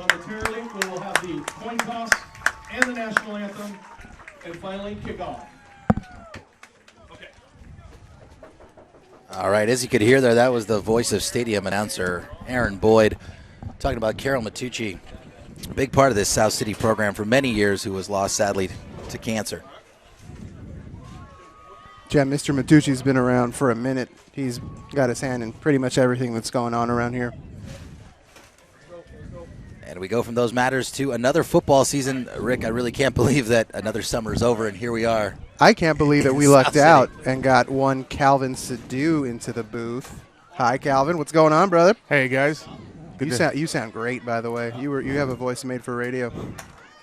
Momentarily, we will have the coin toss and the national anthem, and finally kickoff. Okay. All right, as you could hear there, that was the voice of stadium announcer Aaron Boyd talking about Carol Matucci, a big part of this South City program for many years, who was lost sadly to cancer. Yeah, Mr. Matucci's been around for a minute. He's got his hand in pretty much everything that's going on around here. And we go from those matters to another football season. Rick, I really can't believe that another summer is over, and here we are. I can't believe that we lucked out and got one Calvin Sadu into the booth. Hi, Calvin. What's going on, brother? Hey, guys. You sound great, by the way. You have a voice made for radio.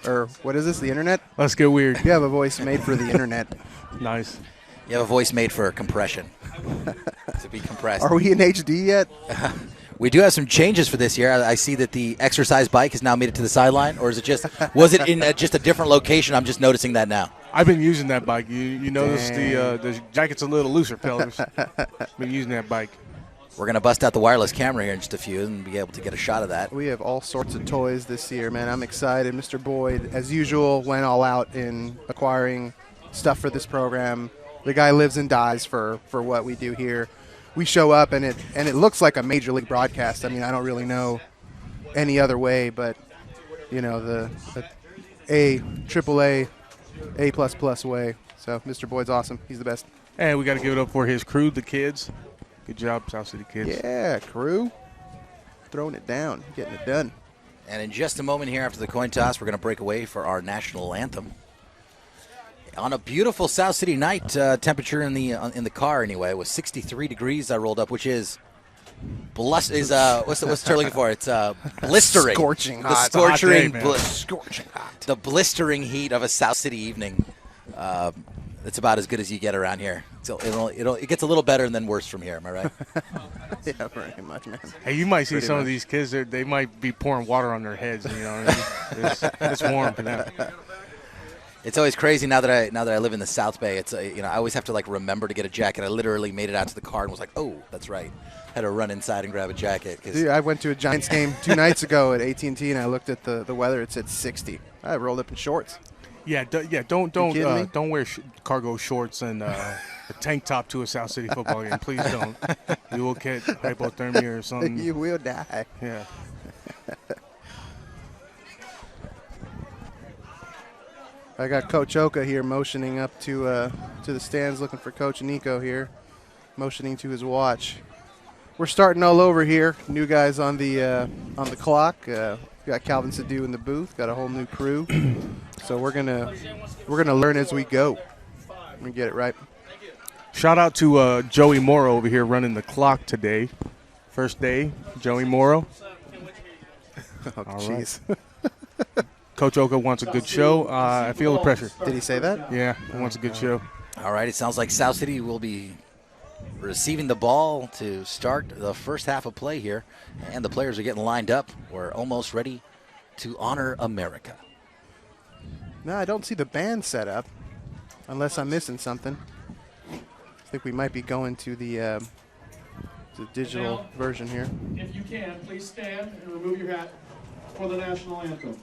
Or what is this, the internet? Let's get weird. You have a voice made for the internet. Nice. You have a voice made for compression. To be compressed. Are we in HD yet? We do have some changes for this year. I see that the exercise bike has now made it to the sideline, or is it was it in just a different location? I'm just noticing that now. I've been using that bike. You notice the jacket's a little looser, fellas. Been using that bike. We're going to bust out the wireless camera here in just a few and be able to get a shot of that. We have all sorts of toys this year, man. I'm excited. Mr. Boyd, as usual, went all out in acquiring stuff for this program. The guy lives and dies for what we do here. We show up, and it looks like a major league broadcast. I mean, I don't really know any other way, but, you know, the AAA, A++ way. So Mr. Boyd's awesome. He's the best. And we got to give it up for his crew, the kids. Good job, South City kids. Yeah, crew. Throwing it down, getting it done. And in just a moment here after the coin toss, we're going to break away for our national anthem. On a beautiful South City night, temperature in the car anyway was 63 degrees. I rolled up, which is what's the term looking for? It's blistering, scorching hot. Scorching hot. The blistering heat of a South City evening. It's about as good as you get around here. So it gets a little better and then worse from here. Am I right? Yeah, very much, man. Hey, you might see Pretty some much. of these kids. They might be pouring water on their heads. You know, it's warm for them. It's always crazy now that I live in the South Bay. It's I always have to remember to get a jacket. I literally made it out to the car and was like, oh, that's right. Had to run inside and grab a jacket. Dude, I went to a Giants game 2 nights ago at AT&T, and I looked at the weather. It said 60. I rolled up in shorts. Yeah, don't wear cargo shorts and a tank top to a South City football game. Please don't. You will get hypothermia or something. You will die. Yeah. I got Coach Oka here motioning up to the stands, looking for Coach Nico here, motioning to his watch. We're starting all over here. New guys on the clock. Got Calvin Sadu in the booth. Got a whole new crew. So we're gonna learn as we go. Let me get it right. Shout out to Joey Morrow over here running the clock today. First day, Joey Morrow. Oh, all jeez. Right. Coach Oka wants a good show. I feel the pressure. Did he say that? Yeah, he wants a good show. All right, it sounds like South City will be receiving the ball to start the first half of play here, and the players are getting lined up. We're almost ready to honor America. No, I don't see the band set up, unless I'm missing something. I think we might be going to the digital version here. If you can, please stand and remove your hat for the national anthem.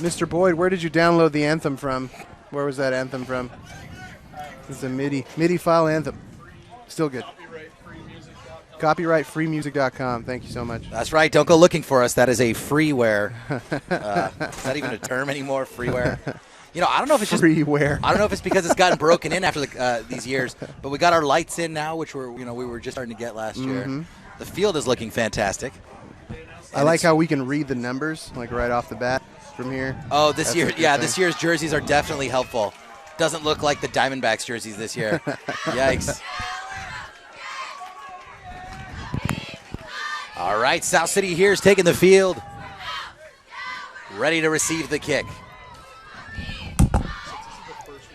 Mr. Boyd, where did you download the anthem from? Where was that anthem from? It's a MIDI file anthem. Still good. Copyrightfreemusic.com. Thank you so much. That's right. Don't go looking for us. That is a freeware. Is that even a term anymore? Freeware. You know, I don't know if it's just freeware. I don't know if it's because it's gotten broken in after these years, but we got our lights in now, which we were just starting to get last year. The field is looking fantastic. I like how we can read the numbers like right off the bat from here. Oh, this year's jerseys are definitely helpful. Doesn't look like the Diamondbacks jerseys this year. Yikes. All right, South City here is taking the field. Ready to receive the kick.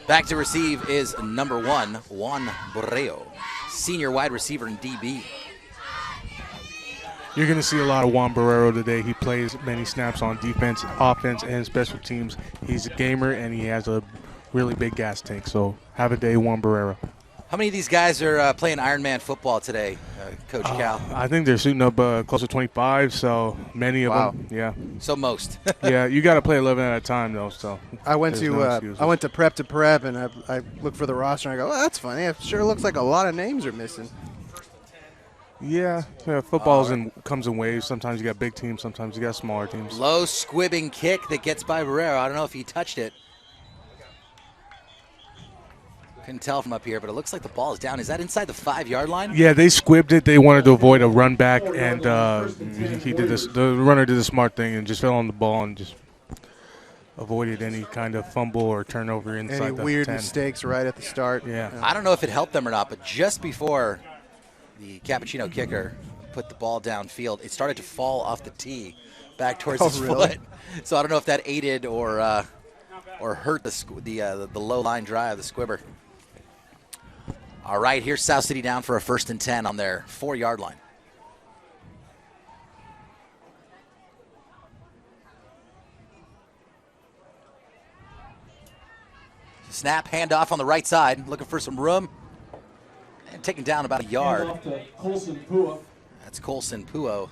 Back to receive is number 1, Juan Borreo, senior wide receiver in DB. You're going to see a lot of Juan Borrero today. He plays many snaps on defense, offense, and special teams. He's a gamer, and he has a really big gas tank. So have a day, Juan Borrero. How many of these guys are playing Ironman football today, Coach Cal? I think they're shooting up close to 25, so many of them. Yeah. So most. Yeah, you got to play 11 at a time, though. So I went to prep, and I looked for the roster, and I go, oh, that's funny. It sure looks like a lot of names are missing. Yeah, football comes in waves. Sometimes you got big teams, sometimes you got smaller teams. Low squibbing kick that gets by Barrero. I don't know if he touched it. Couldn't tell from up here, but it looks like the ball is down. Is that inside the 5-yard line? Yeah, they squibbed it. They wanted to avoid a run back, and he did this. The runner did the smart thing and just fell on the ball and just avoided any kind of fumble or turnover inside the 10. Any weird mistakes right at the start. Yeah. I don't know if it helped them or not, but just before the Capuchino kicker put the ball downfield, it started to fall off the tee back towards his foot. So I don't know if that aided or hurt the low line drive, the squibber. All right, here's South City down for a 1st and 10 on their 4-yard line. Snap, handoff on the right side, looking for some room. And taken down about a yard. Off to Colson Pua. That's Colson Puo.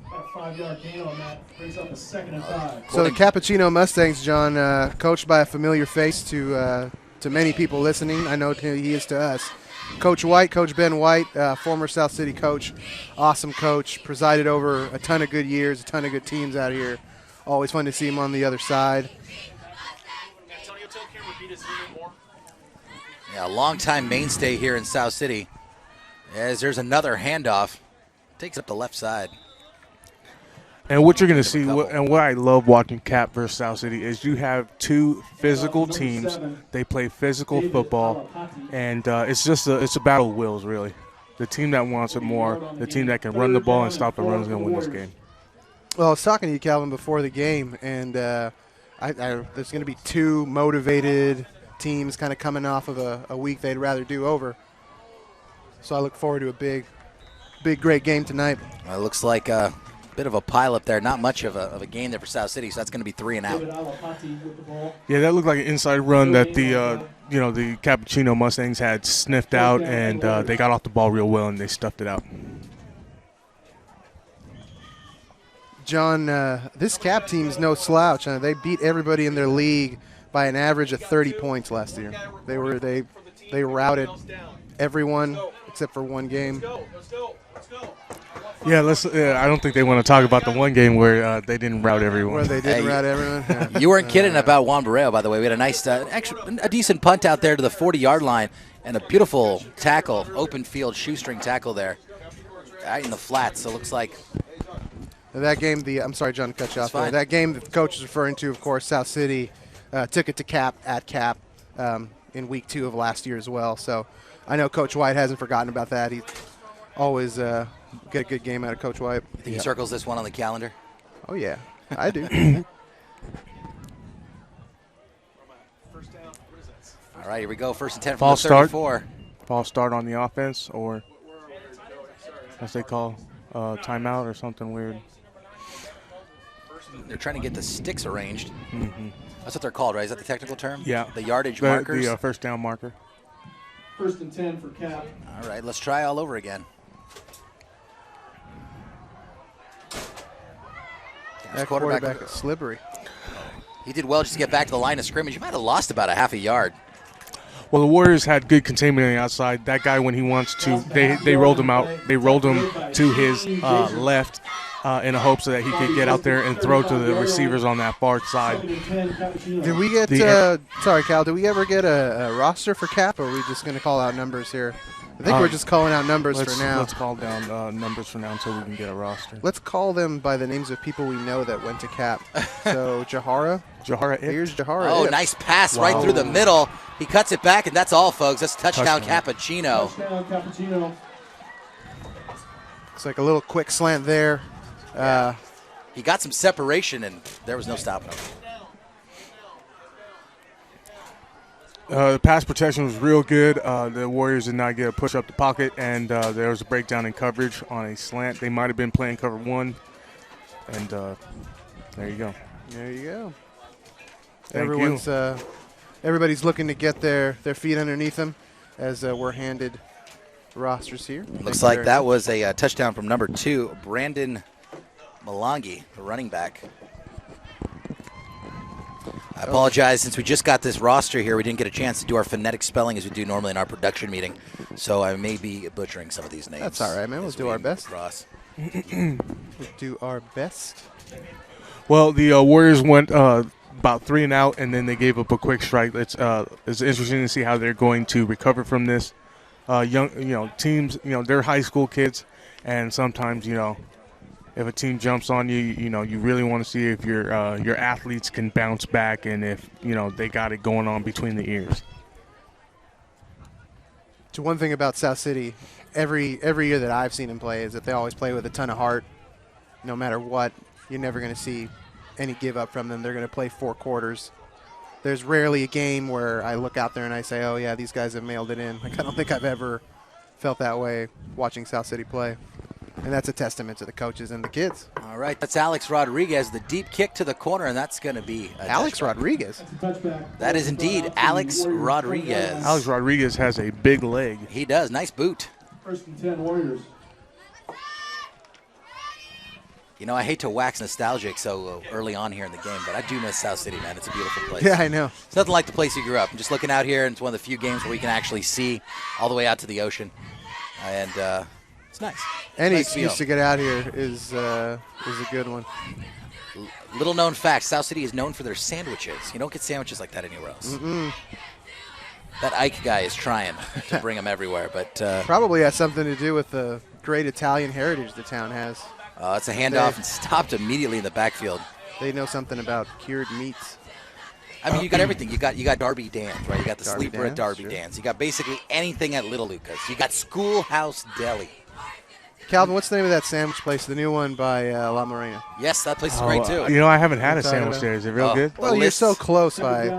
About a 5-yard gain on that. Brings up a 2nd and 5. So the Capuchino Mustangs, John, coached by a familiar face to many people listening. I know he is to us. Coach White, Coach Ben White, former South City coach, awesome coach, presided over a ton of good years, a ton of good teams out here. Always fun to see him on the other side. Yeah, a long-time mainstay here in South City. As there's another handoff. Takes up the left side. And what you're going to see, and what I love watching Cap versus South City, is you have two physical teams. They play physical football, and it's a battle of wills, really. The team that wants it more, the team that can run the ball and stop the run is going to win this game. Well, I was talking to you, Calvin, before the game, and there's going to be two motivated teams kind of coming off of a week they'd rather do over. So I look forward to a big, great game tonight. It looks like a bit of a pile up there. Not much of a gain there for South City, so that's going to be 3 and out. Yeah, that looked like an inside run that the Capuchino Mustangs had sniffed out, and they got off the ball real well, and they stuffed it out. John, this Cap team's no slouch. They beat everybody in their league by an average of 30 points last year. They routed everyone except for one game. Yeah, I don't think they want to talk about the one game where they didn't rout everyone. Where they didn't rout everyone. Yeah. You weren't kidding about Juan Borreo, by the way. We had a nice, a decent punt out there to the 40-yard line, and a beautiful tackle, open field shoestring tackle there, right in the flats. So it looks like. That game, I'm sorry, John, to cut you off there. That game that the coach is referring to, of course, South City took it to Cap at Cap in week 2 of last year as well. So I know Coach White hasn't forgotten about that. He always get a good game out of Coach White. You think he circles this one on the calendar? Oh, yeah, I do. All right, here we go. 1st and 10 from the 34. False start on the offense, or as they call timeout or something weird. They're trying to get the sticks arranged. Mm-hmm. That's what they're called, right? Is that the technical term? Yeah. The yardage markers? The first down marker. 1st and 10 for Cap. All right, let's try all over again. That quarterback is slippery. He did well just to get back to the line of scrimmage. He might have lost about a half a yard. Well, the Warriors had good containment on the outside. That guy, when he wants to, they rolled him out. They rolled him to his left in the hopes that he could get out there and throw to the receivers on that far side. Did we get, sorry, Cal, did we ever get a roster for Cap, or are we just going to call out numbers here? I think we're just calling out numbers for now. Let's call down numbers for now until we can get a roster. Let's call them by the names of people we know that went to Cap. So, Jahara. Here's Jahara. Oh, nice pass right through the middle. He cuts it back, and that's all, folks. That's touchdown Capuchino. Touchdown Capuchino. Looks like a little quick slant there. He got some separation, and there was no stopping him. The pass protection was real good. The Warriors did not get a push up the pocket, and there was a breakdown in coverage on a slant. They might have been playing cover one, and there you go. There you go. Thank you. Everybody's looking to get their feet underneath them as we're handed rosters here. Looks like that was a touchdown from number 2, Brandon Malangi, the running back. I apologize, since we just got this roster here, we didn't get a chance to do our phonetic spelling as we do normally in our production meeting, so I may be butchering some of these names. That's all right, man. We'll do our best. We'll do our best. Well, the Warriors went about 3 and out, and then they gave up a quick strike. It's interesting to see how they're going to recover from this. Young, teams, they're high school kids, and sometimes, if a team jumps on you, you really want to see if your athletes can bounce back, and if they got it going on between the ears. So one thing about South City, every year that I've seen them play, is that they always play with a ton of heart. No matter what, you're never going to see any give up from them. They're going to play 4 quarters. There's rarely a game where I look out there and I say, oh yeah, these guys have mailed it in. Like, I don't think I've ever felt that way watching South City play. And that's a testament to the coaches and the kids. All right, that's Alex Rodriguez, the deep kick to the corner, and that's going to be Alex Rodriguez. That is indeed Alex Rodriguez. Alex Rodriguez has a big leg. He does. Nice boot. 1st and 10 Warriors. I hate to wax nostalgic so early on here in the game, but I do miss South City, man. It's a beautiful place. Yeah, I know. It's nothing like the place you grew up. I'm just looking out here, and it's one of the few games where we can actually see all the way out to the ocean. And it's nice. Any nice excuse to get out here is a good one. Little known fact, South City is known for their sandwiches. You don't get sandwiches like that anywhere else. That Ike guy is trying to bring them everywhere, but probably has something to do with the great Italian heritage the town has. It's a handoff and stopped immediately in the backfield. They know something about cured meats. I mean, you got everything. You got Darby Dan's, right? You got the Darby sleeper at Darby sure. Dan's. You got basically anything at Little Lucas. You got Schoolhouse Deli. Calvin, what's the name of that sandwich place? The new one by La Morena. Yes, that place is great too. I haven't had a sandwich there. Is it real good? Well, you're so close by.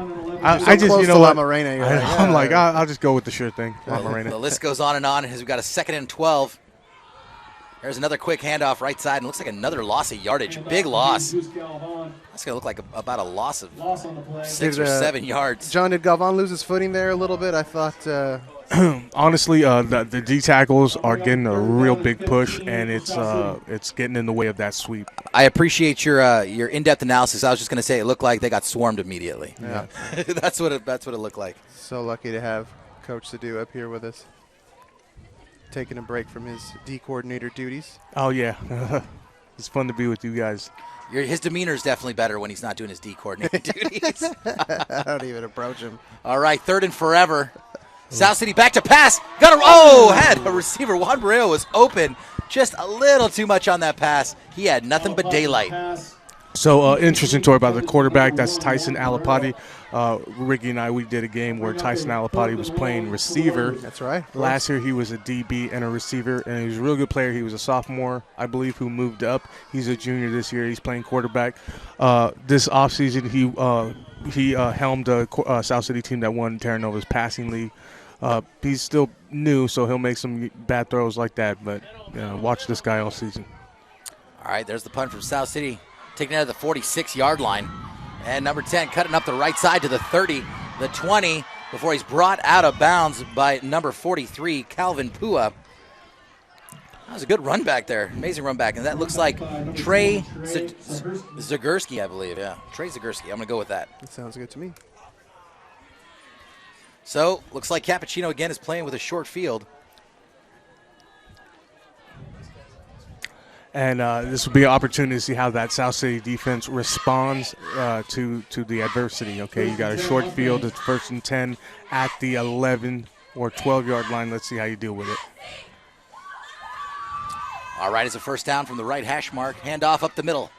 I just, close to La Morena. I'm like, I'll just go with the sure thing, La Morena. The list goes on as we've got a 2nd and 12. There's another quick handoff right side, and looks like another loss of yardage. Big loss. That's going to look like about a loss of 6 or 7 yards. John, did Galvan lose his footing there a little bit? I thought. Honestly, the D tackles are getting a real big push, and it's getting in the way of that sweep. I appreciate your in-depth analysis. I was just going to say it looked like they got swarmed immediately. Yeah, that's what it looked like. So lucky to have Coach Sadu up here with us, taking a break from his D coordinator duties. Oh yeah, it's fun to be with you guys. His demeanor is definitely better when he's not doing his D coordinator duties. I don't even approach him. All right, 3rd and forever. South City back to pass. Had a receiver. Juan Barrero was open. Just a little too much on that pass. He had nothing but daylight. So interesting story about the quarterback. That's Tyson Alapati. Ricky and we did a game where Tyson Alapati was playing receiver. That's right. Last year he was a DB and a receiver, and he was a real good player. He was a sophomore, I believe, who moved up. He's a junior this year. He's playing quarterback. This offseason he helmed a South City team that won Terra Nova's passing league. He's still new, so he'll make some bad throws like that, but watch this guy all season. All right, there's the punt from South City, taking it out of the 46-yard line. And number 10 cutting up the right side to the 30, the 20, before he's brought out of bounds by number 43, Calvin Pua. That was a good run back there. Amazing run back. And that looks like Trey Zagurski, I believe. Yeah, Trey Zagurski. I'm going to go with that. That sounds good to me. So, looks like Capuchino again is playing with a short field. And this will be an opportunity to see how that South City defense responds to the adversity. Okay, you got a short field. It's 1st and 10 at the 11 or 12-yard line. Let's see how you deal with it. All right, it's a first down from the right hash mark. Handoff up the middle.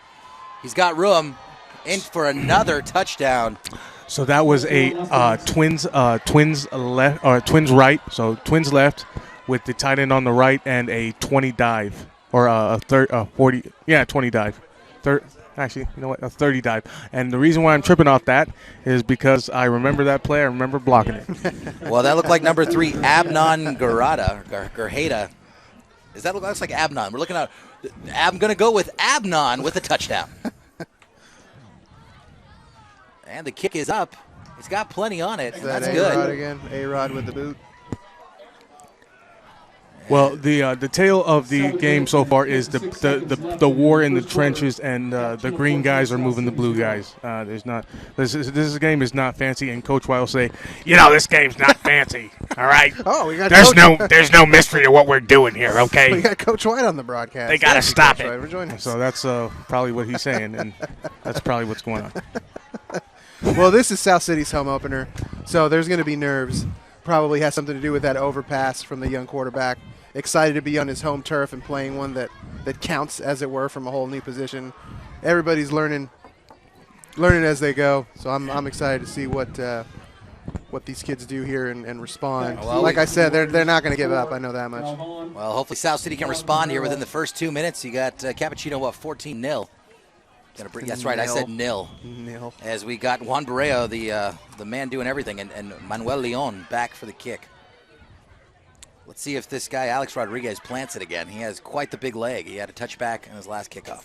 He's got room in for another touchdown. So that was a twins left or twins right. So twins left with the tight end on the right and a 20 dive or a 40. Yeah, 20 dive. Actually, you know what? A 30 dive. And the reason why I'm tripping off that is because I remember that play. I remember blocking it. Well, that looked like number 3, Abnon Garhada. Does that looks like Abnon? We're looking at. I'm going to go with Abnon with a touchdown. And the kick is up. He's got plenty on it. That's good. A-Rod again. A-Rod with the boot. Well, the tale of the game so far is the war in the trenches, and the green guys are moving the blue guys. This game is not fancy, and Coach White will say, this game's not fancy. All right. Oh, we got there's no mystery to what we're doing here. Okay. We got Coach White on the broadcast. They got to stop it. White, for joining us. So that's probably what he's saying, and that's probably what's going on. Well, this is South City's home opener, so there's going to be nerves. Probably has something to do with that overpass from the young quarterback. Excited to be on his home turf and playing one that counts, as it were, from a whole new position. Everybody's learning as they go, so I'm excited to see what these kids do here and respond. Well, like I said, they're not going to give up. I know that much. Well, hopefully South City can respond here within the first 2 minutes. You got Capuchino up 14-0. That's right, I said nil. As we got Juan Barreo, the man doing everything, and Manuel Leon back for the kick. Let's see if this guy, Alex Rodriguez, plants it again. He has quite the big leg. He had a touchback in his last kickoff.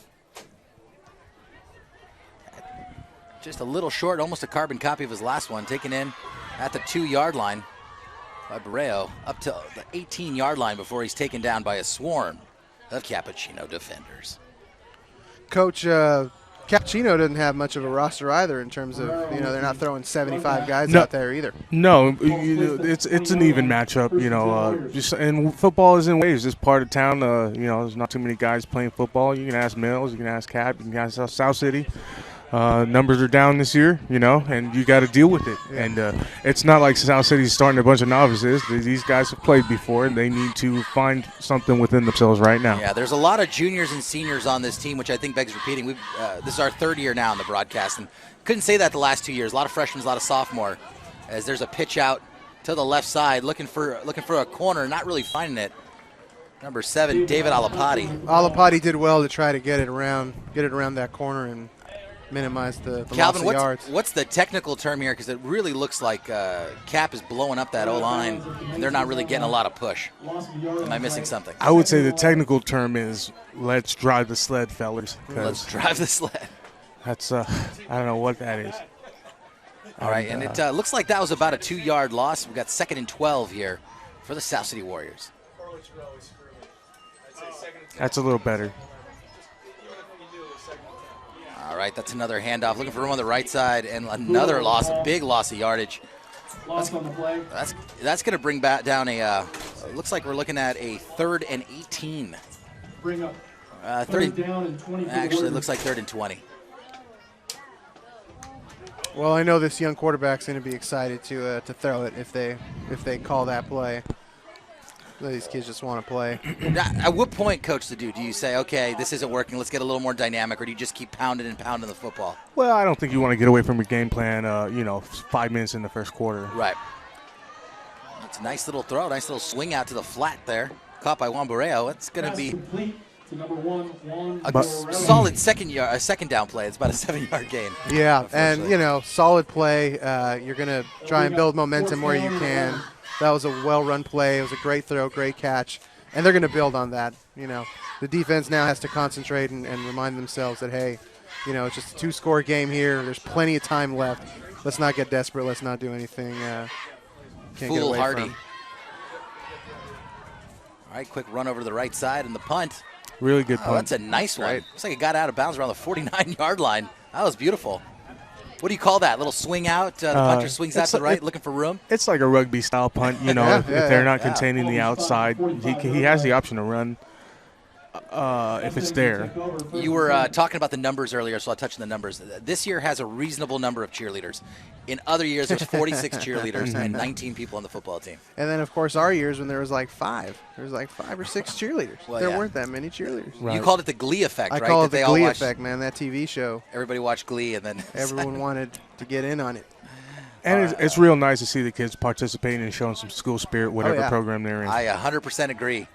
Just a little short, almost a carbon copy of his last one, taken in at the 2-yard line by Barreo, up to the 18-yard line before he's taken down by a swarm of Capuchino defenders. Coach, Capuchino doesn't have much of a roster either in terms of, they're not throwing 75 guys out there either. No, it's an even matchup, and football is in waves. This part of town, there's not too many guys playing football. You can ask Mills, you can ask Cap, you can ask South City. Numbers are down this year, and you got to deal with it. Yeah. And it's not like South City's starting a bunch of novices. These guys have played before, and they need to find something within themselves right now. Yeah, there's a lot of juniors and seniors on this team, which I think begs repeating. This is our 3rd year now in the broadcast, and couldn't say that the last 2 years. A lot of freshmen, a lot of sophomore. As there's a pitch out to the left side, looking for a corner, not really finding it. Number 7, David Alapati. Alapati did well to try to get it around that corner and minimize the Calvin, loss of yards. What's the technical term here? Because it really looks like Cap is blowing up that O-line, and they're not really getting a lot of push. Am I missing something? I would say the technical term is let's drive the sled, fellas. Let's drive the sled. That's, I don't know what that is. All right, and it looks like that was about a 2-yard loss. We've got 2nd and 12 here for the South City Warriors. That's a little better. All right, that's another handoff. Looking for room on the right side, and another loss, a big loss of yardage. That's going to bring back down a. Looks like we're looking at a 3rd and 18. Bring up. 3rd down and 20. Actually, it looks like 3rd and 20. Well, I know this young quarterback's going to be excited to throw it if they call that play. These kids just want to play. At what point, Coach, do you say, okay, this isn't working, let's get a little more dynamic, or do you just keep pounding and pounding the football? Well, I don't think you want to get away from your game plan, 5 minutes in the first quarter. Right. It's a nice little throw, nice little swing out to the flat there. Caught by Juan Barreo. It's going to be a solid second down play. It's about a 7-yard gain. Yeah, and, solid play. You're going to try and build momentum where you can. That was a well-run play. It was a great throw, great catch, and they're going to build on that. The defense now has to concentrate and remind themselves that, hey, it's just a 2-score game here. There's plenty of time left. Let's not get desperate. Let's not do anything. Can't get away Foolhardy. from. All right, quick run over to the right side and the punt. Really good punt. Oh, that's a nice one. Looks like it got out of bounds around the 49-yard line. That was beautiful. What do you call that? Little swing out? The punter swings out to the right, looking for room? It's like a rugby-style punt, you know. If they're not containing the outside, he has the option to run if it's there. You were talking about the numbers earlier, so I'll touch on the numbers. This year has a reasonable number of cheerleaders. In other years, there's 46 cheerleaders and 19 people on the football team. And then, of course, our years when there was like 5. There was like 5 or 6 cheerleaders. Well, there weren't that many cheerleaders. Right. You called it the Glee effect, right? I call it the Glee effect, man, that TV show. Everybody watched Glee, and then everyone wanted to get in on it. And it's real nice to see the kids participating and showing some school spirit, whatever program they're in. I 100% agree.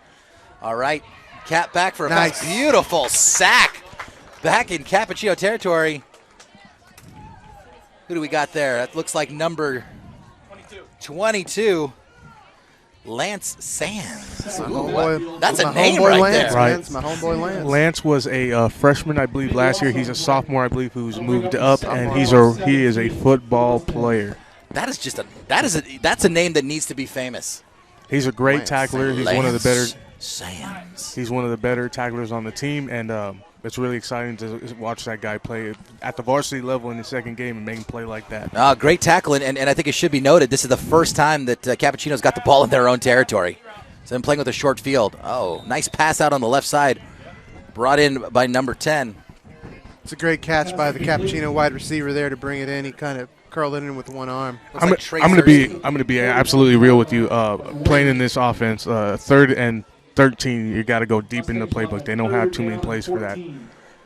All right. Cap back for a nice, beautiful sack back in Capuchino territory. Who do we got there? That looks like number 22, Lance Sands. Ooh, that's a name right there. Right. My homeboy Lance. Lance was a freshman, I believe, last year. He's a sophomore, I believe, who's moved up, and he is a football player. That's a name that needs to be famous. He's a great tackler. He's one of the better. Sands. He's one of the better tacklers on the team, and it's really exciting to watch that guy play at the varsity level in the second game and make him play like that. Great tackle, and I think it should be noted, this is the first time that Capuchino's got the ball in their own territory. So they're playing with a short field. Oh, nice pass out on the left side, brought in by number 10. It's a great catch by the Capuchino wide receiver there to bring it in. He kind of curled it in with one arm. I'm going to be absolutely real with you. Playing in this offense, 3rd and 13, you got to go deep in the playbook. They don't have too many plays for that.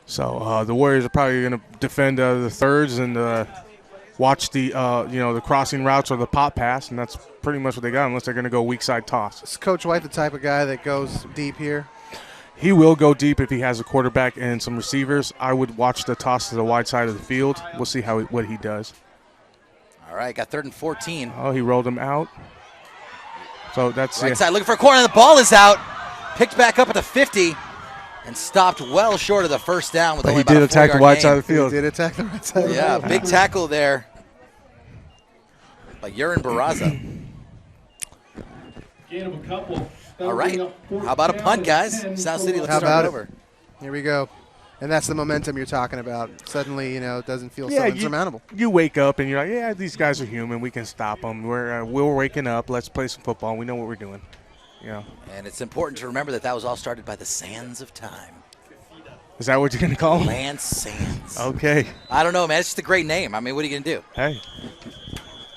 So the Warriors are probably going to defend the thirds and watch the the crossing routes or the pop pass, and that's pretty much what they got, unless they're going to go weak side toss. Is Coach White the type of guy that goes deep here? He will go deep if he has a quarterback and some receivers. I would watch the toss to the wide side of the field. We'll see what he does. All right, got 3rd and 14. Oh, he rolled him out. So that's right side looking for a corner. The ball is out. Picked back up at the 50 and stopped well short of the first down. With but only he did attack the wide side of the field. He did attack the right side of the field. Yeah, big tackle there by Urin Barraza. Gain of a couple. All right. How about a punt, guys? South City, let's start over. Here we go. And that's the momentum you're talking about. Suddenly, it doesn't feel so insurmountable. You wake up and you're like, yeah, these guys are human. We can stop them. We're waking up. Let's play some football. We know what we're doing. And it's important to remember that was all started by the Sands of Time. Is that what you're going to call him? Lance Sands. Okay. I don't know, man. It's just a great name. I mean, what are you going to do? Hey.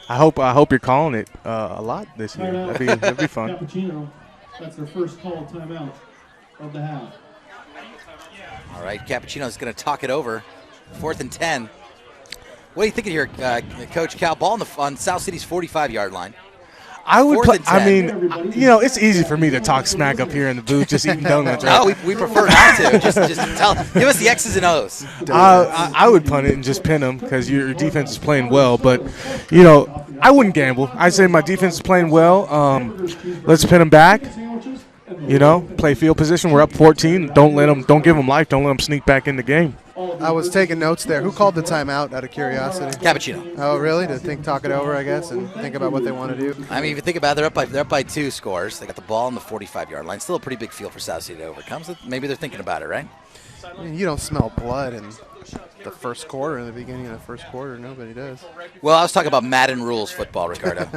I hope you're calling it a lot this year. That'd be fun. Capuchino, that's their first call timeout of the half. All right, Capuchino's going to talk it over. 4th and 10. What are you thinking here, Coach Cal? Ball on South City's 45-yard line. I would put. I mean, it's easy for me to talk smack up here in the booth, just eating donuts. Right? No, we prefer not to. Just give us the X's and O's. I would punt it and just pin them because your defense is playing well. But I wouldn't gamble. I'd say my defense is playing well. Let's pin them back. Play field position. We're up 14. Don't give them life. Don't let them sneak back in the game. I was taking notes there. Who called the timeout out of curiosity? Cappuccino. Oh, really? To talk it over, I guess, and think about what they want to do. I mean, if you think about it, they're up by 2 scores. They got the ball on the 45-yard line. Still a pretty big field for South City to overcome. So maybe they're thinking about it, right? I mean, you don't smell blood in the first quarter. In the beginning of the first quarter, nobody does. Well, I was talking about Madden rules football, Ricardo.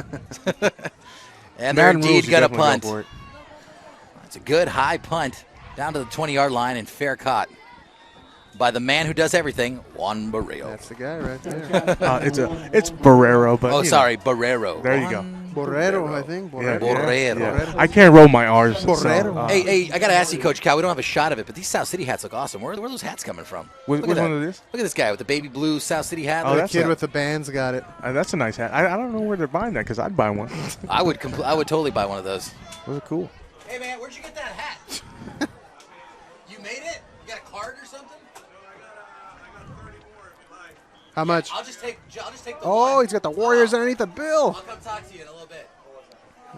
And they're Madden indeed going to punt. Go It's a good high punt down to the 20-yard line and fair caught by the man who does everything, Juan Barrero. That's the guy right there. It's Barrero, but Barrero. There you go. Borrero, I think. Borrero. Yeah. I can't roll my R's. Borrero. So, hey, I got to ask you, Coach Cal, we don't have a shot of it, but these South City hats look awesome. Where are those hats coming from? Which one of these? Look at this guy with the baby blue South City hat. Oh, the kid with the bands got it. That's a nice hat. I don't know where they're buying that because I'd buy one. I would totally buy one of those. Those are cool. Hey, man, where'd you get that hat? You made it? You got a card or something? How much? I'll just take the Oh, he's got the Warriors underneath the bill. I'll come talk to you in a little bit.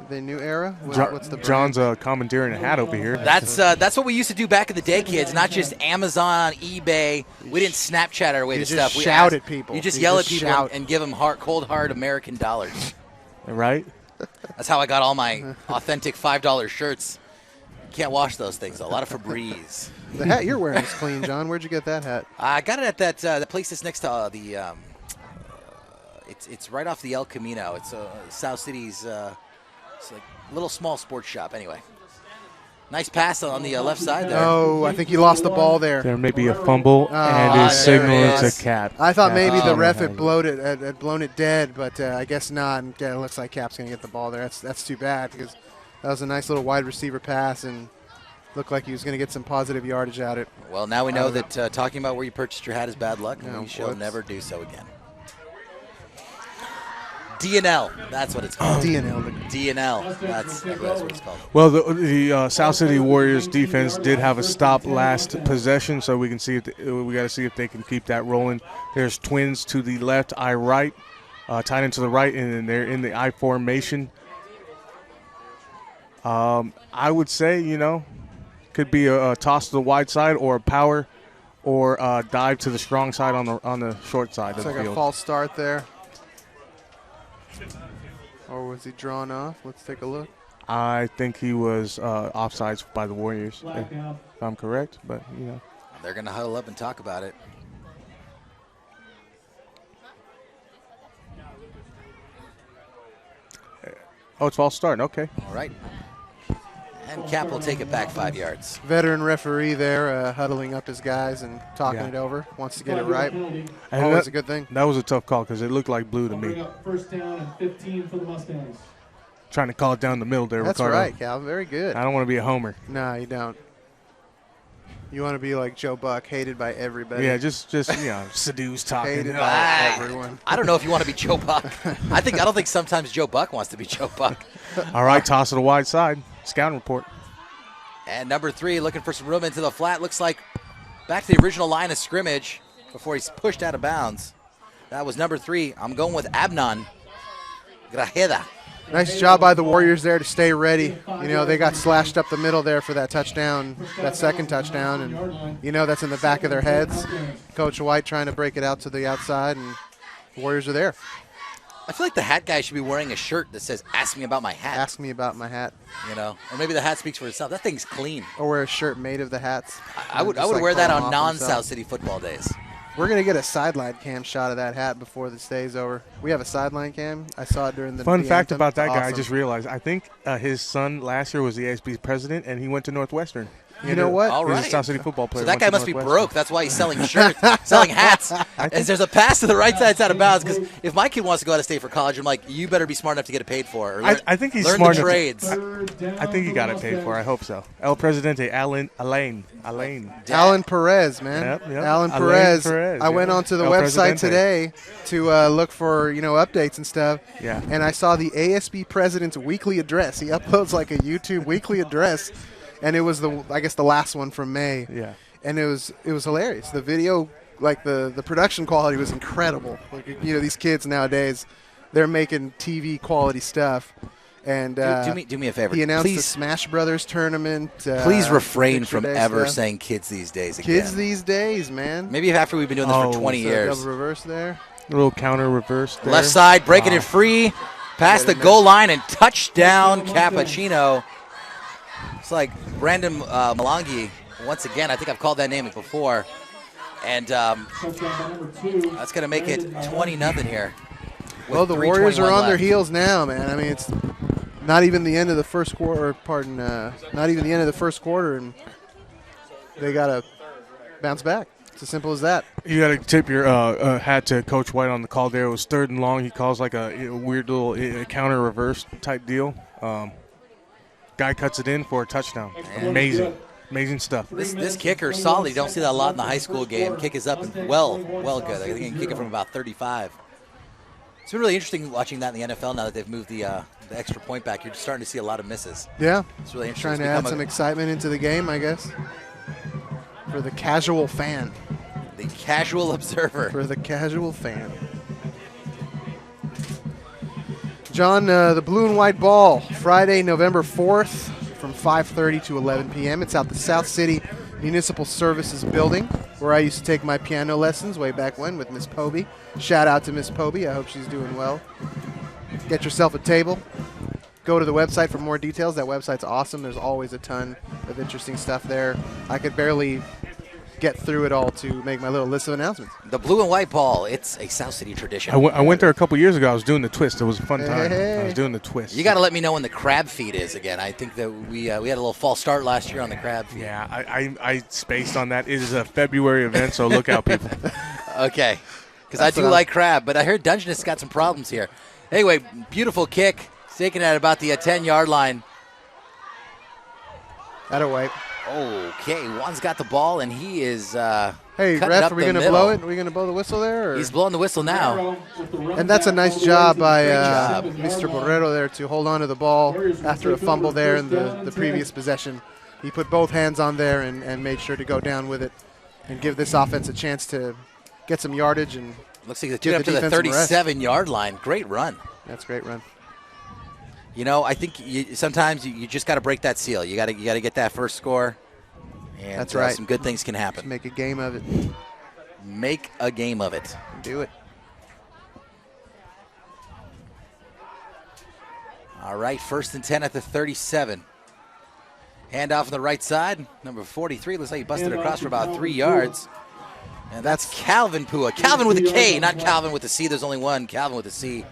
The new era? What's the brand? John's commandeering a hat over here. That's what we used to do back in the day, kids. Not just Amazon, eBay. We didn't Snapchat our way to stuff. You just shout at people. You just yell at people and give them cold hard American dollars. Right? That's how I got all my authentic $5 shirts Can't wash those things. A lot of Febreze. The hat you're wearing is clean, John. Where'd you get that hat? I got it at that place that's next to it's right off the El Camino. It's South City's it's like a little small sports shop. Anyway, nice pass on the left side there. Oh, I think he lost the ball there. There may be a fumble, and there his signal it is is. a cap. I thought maybe the Oh. ref had blown it dead, but I guess not. And it looks like Cap's going to get the ball there. That's too bad because that was a nice little wide receiver pass and looked like he was going to get some positive yardage out of it. Well, now we know that talking about where you purchased your hat is bad luck, and No, we shall whoops. never do so again. DNL, that's what it's called. DNL. DNL, that's what it's called. Well, the South City Warriors defense did have a stop last possession, so we can see if we got to see if they can keep that rolling. There's twins to the left, I right, tight end to the right, and then they're in the I formation. I would say, could be a toss to the wide side or a power or a dive to the strong side on the short side It's of like the a field. false start there. Or was he drawn off? Let's take a look. I think he was offsides by the Warriors, if I'm correct. But, They're going to huddle up and talk about it. Oh, it's false start. Okay. All right. And Cap will take it back 5 yards. Veteran referee there huddling up his guys and talking Yeah. it over. Wants to get it right. And Always that- a good thing. That was a tough call because it looked like blue to Bring me. up first down and 15 for the Mustangs. Trying to call it down the middle there, That's Ricardo. right, Cal. Very good. I don't want to be a homer. No, you don't. You want to be like Joe Buck, hated by everybody. Yeah, just seduce talking. hated by Ah, everyone. I don't know if you want to be Joe Buck. I don't think sometimes Joe Buck wants to be Joe Buck. All right, toss to the wide side. Scouting report. And number 3 looking for some room into the flat. Looks like back to the original line of scrimmage before he's pushed out of bounds. That was number 3. I'm going with Abnon Grajeda. Nice job by the Warriors there to stay ready. They got slashed up the middle there for that touchdown, that second touchdown, and that's in the back of their heads. Coach White trying to break it out to the outside, and the Warriors are there. I feel like the hat guy should be wearing a shirt that says, "Ask me about my hat." Ask me about my hat. Or maybe the hat speaks for itself. That thing's clean. Or wear a shirt made of the hats. I would Just, like, wear that pull on them off non-South themselves. City football days. We're going to get a sideline cam shot of that hat before this day's over. We have a sideline cam. I saw it during the Fun the fact anthem. about that guy, I Awesome. just realized. I think his son last year was the ASB president, and he went to Northwestern. You know what? All He's right. a South City football player. So that went guy to must be Northwestern. broke. That's why he's selling shirts, selling hats. And there's a pass to the right side, it's out of bounds. Because if my kid wants to go out of state for college, I'm like, you better be smart enough to get it paid for. Or learn, I think he's learn smart the enough to- trades. I think he got it paid for. I hope so. El Presidente, Alain. Alan Perez, man. Yep. Alan Alain Perez. Perez, I went yeah. onto the El website Presidente. today to look for updates and stuff. Yeah. And I saw the ASB president's weekly address. He uploads like a YouTube weekly address, and it was the last one from May. Yeah. And it was hilarious. The video, like the production quality was incredible. Like these kids nowadays, they're making TV quality stuff. And Do me a favor. he announced the Please, Smash Brothers tournament. please refrain Picture from Day ever stuff. saying kids these days again. Kids these days, man. Maybe after we've been doing this Oh, for 20 So years. double reverse there. A little counter reverse there. Left side, breaking it free, past the goal line, and touchdown, Capuchino. It's like Brandon Malangi, once again. I think I've called that name before. And that's going to make it 20-0 here. with Well, the Warriors are 3:21 on their left. heels now, man. I mean, it's not even the end of the first quarter. Not even the end of the first quarter, and they got to bounce back. It's as simple as that. You got to tip your hat to Coach White on the call there. It was 3rd and long. He calls like a weird little counter reverse type deal. Guy cuts it in for a touchdown. Amazing stuff. This kicker is solid. You don't see that a lot in the high school game. Kick is up and well good. I think he can kick it from about 35. It's been really interesting watching that in the NFL now that they've moved the extra point back. You're just starting to see a lot of misses. Yeah, It's really interesting. trying to It's add become some excitement into the game, I guess, for the casual fan. the casual observer. For the casual fan. John, the blue and white ball, Friday, November 4th from 5:30 to 11 p.m. It's out the South City Municipal Services Building, where I used to take my piano lessons way back when with Miss Poby. Shout out to Miss Poby. I hope she's doing well. Get yourself a table. go to the website for more details. That website's awesome. There's always a ton of interesting stuff there. I could barely get through it all to make my little list of announcements. The blue and white ball, it's a South City tradition. I went there a couple years ago. I was doing the twist. It was a fun time. Hey. I was doing the twist. You got to let me know when the crab feed is again. I think that we had a little false start last year on the crab feed. Yeah, I spaced on that. It is a February event, so look out, people. Okay, because I do like crab, but I heard Dungeness got some problems here. Anyway, beautiful kick, taken at about the 10-yard line. That'll wait. Okay, Juan's got the ball, and he is Hey, cutting ref, up are we the going to middle. blow it? Are we going to blow the whistle there? Or? He's blowing the whistle now. And that's a nice job by job. Mr. Borrero there to hold on to the ball after a fumble there in the previous possession. He put both hands on there and made sure to go down with it and give this offense a chance to get some yardage. And Looks like they took it up to the defense some rest. 37-yard line. Great run. That's a great run. You know, I think sometimes you just got to break that seal. You got to get that first score. And That's right. Some good things can happen. Just make a game of it. Make a game of it. Do it. All right, 1st and 10 at the 37. Handoff on the right side. Number 43 looks like he busted across for about 3 yards. And that's Calvin Pua. Calvin with a K, not Calvin with a C. There's only one. Calvin with a C.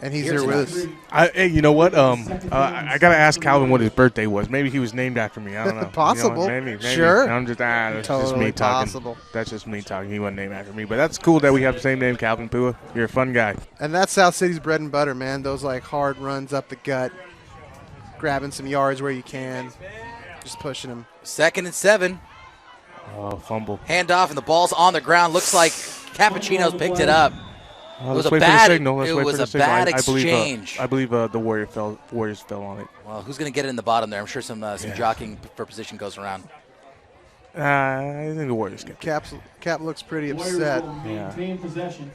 And he's Here's here with us. Hey, you know what? I got to ask Calvin what his birthday was. Maybe he was named after me. I don't know. Possible. You know, maybe. Sure. I'm just, that's just Totally me talking. possible. That's just me talking. He wasn't named after me. But that's cool that we have the same name, Calvin Pua. You're a fun guy. And that's South City's bread and butter, man. Those like hard runs up the gut, grabbing some yards where you can, just pushing them. 2nd and 7. Oh, fumble. Handoff, and the ball's on the ground. Looks like Capuchino's picked it up. It was Let's a wait for the bad. signal. Let's It wait was for the a signal. bad I believe, exchange. I believe the Warriors fell on it. Well, who's going to get it in the bottom there? I'm sure some jockeying for position goes around. I think the Warriors get it. Cap looks pretty upset. Yeah. Possession.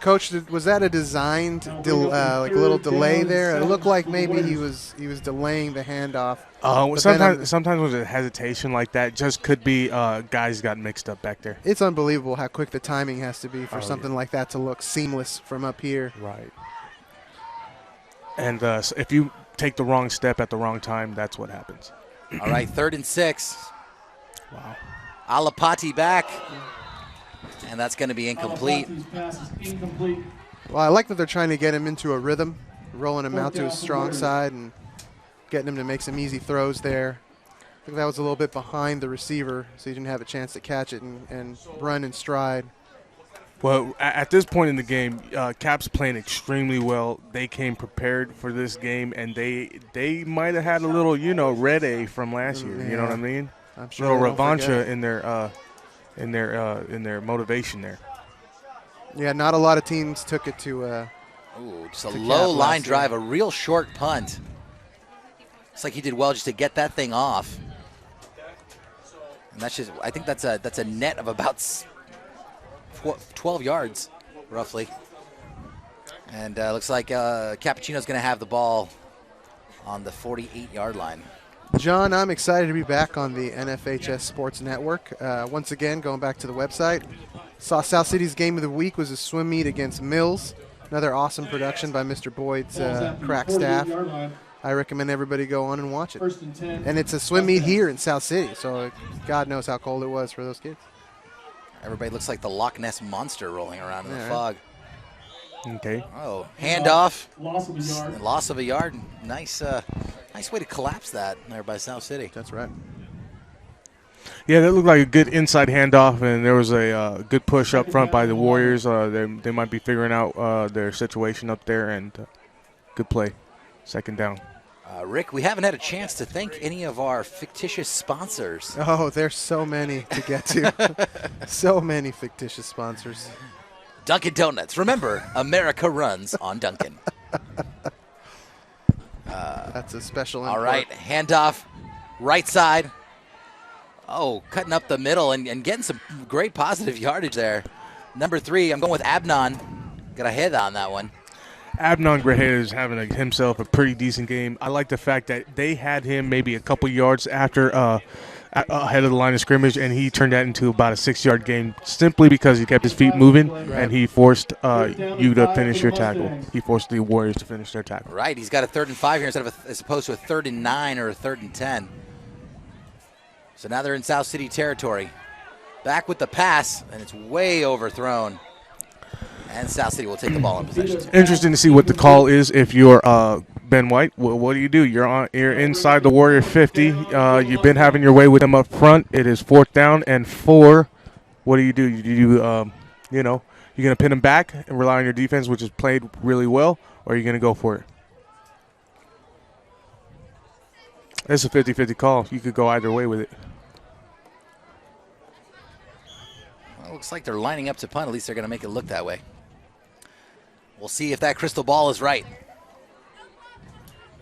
Coach, was that a designed like a little delay there? It looked like maybe he was delaying the handoff. But Sometimes with a hesitation like that, just could be guys got mixed up back there. It's unbelievable how quick the timing has to be for something like that to look seamless from up here. Right. And so if you take the wrong step at the wrong time, that's what happens. All right, 3rd and 6. Wow. Alapati back. And that's going to be incomplete. Pass is incomplete. Well, I like that they're trying to get him into a rhythm, rolling him out to his strong side and getting him to make some easy throws there. I think that was a little bit behind the receiver, so he didn't have a chance to catch it and run in stride. Well, at this point in the game, Cap's playing extremely well. They came prepared for this game, and they might have had a little, red A from last year. You know what I mean? I'm sure. A little they don't forget. revancha in their motivation there. Yeah, not a lot of teams took it to. Ooh, just a to low Cap line last drive, year. a real short punt. It's like he did well just to get that thing off. And I think that's a net of about 12 yards, roughly. And looks like Capuchino's going to have the ball on the 48-yard line. John, I'm excited to be back on the NFHS Sports Network. Once again, going back to the website, saw South City's game of the week was a swim meet against Mills. Another awesome production by Mr. Boyd's crack staff. I recommend everybody go on and watch it. 1st and 10. And it's a swim meet here in South City, so God knows how cold it was for those kids. Everybody looks like the Loch Ness Monster rolling around in the fog. Okay. Oh, handoff. Loss of a yard. Loss of a yard. Nice way to collapse that there by South City. That's right. Yeah, that looked like a good inside handoff, and there was a good push up front by the Warriors. They might be figuring out their situation up there, and good play. 2nd down. Rick, we haven't had a chance to thank any of our fictitious sponsors. Oh, there's so many to get to. So many fictitious sponsors. Dunkin' Donuts. Remember, America runs on Dunkin'. That's a special All import. right, handoff, right side. Oh, cutting up the middle and getting some great positive yardage there. Number 3, I'm going with Abnon. Got a head on that one. Abnon Grajeda is having himself a pretty decent game. I like the fact that they had him maybe a couple yards after ahead of the line of scrimmage, and he turned that into about a 6-yard gain simply because he kept his feet moving and he forced you to finish your tackle. He forced the Warriors to finish their tackle. Right, he's got a 3rd and 5 here as opposed to a 3rd and 9 or a 3rd and 10. So now they're in South City territory. Back with the pass, and it's way overthrown. And South City will take the ball in possession. Interesting to see what the call is if you're Ben White. What do you do? You're inside the Warrior 50. You've been having your way with them up front. It is 4th down and 4. What do? You you're going to pin them back and rely on your defense, which has played really well, or are you going to go for it? It's a 50-50 call. You could go either way with it. Well, it looks like they're lining up to punt. At least they're going to make it look that way. We'll see if that crystal ball is right.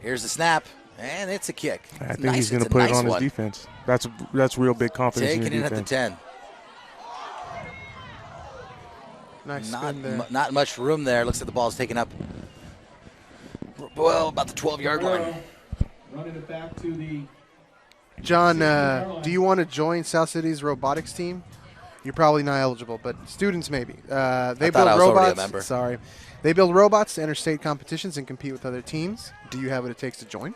Here's the snap, and it's a kick. I think he's going to put it on his defense. That's real big confidence in your defense. Taking it at the 10. Nice spin there. Not much room there. Looks like the ball's taken up, well, about the 12-yard line. Running it back to the John, do you want to join South City's robotics team? You're probably not eligible, but students maybe. They build robots. Sorry. They build robots to enter state competitions and compete with other teams. Do you have what it takes to join?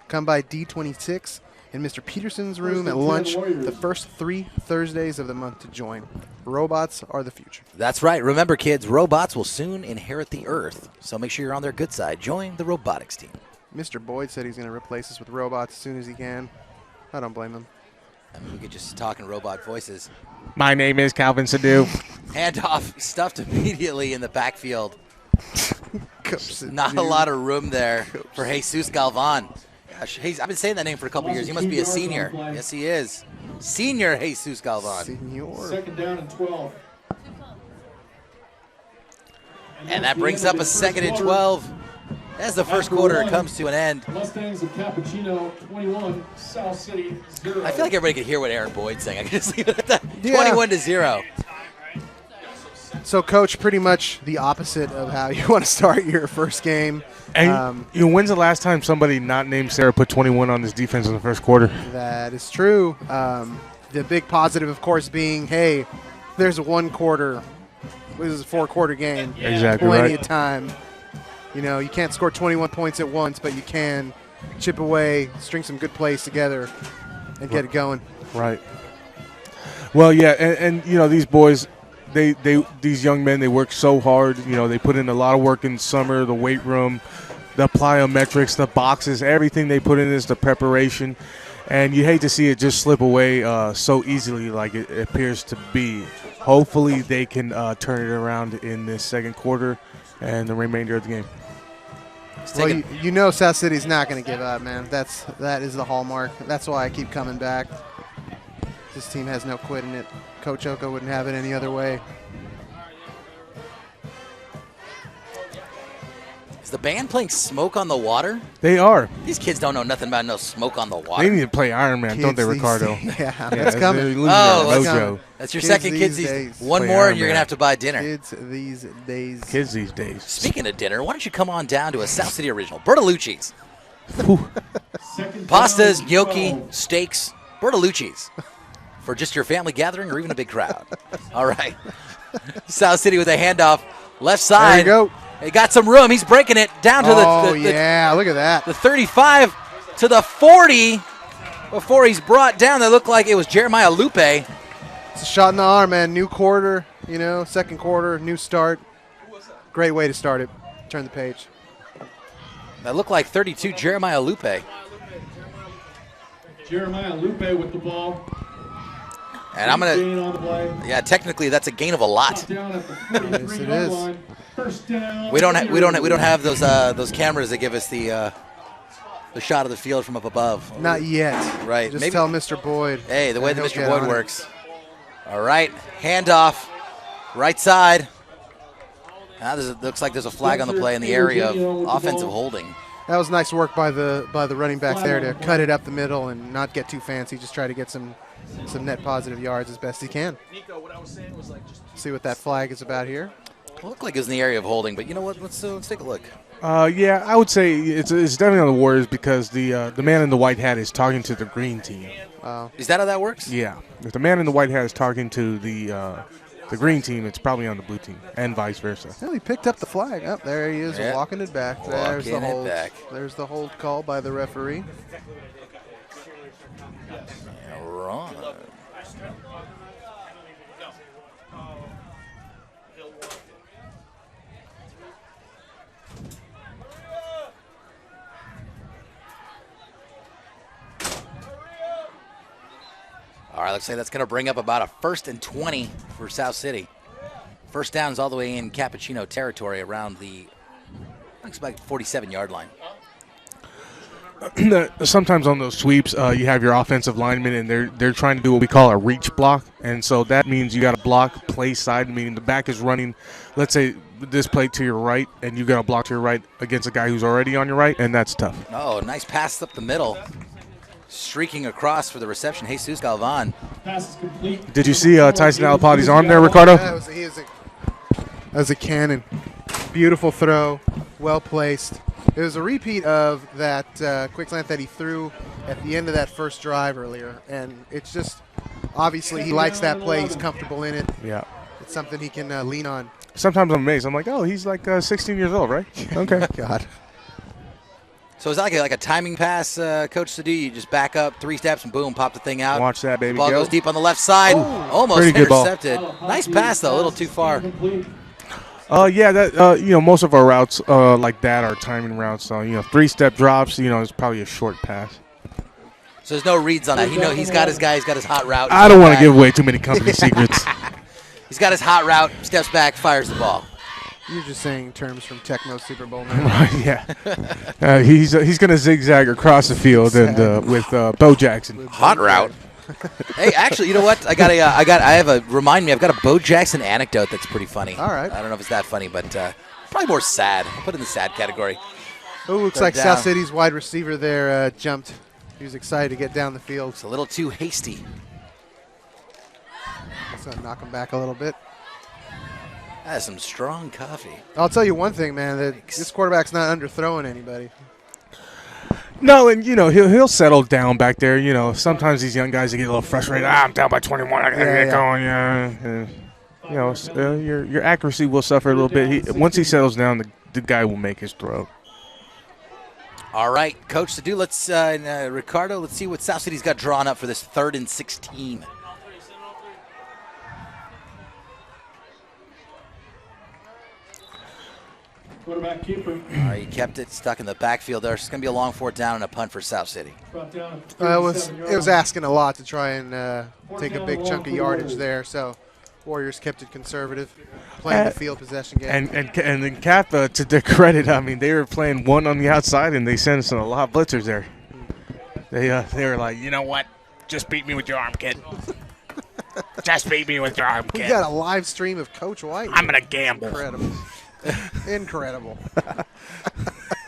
Come by D26 in Mr. Peterson's room at lunch the first 3 Thursdays of the month to join. Robots are the future. That's right. Remember, kids, robots will soon inherit the earth. So make sure you're on their good side. Join the robotics team. Mr. Boyd said he's going to replace us with robots as soon as he can. I don't blame him. I mean, we could just talk in robot voices. My name is Calvin Sadu. Handoff stuffed immediately in the backfield. Not Sadu. a lot of room there for Jesus Galvan. Gosh, I've been saying that name for a couple years. He must be a senior. Yes, he is. Senior Jesus Galvan. Senior. 2nd down and 12. And that brings up a 2nd and 12. As the first quarter comes to an end. Mustangs of Capuchino 21, South City 0. I feel like everybody could hear what Aaron Boyd's saying. I can just leave it at that. Yeah. 21-0. So, Coach, pretty much the opposite of how you want to start your first game. And when's the last time somebody not named Sarah put 21 on his defense in the first quarter? That is true. The big positive, of course, being, hey, there's a 1 quarter. This is a 4-quarter game. Exactly Plenty right. of time. You know, you can't score 21 points at once, but you can chip away, string some good plays together, and get it going. Right. Well, yeah, and these boys, these young men, they work so hard. They put in a lot of work in summer, the weight room, the plyometrics, the boxes, everything they put in is the preparation. And you hate to see it just slip away so easily like it appears to be. Hopefully they can turn it around in this second quarter and the remainder of the game. Well, South City's not going to give up, man. That is the hallmark. That's why I keep coming back. This team has no quit in it. Coach Oko wouldn't have it any other way. Is the band playing Smoke on the Water? They are. These kids don't know nothing about no Smoke on the Water. They need to play Iron Man, don't they, Ricardo? Yeah, that's coming. That's your second kids these days. One more and you're going to have to buy dinner. Kids these days. Kids these days. Speaking of dinner, why don't you come on down to a South City original, Bertolucci's. Pastas, gnocchi, steaks, Bertolucci's. For just your family gathering or even a big crowd. All right. South City with a handoff. Left side. There you go. He got some room. He's breaking it down to look at that. The 35 to the 40 before he's brought down. That looked like it was Jeremiah Lupe. It's a shot in the arm, man. New quarter, second quarter, new start. Great way to start it. Turn the page. That looked like 32 Jeremiah Lupe. Jeremiah Lupe with the ball. And I'm gonna, technically that's a gain of a lot. Yes, it is. We don't have those cameras that give us the shot of the field from up above. Not yet. Right. Just tell Mr. Boyd. Hey, the way that Mr. Boyd works. All right, handoff, right side. Now looks like there's a flag on the play in the area of offensive holding. That was nice work by the running backs there to cut it up the middle and not get too fancy. Just try to get some net positive yards as best he can. Nico, what I was saying was like just see what that flag is about here. Looked like it was in the area of holding, but you know what? Let's take a look. Yeah, I would say it's definitely on the Warriors because the man in the white hat is talking to the green team. Is that how that works? Yeah, if the man in the white hat is talking to the green team, it's probably on the blue team, and vice versa. Well, he picked up the flag. Oh, there he is, Yeah. walking it back. There's the Walking it hold. back. There's the hold call by the referee. Wrong. All right, looks like that's going to bring up about a 1st and 20 for South City. First down's all the way in Capuchino territory around the, looks like 47-yard line. Sometimes on those sweeps, you have your offensive linemen, and they're trying to do what we call a reach block, and so that means you got to block play side, meaning the back is running, let's say, this play to your right, and you got to block to your right against a guy who's already on your right, and that's tough. Oh, nice pass up the middle. Streaking across for the reception, Jesus Galvan. Pass is complete. Did you see Tyson Alapati's arm there, Ricardo? That was a cannon. Beautiful throw, well placed. It was a repeat of that quick slant that he threw at the end of that first drive earlier, and it's just obviously he likes that play. He's comfortable in it. Yeah. It's something he can lean on. Sometimes I'm amazed. I'm like, oh, he's like 16 years old, right? Okay. God. So is that like a timing pass, Coach Sadu? You just back up 3 steps and boom, pop the thing out. Watch that, baby. Ball Go. goes deep on the left side. Almost Pretty good ball. intercepted. Nice pass, though. A little too far. Yeah, that most of our routes like that are timing routes. So 3-step drops. It's probably a short pass. So there's no reads on that. He's got his guy. He's got his hot route. I don't want to give away too many company secrets. He's got his hot route. Steps back, fires the ball. You're just saying terms from Tecmo Super Bowl now. Yeah. He's gonna zigzag across the field and with Bo Jackson. Hot route. Hey, actually, you know what? Remind me. I've got a Bo Jackson anecdote that's pretty funny. All right. I don't know if it's that funny, but probably more sad. I'll put it in the sad category. Oh, looks Third like down. South City's wide receiver there jumped. He was excited to get down the field. It's a little too hasty. So knock him back a little bit. That's some strong coffee. I'll tell you one thing, man. That this quarterback's not underthrowing anybody. No, and he'll settle down back there. Sometimes these young guys they get a little frustrated. I'm down by 21. I gotta get going. Your accuracy will suffer a little bit. Once he settles down, the guy will make his throw. All right, Coach Sadu, let's Ricardo. Let's see what South City's got drawn up for this 3rd and 16. Quarterback keeper. All right, he kept it stuck in the backfield there. It's going to be a long 4th down and a punt for South City. Brought down It was asking a lot to try and take a big chunk of yardage there. So Warriors kept it conservative, playing the field possession game. And then Cap, to their credit, they were playing one on the outside, and they sent us a lot of blitzers there. They were like, you know what? Just beat me with your arm, kid. Just beat me with your arm, kid. We got a live stream of Coach White. I'm gonna gamble. Incredible. Incredible.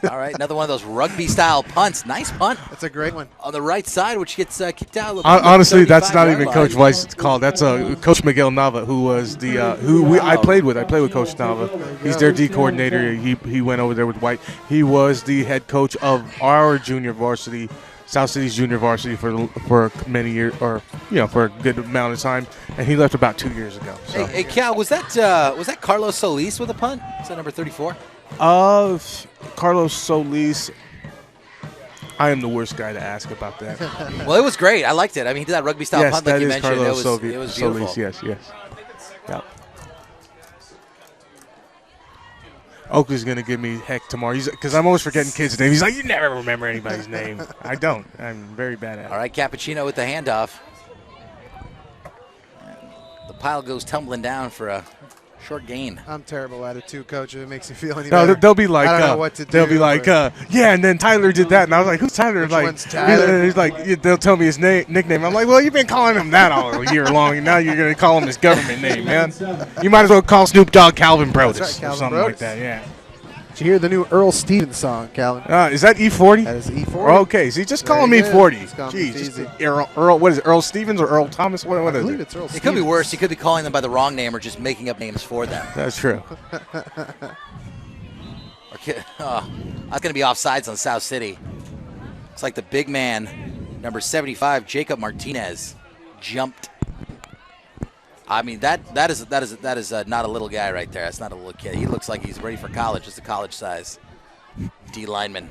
All right, another one of those rugby-style punts. Nice punt That's a great one. on the right side, which gets kicked out a little bit. Honestly, that's not even 35-yard Coach line. White's call. That's Coach Miguel Nava, who was I played with. I played with Coach Nava. He's their D coordinator. He went over there with White. He was the head coach of our junior varsity, South City's junior varsity for many years, or for a good amount of time, and he left about 2 years ago. So. Hey, Cal, was that Carlos Solis with a punt? Is that number 34? Carlos Solis. I am the worst guy to ask about that. Well, it was great. I liked it. I mean, he did that rugby-style Yes, punt like that you is mentioned. Carlos It was beautiful. Solis. Yes. Yeah. Oakley's going to give me heck tomorrow. Because I'm always forgetting kids' names. He's like, you never remember anybody's name. I don't. I'm very bad at it. All right, Capuchino with the handoff. And the pile goes tumbling down for a short gain. I'm terrible at it too, Coach. If it makes you feel any No, better. they'll be like, I don't know what to do. they'll be like, yeah, and then Tyler did that, and I was like, who's Tyler? Which Like, one's Tyler? He's like, they'll tell me his nickname. I'm like, well, you've been calling him that all year long, and now you're gonna call him his government name, man. You might as well call Snoop Dogg Calvin Brodus That's right, or Calvin something Brodus. like that, yeah. you hear the new Earl Stevens song, Calvin? Is that E40? That is E40. Okay, see, just Very call me good. 40. Just call me Jeez, easy. Earl, what is it, Earl Stevens or Earl Thomas? What I is believe it? it's Earl Stevens. It could be worse. He could be calling them by the wrong name or just making up names for them. That's true. I was going to be offsides on South City. Looks like the big man, number 75, Jacob Martinez, jumped. I mean, that is not a little guy right there. That's not a little kid. He looks like he's ready for college, just a college size D lineman.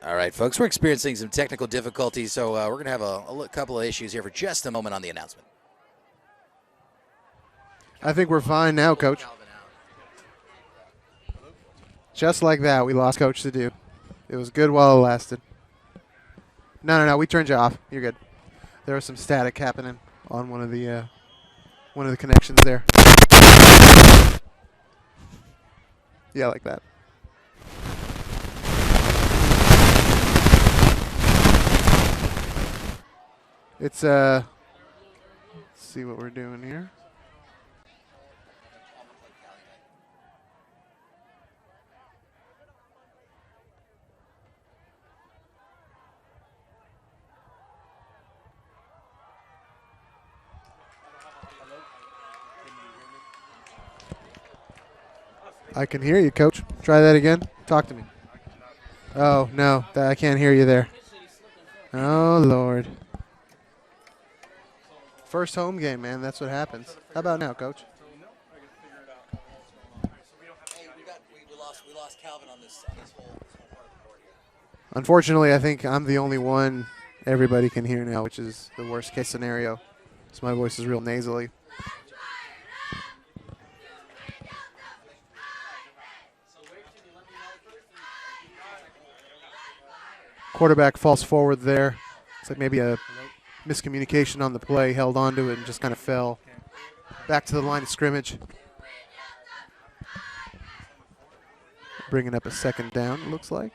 All right, folks, we're experiencing some technical difficulties, so we're going to have a couple of issues here for just a moment on the announcement. I think we're fine now, Coach. Just like that, we lost Coach Sadu. It was good while it lasted. No, we turned you off. You're good. There was some static happening on one of the connections there. Yeah, like that. It's let's see what we're doing here. I can hear you, Coach. Try that again. Talk to me. Oh, no. I can't hear you there. Oh, Lord. First home game, man. That's what happens. How about now, Coach? Hey, we lost Calvin on this whole part of the board here. Unfortunately, I think I'm the only one everybody can hear now, which is the worst case scenario. So my voice is real nasally. Quarterback falls forward there. It's like maybe a miscommunication on the play, held onto it and just kind of fell back to the line of scrimmage. Bringing up a second down, it looks like.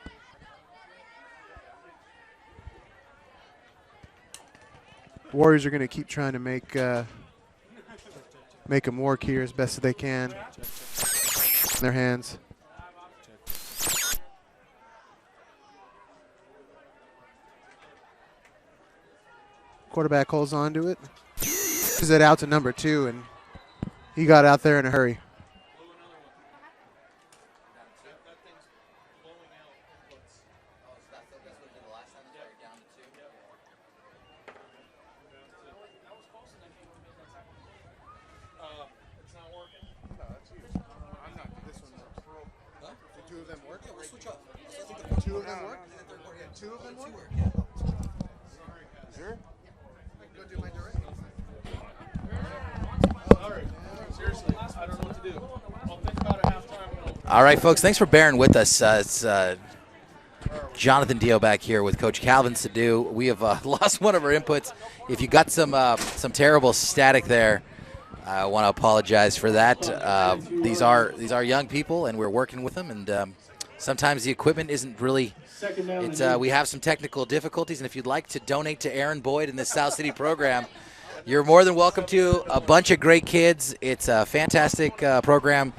Warriors are going to keep trying to make them work here as best as they can in their hands. Quarterback holds on to it. Is it out to number 2, and he got out there in a hurry. All right, folks, thanks for bearing with us. It's Jonathan Dio back here with Coach Calvin Sadu. We have lost one of our inputs. If you got some terrible static there, I want to apologize for that. These are young people, and we're working with them, and sometimes the equipment isn't really. We have some technical difficulties, and if you'd like to donate to Aaron Boyd in this South City program, you're more than welcome to. A bunch of great kids. It's a fantastic program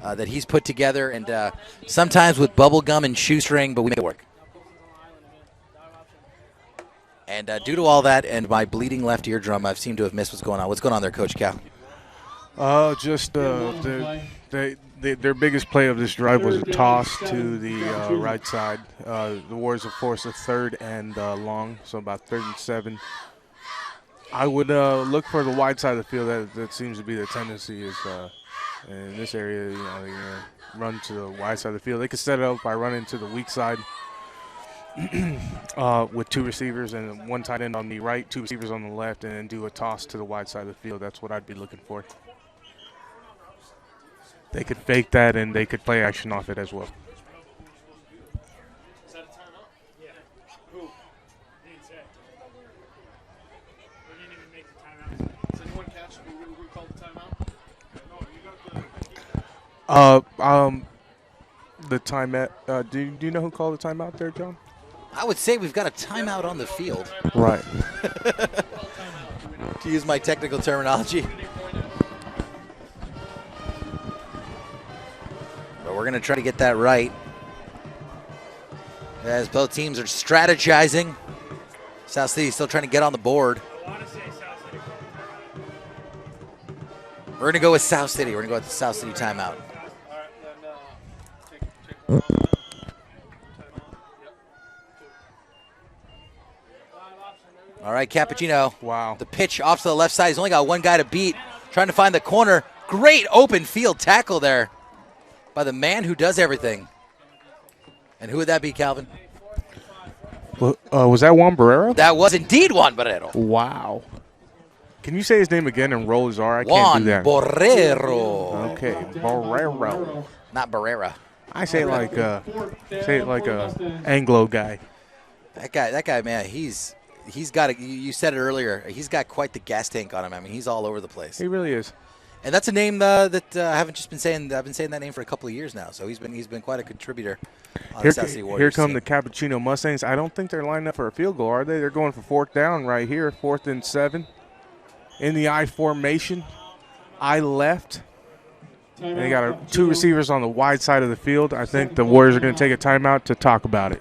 that he's put together, and sometimes with bubble gum and shoestring, but we make it work. And due to all that and my bleeding left eardrum, I've seemed to have missed what's going on. What's going on there, Coach Cal? Just the Their biggest play of this drive was a toss to the right side. The Warriors will force a 3rd and long, so about 3rd and 7. I would look for the wide side of the field. That seems to be the tendency is in this area. They're going to run to the wide side of the field. They could set it up by running to the weak side with 2 receivers and 1 tight end on the right, 2 receivers on the left, and then do a toss to the wide side of the field. That's what I'd be looking for. They could fake that, and they could play action off it as well. Is that a timeout? Yeah. Who? Didn't say. We didn't even make the timeout. Does anyone catch who called the timeout? No, you got the timeout. Do you know who called the timeout there, John? I would say we've got a timeout on the field. Right. To use my technical terminology. But we're going to try to get that right. As both teams are strategizing. South City still trying to get on the board. We're going to go with South City. We're going to go with the South City timeout. All right, Capuchino. Wow. The pitch off to the left side. He's only got 1 guy to beat. Trying to find the corner. Great open field tackle there by the man who does everything. And who would that be, Calvin? Was that Juan Barrero? That was indeed Juan Barrero. Wow. Can you say his name again and roll his R? I Juan can't do that. Barrero. Okay, Barrero. Not Barrera. I say it like a Anglo guy. That guy, man, he's got you said it earlier. He's got quite the gas tank on him. I mean, he's all over the place. He really is. And that's a name that I haven't just been saying. I've been saying that name for a couple of years now. So he's been quite a contributor on the South City Warriors. Here come team. the Capuchino Mustangs. I don't think they're lined up for a field goal, are they? They're going for 4th down right here, 4th and 7. In the I formation, I left. And they got 2 receivers on the wide side of the field. I think the Warriors are going to take a timeout to talk about it.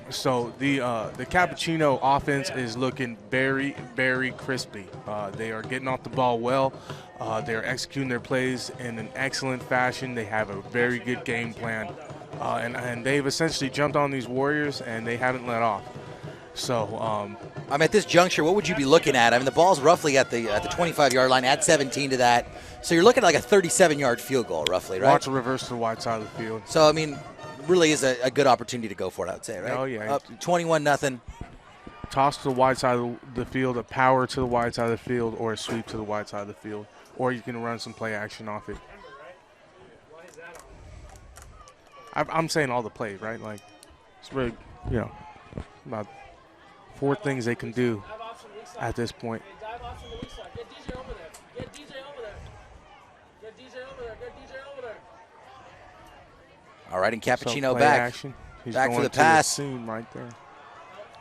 So the Capuchino offense is looking very, very crispy. They are getting off the ball well. They are executing their plays in an excellent fashion. They have a very good game plan. And they've essentially jumped on these Warriors, and they haven't let off. So I'm at this juncture. What would you be looking at? I mean, the ball's roughly at the 25-yard line. Add 17 to that, so you're looking at like a 37-yard field goal, roughly, right? Watch a reverse to the wide side of the field. So I mean, really is a good opportunity to go for it. I would say, right? Oh yeah. Up 21-0. Toss to the wide side of the field, a power to the wide side of the field, or a sweep to the wide side of the field, or you can run some play action off it. I'm saying all the plays, right? Like, it's really, about 4 things they can do at this point. All right, and Capuchino so back. Action. He's back going for the to pass. Seam right there.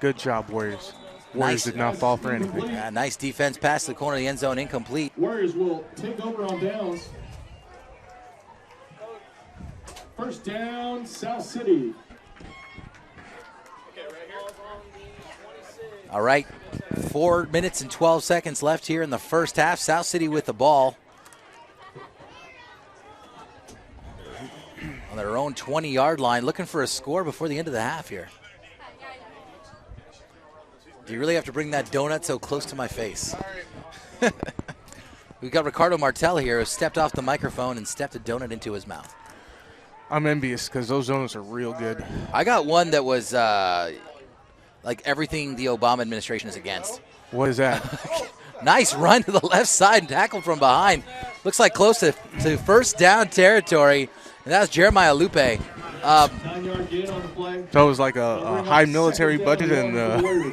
Good job, Warriors. Warriors did not fall for anything. Yeah, nice defense pass to the corner of the end zone, incomplete. Warriors will take over on downs. First down, South City. All right, 4 minutes and 12 seconds left here in the first half. South City with the ball on their own 20-yard line, looking for a score before the end of the half here. Do you really have to bring that donut so close to my face? We've got Ricardo Martel here who stepped off the microphone and stepped a donut into his mouth. I'm envious because those donuts are real good. I got one that was like everything the Obama administration is against. What is that? Nice run to the left side and tackle from behind. Looks like close to first down territory. And that was Jeremiah Lupe. 9-yard gain on the play. So it was like a high military budget and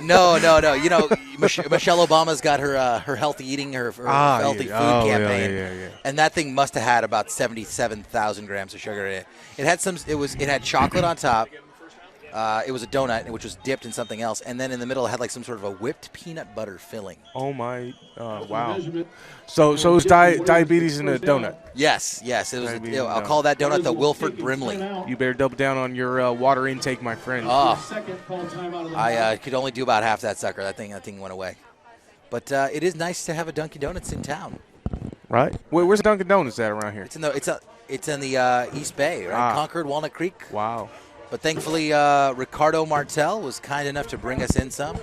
No. You know, Michelle Obama's got her healthy eating, her healthy food campaign, yeah. and that thing must have had about 77,000 grams of sugar in it. It had chocolate on top. It was a donut, which was dipped in something else, and then in the middle it had like some sort of a whipped peanut butter filling. Oh my! Wow. So it was diabetes in a donut. Yes. It was. I'll call that donut the Wilford Brimley. You better double down on your water intake, my friend. Oh, I could only do about half that sucker. That thing went away. But it is nice to have a Dunkin' Donuts in town. Right. Where's Dunkin' Donuts at around here? It's in the East Bay, right? Concord, Walnut Creek. Wow. But thankfully, Ricardo Martel was kind enough to bring us in some,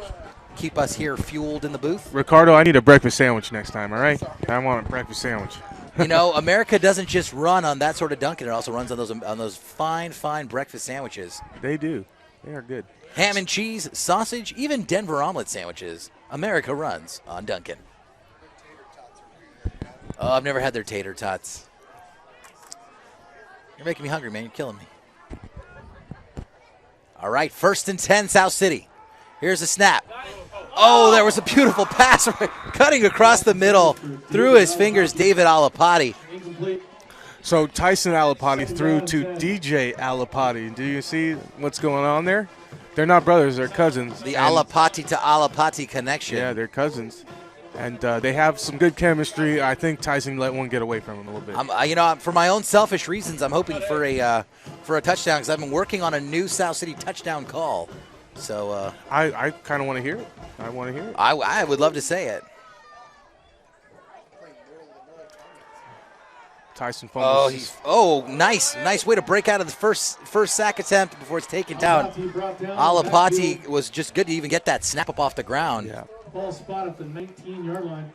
keep us here fueled in the booth. Ricardo, I need a breakfast sandwich next time, all right? I want a breakfast sandwich. You know, America doesn't just run on that sort of Dunkin'. It also runs on those fine breakfast sandwiches. They do. They are good. Ham and cheese, sausage, even Denver omelet sandwiches. America runs on Dunkin'. Oh, I've never had their tater tots. You're making me hungry, man. You're killing me. All right, 1st and 10, South City. Here's a snap. Oh, there was a beautiful pass cutting across the middle through his fingers, David Alapati. So Tyson Alapati threw to DJ Alapati. Do you see what's going on there? They're not brothers, they're cousins. The Alapati to Alapati connection. Yeah, they're cousins. And they have some good chemistry. I think Tyson let one get away from him a little bit. For my own selfish reasons, I'm hoping for a touchdown because I've been working on a new South City touchdown call. So I kind of want to hear it. I want to hear it. I would love to say it. Tyson fumbles. Nice way to break out of the first sack attempt before it's taken down. Alapati was just good to even get that snap up off the ground. Yeah. Ball spot at the 19-yard line.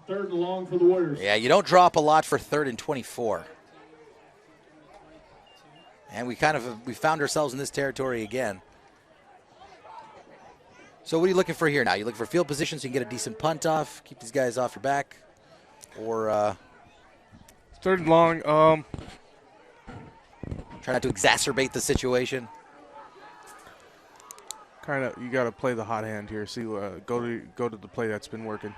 3rd and long for the Warriors. Yeah, you don't drop a lot for 3rd and 24. And we found ourselves in this territory again. So what are you looking for here now? You looking for field position so you can get a decent punt off, keep these guys off your back, or 3rd and long. Try not to exacerbate the situation. Kind of, you got to play the hot hand here. See, go to the play that's been working.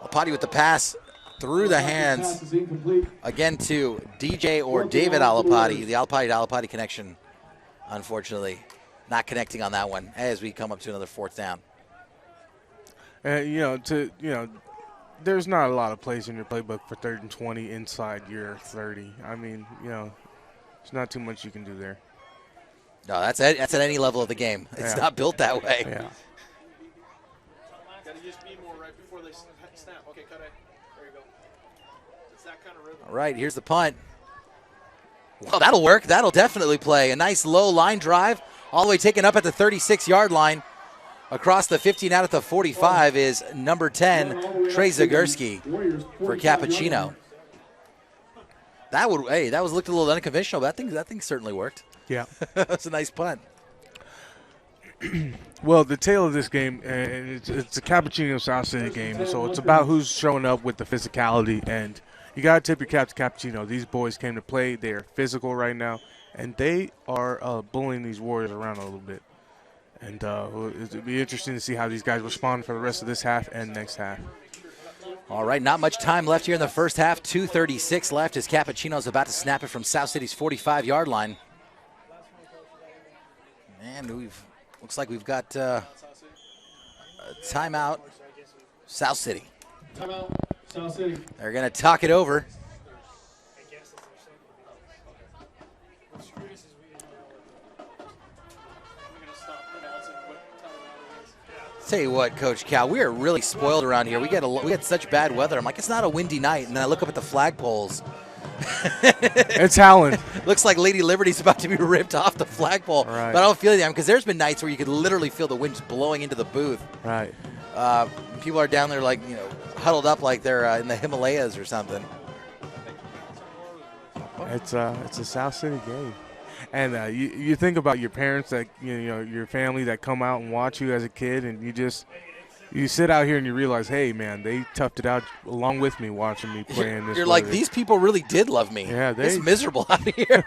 Alapati with the pass through the hands again to DJ or David Alapati. The Alapati connection, unfortunately, not connecting on that one as we come up to another 4th down. There's not a lot of plays in your playbook for 3rd and 20 inside your 30. I mean, there's not too much you can do there. No, that's at any level of the game. It's not built that way. Yeah. Got to just be more right before they snap. Okay, cut it. There you go. It's that kind of rhythm. All right, here's the punt. Well, that'll work. That'll definitely play. A nice low line drive, all the way taken up at the 36-yard line. Across the 15 out at the 45 is number 10, Trey Zagurski for Capuchino. That looked a little unconventional, but that thing certainly worked. Yeah. That's a nice punt. Well, the tale of this game, and it's a Capuchino South City game, so it's about who's showing up with the physicality, and you got to tip your cap to Capuchino. These boys came to play. They are physical right now, and they are bullying these Warriors around a little bit. And it'll be interesting to see how these guys respond for the rest of this half and next half. All right, not much time left here in the first half. 2:36 left as Capuchino's about to snap it from South City's 45-yard line. And looks like we've got a timeout, South City. Timeout, South City. They're going to talk it over. Tell you what, Coach Cal, we are really spoiled around here. We get such bad weather. I'm like, it's not a windy night, and then I look up at the flagpoles. It's howling. Looks like Lady Liberty's about to be ripped off the flagpole. Right. But I don't feel it, because there's been nights where you could literally feel the winds blowing into the booth. Right. People are down there huddled up like they're in the Himalayas or something. It's a South City game. And you think about your parents that your family that come out and watch you as a kid, and you sit out here and you realize, hey man, they toughed it out along with me watching me play in this. You're like, these people really did love me. Yeah, it's miserable out here.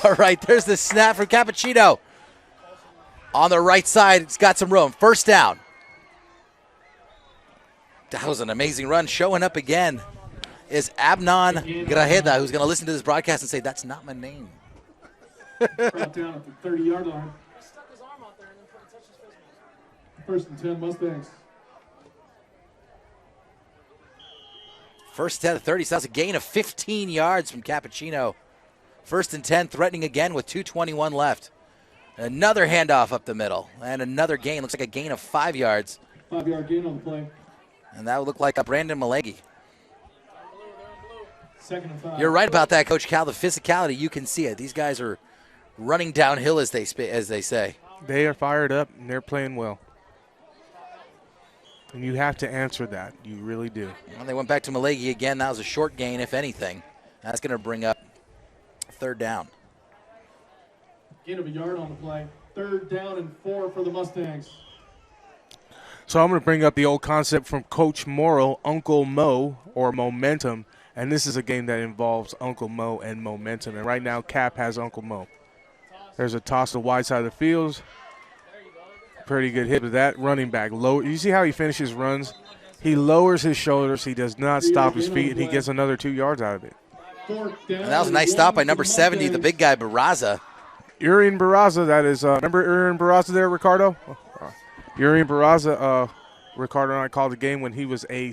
All right, there's the snap from Capuchino. On the right side, it's got some room. 1st down. That was an amazing run. Showing up again is Abnon Grajeda, who's going to listen to this broadcast and say, that's not my name. Brought down at the 30-yard line. Stuck his arm out there and then touched his face. 1st and 10, Mustangs. 1st 10 to 30, so that's a gain of 15 yards from Capuchino. 1st and 10, threatening again with 2:21 left. Another handoff up the middle, and another gain. Looks like a gain of 5 yards. 5-yard gain on the play. And that would look like a Brandon Malegi. 2nd and 5. You're right about that, Coach Cal. The physicality, you can see it. These guys are running downhill, as they say. They are fired up, and they're playing well. And you have to answer that. You really do. Well, they went back to Malegi again. That was a short gain, if anything. That's going to bring up 3rd down. Gain of a yard on the play. 3rd down and 4 for the Mustangs. So I'm going to bring up the old concept from Coach Morrow, Uncle Mo, or momentum. And this is a game that involves Uncle Mo and momentum. And right now, Cap has Uncle Mo. There's a toss to the wide side of the field. Pretty good hit with that running back. Low. You see how he finishes runs? He lowers his shoulders. He does not stop his feet, and he gets another 2 yards out of it. And that was a nice stop by number 70, the big guy, Barraza. Urian Barraza, that is, remember Urian Barraza there, Ricardo? Urian Barraza, Ricardo and I called the game when he was a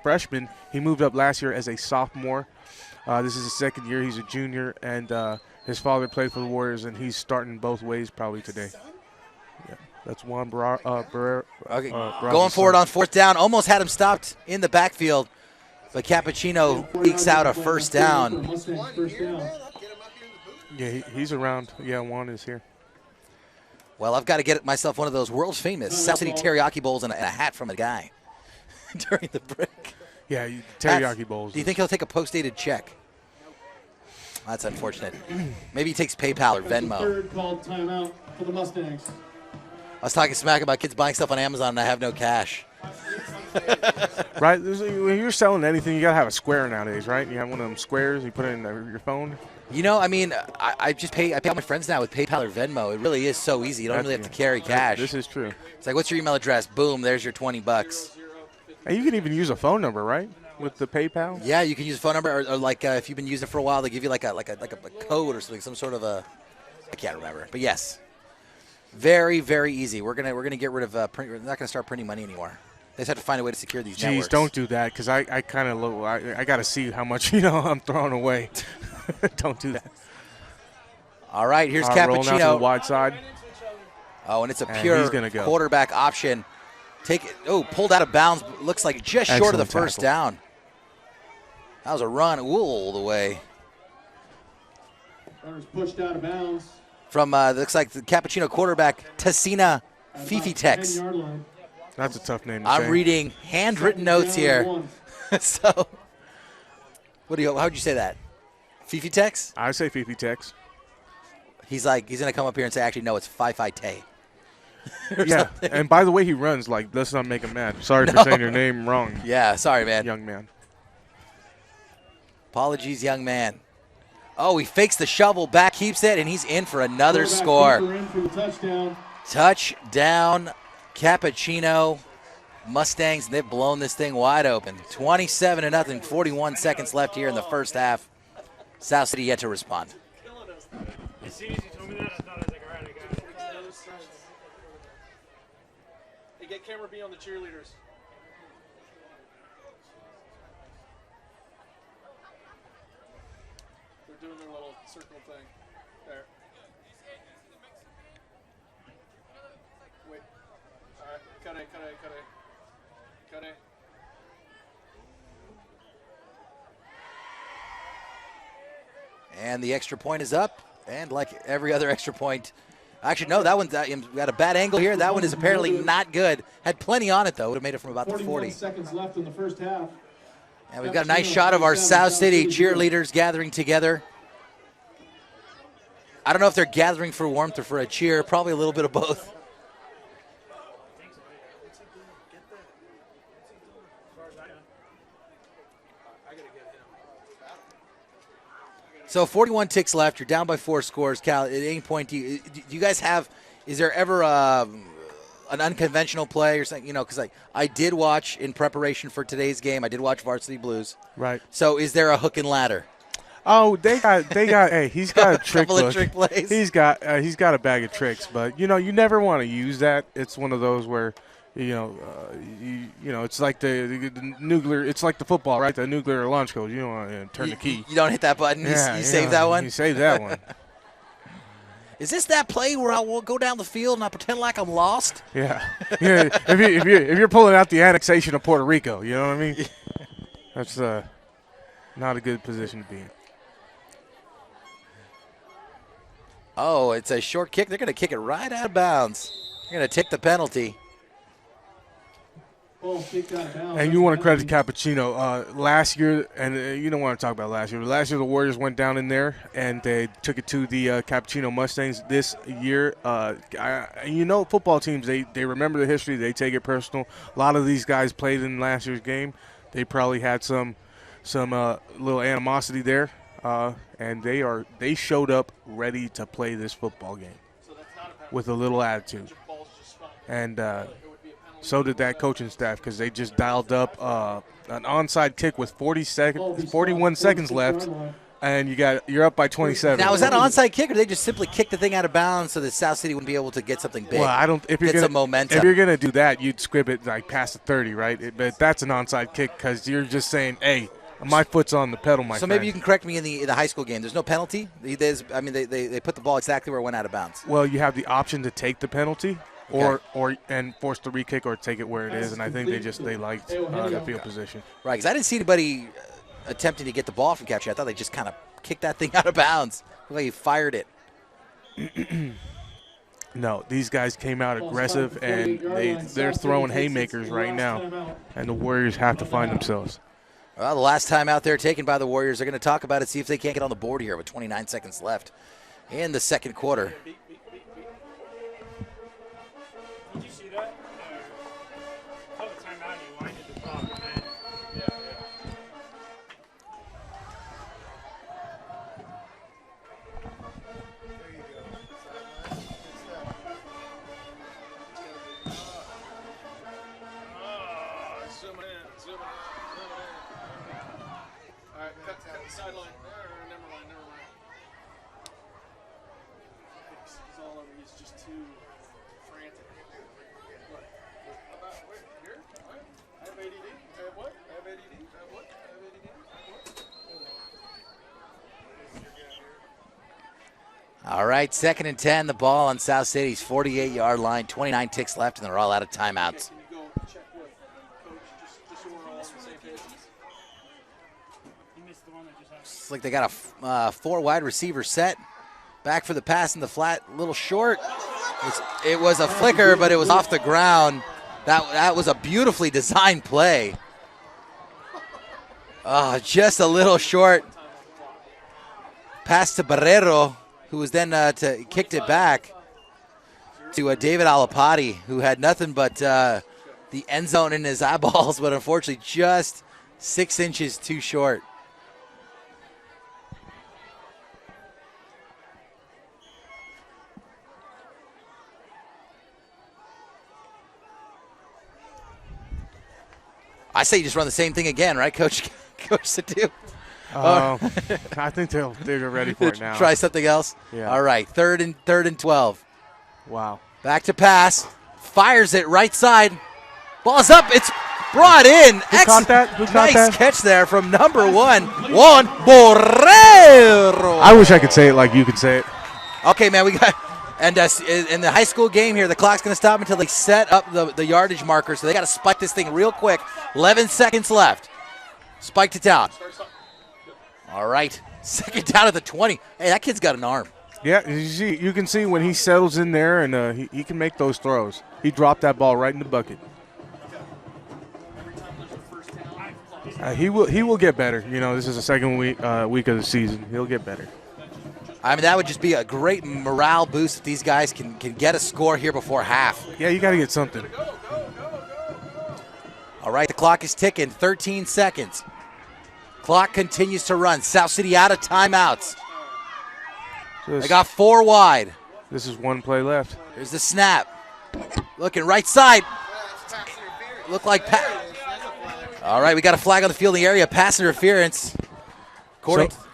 freshman. He moved up last year as a sophomore. This is his 2nd year. He's a junior, and his father played for the Warriors, and he's starting both ways probably today. Yeah, that's Juan Barraza. Okay, going forward on 4th down. Almost had him stopped in the backfield, but Capuchino ekes out a 1st down. Yeah, he's around. Yeah, Juan is here. Well, I've got to get myself one of those world-famous South City teriyaki bowls and a hat from a guy during the break. Yeah, teriyaki bowls. Do you think he'll take a post-dated check? That's unfortunate. Maybe he takes PayPal or Venmo. Third called timeout for the Mustangs. I was talking smack about kids buying stuff on Amazon and I have no cash. Right? When you're selling anything, you got to have a square nowadays, right? You have one of them squares, you put it in your phone. You know, I mean, I pay all my friends now with PayPal or Venmo. It really is so easy. You don't really have to carry cash. This is true. It's like, what's your email address? Boom, there's your $20. And you can even use a phone number, right? With the PayPal? Yeah, you can use a phone number, or like if you've been using it for a while, they give you like a code or something, some sort of a, I can't remember. But yes, very, very easy. We're gonna get rid of we're not gonna start printing money anymore. They just have to find a way to secure these networks. Jeez, don't do that, because I kind of I got to see how much I'm throwing away. Don't do that. All right, here's Rolling out to the Capuchino. wide side. Oh, and it's a pure he's gonna go. quarterback option. Pulled out of bounds. Looks like just short of the first down. That was a run all the way. Runner's pushed out of bounds. From, looks like the Capuchino quarterback, Tessina Fifitex. 10-yard line. That's a tough name to say. I'm reading handwritten notes here. So, how'd you say that? Fifitex? I say Fifitex. He's going to come up here and say, actually, no, it's Fifite. Yeah, and by the way he runs, like, let's not make him mad. Sorry for saying your name wrong. Yeah, sorry, man. Young man. Apologies, young man. Oh, he fakes the shovel, back keeps it, and he's in for another score. In for the touchdown. Touchdown, Capuchino. Mustangs, they've blown this thing wide open. 27-0, 41 seconds left here in the first half. South City yet to respond. As soon as you told me that, I thought I was like, all right, I got it. Hey, get camera B on the cheerleaders. They're doing their little circle thing. There. Wait. All right. Cut it. And the extra point is up. And like every other extra point, actually, no, that one's got a bad angle here. That one is apparently not good. Had plenty on it, though. Would have made it from about the 40. 41 seconds left in the first half. And we've got a nice shot of our South City cheerleaders gathering together. I don't know if they're gathering for warmth or for a cheer. Probably a little bit of both. So 41 ticks left. You're down by 4 scores, Cal. At any point, do you guys have? Is there ever an unconventional play or something? You know, because I did watch in preparation for today's game. I did watch Varsity Blues. Right. So is there a hook and ladder? Oh, they got. Hey, he's got a trick couple book. of trick plays. He's got a bag of tricks, but you never want to use that. It's one of those where. It's like the nuclear. It's like the football, right? The nuclear launch code. You don't want to turn the key. You don't hit that button. You save that one. You save that one. Is this that play where I will go down the field and I pretend like I'm lost? Yeah. Yeah. If you're pulling out the annexation of Puerto Rico, you know what I mean? That's not a good position to be in. Oh, it's a short kick. They're going to kick it right out of bounds. They're going to take the penalty. And you want to credit Capuchino. Last year, and you don't want to talk about last year, but last year the Warriors went down in there and they took it to the Capuchino Mustangs. This year, football teams, they remember the history. They take it personal. A lot of these guys played in last year's game. They probably had some little animosity there, and they showed up ready to play this football game with a little attitude. And so did that coaching staff because they just dialed up an onside kick with 41 seconds left, and you're up by 27. Now, is that an onside kick, or did they just simply kick the thing out of bounds so that South City wouldn't be able to get something big? Well, I don't. Get some momentum. If you're gonna do that, you'd script it like past the 30, right? But that's an onside kick because you're just saying, "Hey, my foot's on the pedal, my friend." So maybe you can correct me in the high school game. There's no penalty. They put the ball exactly where it went out of bounds. Well, you have the option to take the penalty. Okay. Or force the re-kick or take it where it is, and I think they liked the field position. Right, because I didn't see anybody attempting to get the ball from Capuchino. I thought they just kind of kicked that thing out of bounds. Like he fired it. No, these guys came out aggressive, and they're throwing haymakers right now, and the Warriors have to find themselves. Well, the last time out there taken by the Warriors, they're going to talk about it, see if they can't get on the board here with 29 seconds left in the second quarter. Did you see that? Call the timeout, he winded the clock, and then, yeah. Zoom in. All right, cut the sideline. Never mind. He's all over. He's just too frantic. What? About where? Here? What? I have ADD. I have what? I have ADD. I have what? I have ADD. I have what? All right, 2nd and 10. The ball on South City's 48-yard line. 29 ticks left, and they're all out of timeouts. Can you go check with Coach just so we're all on the same page? He missed the one that just happened. Looks like they got a 4 wide receiver set. Back for the pass in the flat, a little short. It was a flicker, but it was off the ground. That was a beautifully designed play. Just a little short. Pass to Barrero, who was then kicked it back to David Alapati, who had nothing but the end zone in his eyeballs, but unfortunately just 6 inches too short. I say you just run the same thing again, right, Coach? Coach Sadu? I think they're ready for it now. Try something else? Yeah. All right, third and 12. Wow. Back to pass. Fires it right side. Ball's up. It's brought in. Who caught that? Who caught nice that? catch there from number one, Juan Borrero. I wish I could say it like you could say it. Okay, man, we got – and in the high school game here, the clock's going to stop until they set up the yardage marker, so they got to spike this thing real quick. 11 seconds left. Spiked it down. All right, 2nd down at the 20. Hey, that kid's got an arm. Yeah, you can see when he settles in there and he can make those throws. He dropped that ball right in the bucket. He will get better. You know, this is the second week of the season. He'll get better. I mean, that would just be a great morale boost if these guys can get a score here before half. Yeah, you got to get something. All right, the clock is ticking. 13 seconds. Clock continues to run. South City out of timeouts. They got 4 wide. This is 1 play left. Here's the snap. Looking right side. Look like all right, we got a flag on the field in the area. Pass interference.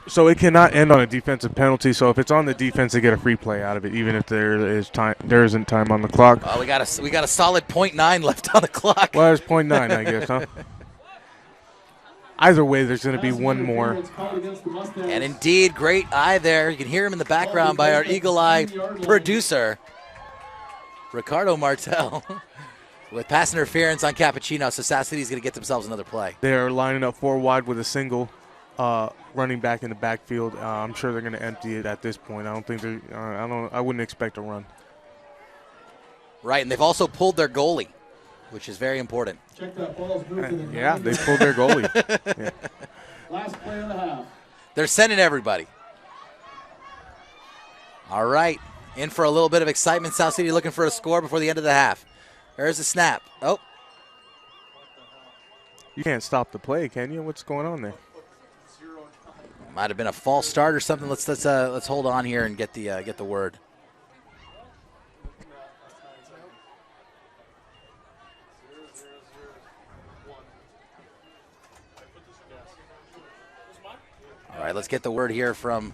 So it cannot end on a defensive penalty. So if it's on the defense, they get a free play out of it, even if there isn't time on the clock. We got a solid .9 left on the clock. Well, there's .9, I guess, huh? either way, there's going to be one more. And indeed, great eye there. You can hear him in the background by our eagle eye producer, Ricardo Martel, with pass interference on Capuchino. So South City's going to get themselves another play. They're lining up 4 wide with a single running back in the backfield. I'm sure they're going to empty it at this point. I don't think they're. I wouldn't expect a run. Right, and they've also pulled their goalie, which is very important. Check that ball's moving. Yeah, they pulled their goalie. Yeah. Last play of the half. They're sending everybody. All right, in for a little bit of excitement. South City looking for a score before the end of the half. There's a snap. Oh. You can't stop the play, can you? What's going on there? Might have been a false start or something. Let's hold on here and get the word. All right, let's get the word here from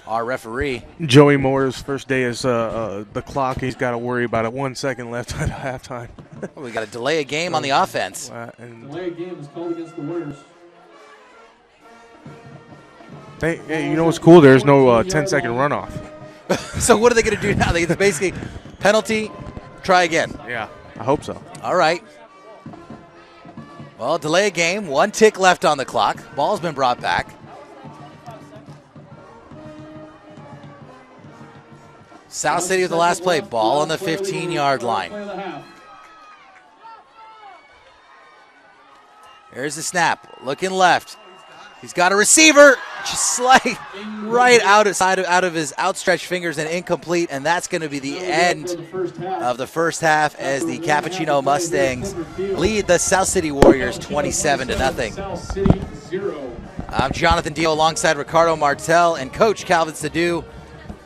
our referee. Joey Moore's first day is the clock. He's got to worry about it. 1 second left at halftime. We got to delay a game on the offense. Delay a game is called against the Warriors. Hey, you know what's cool? There's no 10-second runoff. So what are they going to do now? It's basically penalty, try again. Yeah, I hope so. All right. Well, delay a game. 1 tick left on the clock. Ball's been brought back. South City with the last play. Ball on the 15-yard line. Here's the snap. Looking left. He's got a receiver. Just slide right out of his outstretched fingers and incomplete. And that's going to be the end of the first half as the Capuchino Mustangs lead the South City Warriors 27-0. I'm Jonathan Dio alongside Ricardo Martel and Coach Calvin Sadu.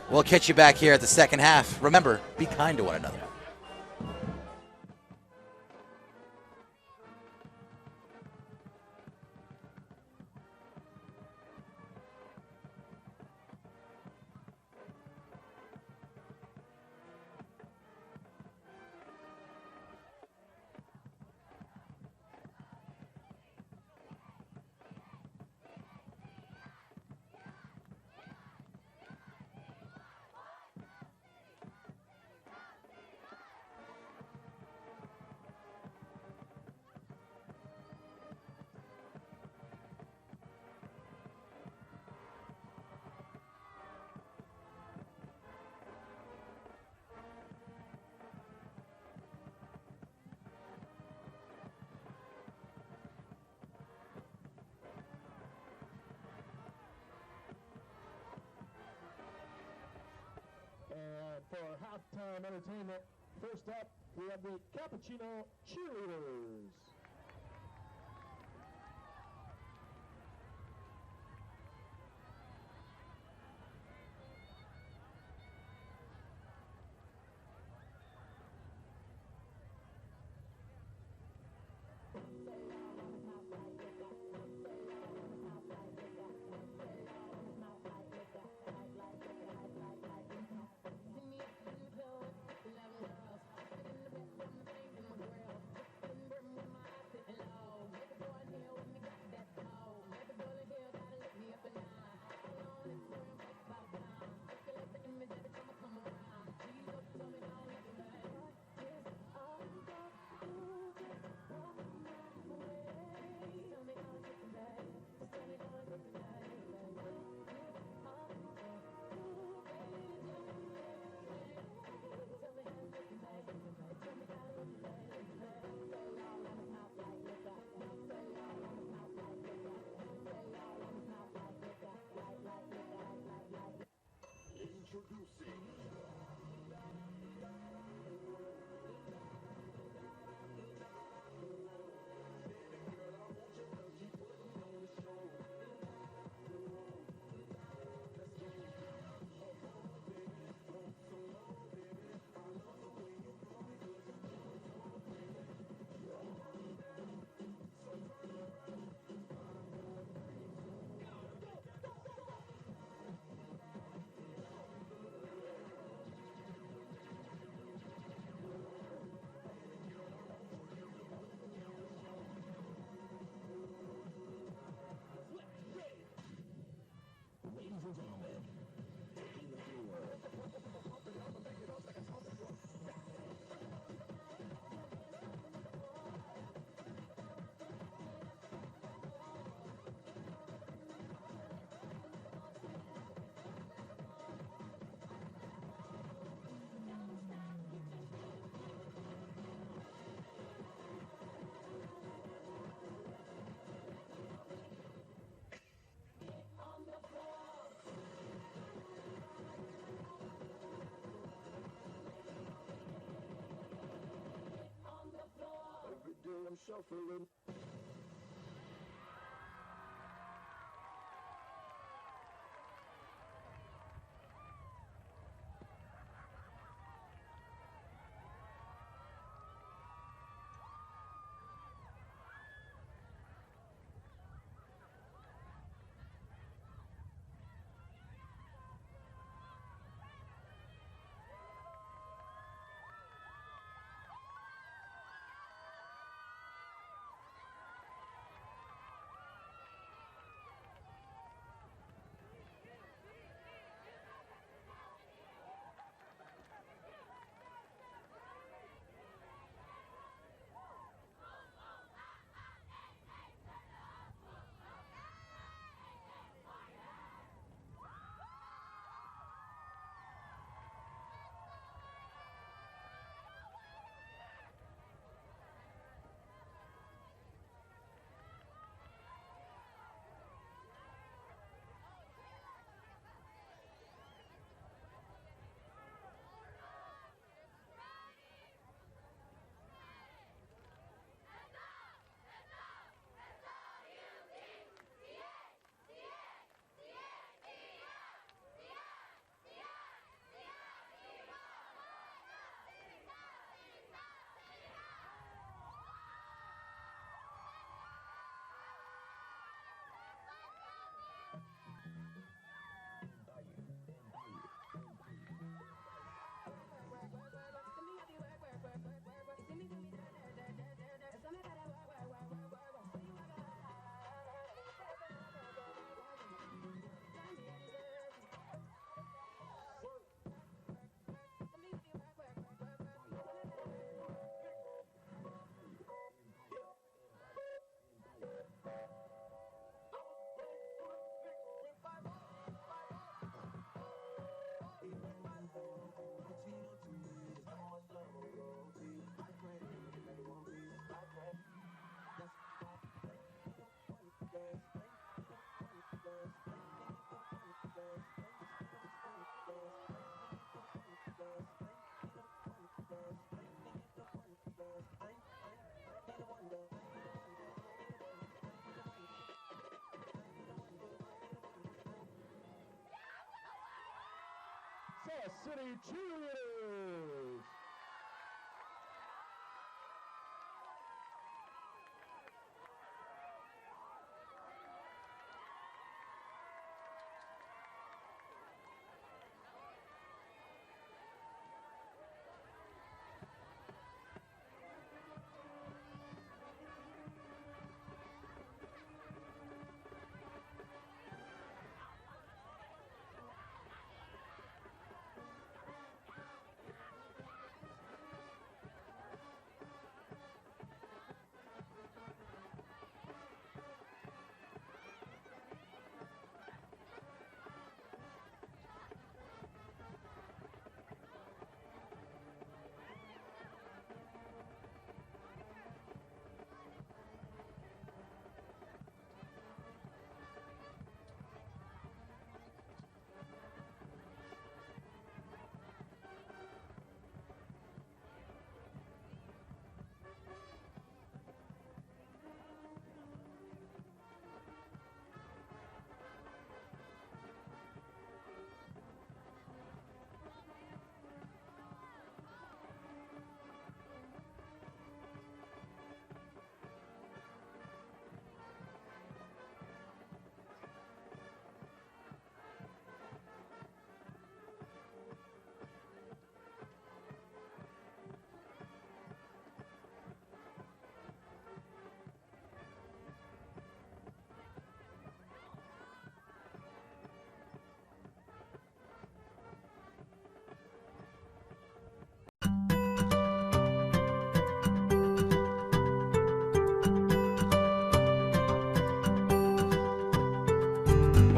We'll catch you back here at the second half. Remember, be kind to one another. For halftime entertainment, first up, we have the Capuchino Cheerleaders. shuffling. South City Cheerleaders.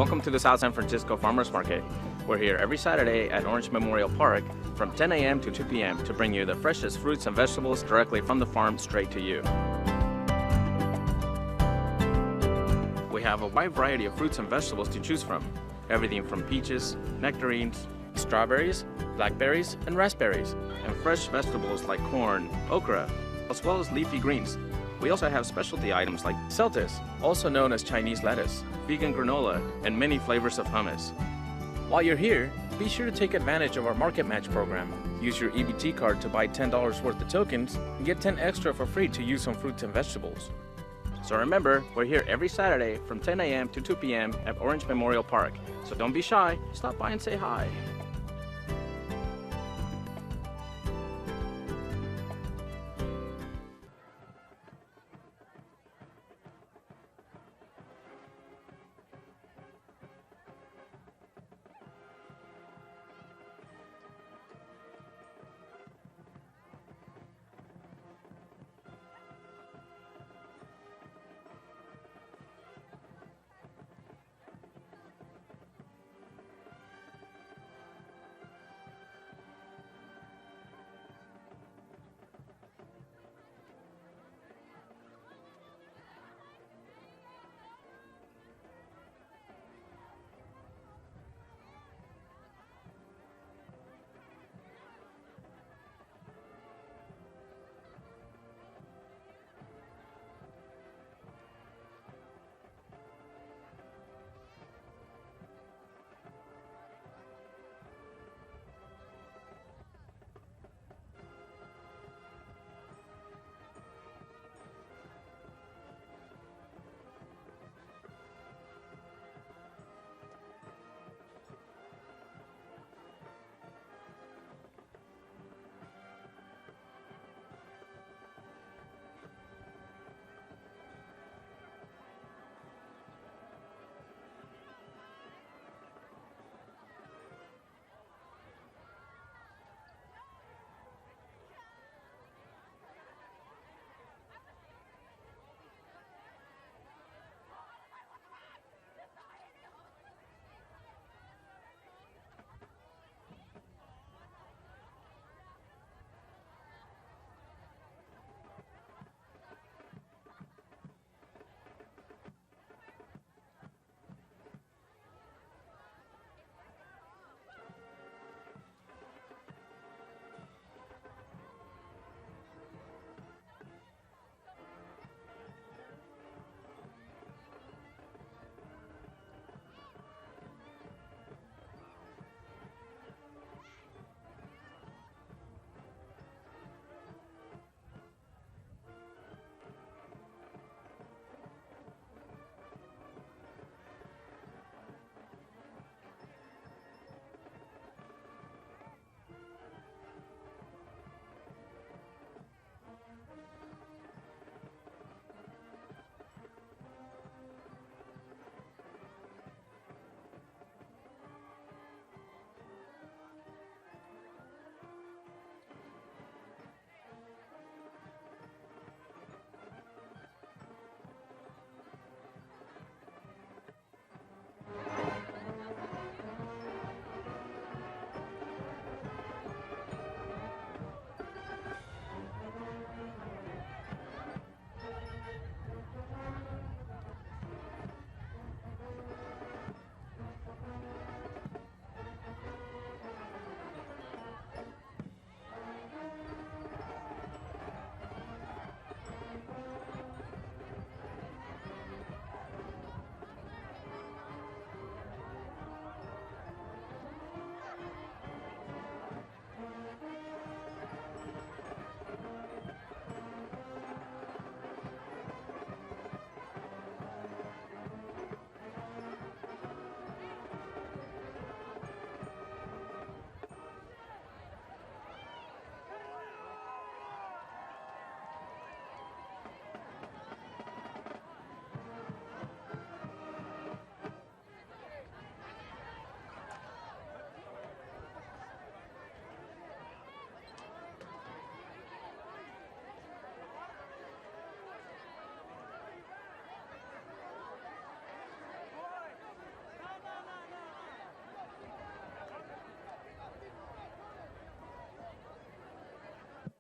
Welcome to the South San Francisco Farmers Market. We're here every Saturday at Orange Memorial Park from 10 a.m. to 2 p.m. to bring you the freshest fruits and vegetables directly from the farm straight to you. We have a wide variety of fruits and vegetables to choose from. Everything from peaches, nectarines, strawberries, blackberries, and raspberries, and fresh vegetables like corn, okra, as well as leafy greens. We also have specialty items like Celtis, also known as Chinese lettuce, vegan granola, and many flavors of hummus. While you're here, be sure to take advantage of our Market Match program. Use your EBT card to buy $10 worth of tokens and get 10 extra for free to use on fruits and vegetables. So remember, we're here every Saturday from 10 a.m. to 2 p.m. at Orange Memorial Park. So don't be shy, stop by and say hi.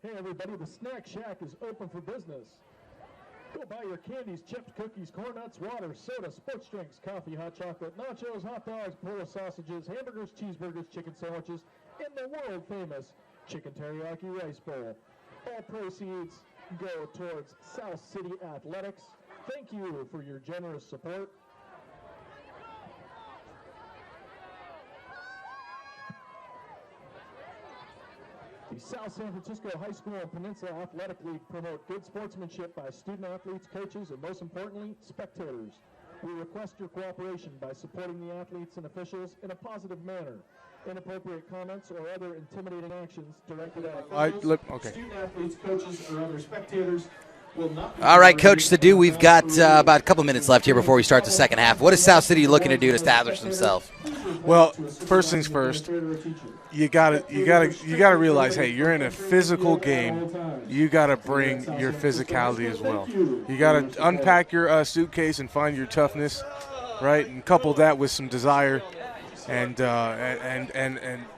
Hey everybody, the Snack Shack is open for business. Go buy your candies, chips, cookies, corn nuts, water, soda, sports drinks, coffee, hot chocolate, nachos, hot dogs, Polish sausages, hamburgers, cheeseburgers, chicken sandwiches, and the world famous chicken teriyaki rice bowl. All proceeds go towards South City Athletics. Thank you for your generous support. The South San Francisco High School and Peninsula Athletic League promote good sportsmanship by student athletes, coaches, and most importantly, spectators. We request your cooperation by supporting the athletes and officials in a positive manner. Inappropriate comments or other intimidating actions directed at officials, student athletes, coaches, or other spectators will not be. All right, Coach Sadu, we've got about a couple minutes left here before we start the second half. What is South City looking to do to establish themselves? Well, first things first, you gotta realize, hey, you're in a physical game. You gotta bring your physicality as well. You gotta unpack your suitcase and find your toughness, right, and couple that with some desire. And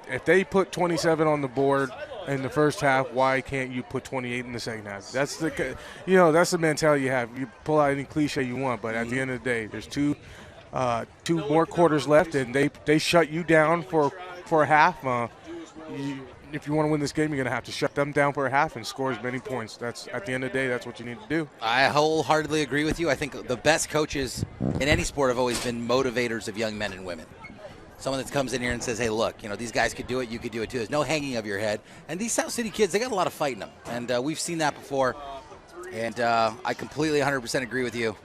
if they put 27 on the board in the first half, why can't you put 28 in the second half? That's the mentality you have. You pull out any cliche you want, but at the end of the day, there's two more quarters left, and they shut you down for a half. If you want to win this game, you're going to have to shut them down for a half and score as many points. That's at the end of the day, that's what you need to do. I wholeheartedly agree with you. I think the best coaches in any sport have always been motivators of young men and women. Someone that comes in here and says, hey, look, these guys could do it, you could do it too. There's no hanging of your head. And these South City kids, they got a lot of fight in them. And we've seen that before. And I completely 100% agree with you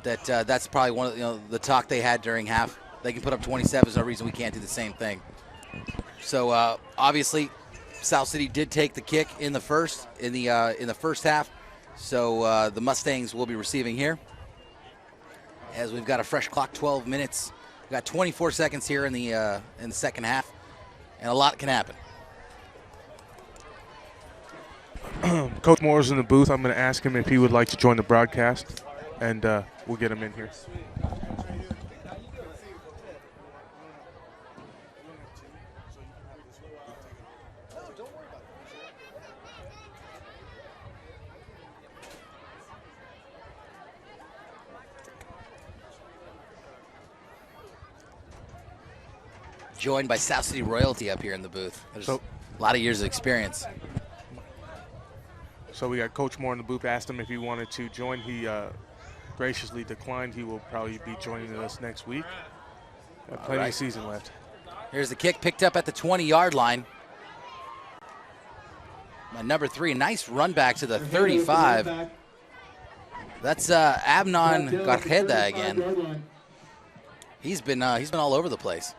that that's probably one of the talk they had during half. They can put up 27. There's no reason we can't do the same thing. So obviously, South City did take the kick in the first half. So the Mustangs will be receiving here. As we've got a fresh clock, 12 minutes. We've got 24 seconds here in the second half, and a lot can happen. Coach Moore's in the booth. I'm going to ask him if he would like to join the broadcast, and we'll get him in here. Joined by South City royalty up here in the booth. There's a lot of years of experience. So we got Coach Moore in the booth. Asked him if he wanted to join. He graciously declined. He will probably be joining us next week. Got plenty of season left. Here's the kick picked up at the 20-yard line. Number 3, nice run back to the 35. That's Abnon Garjeda again. He's been all over the place.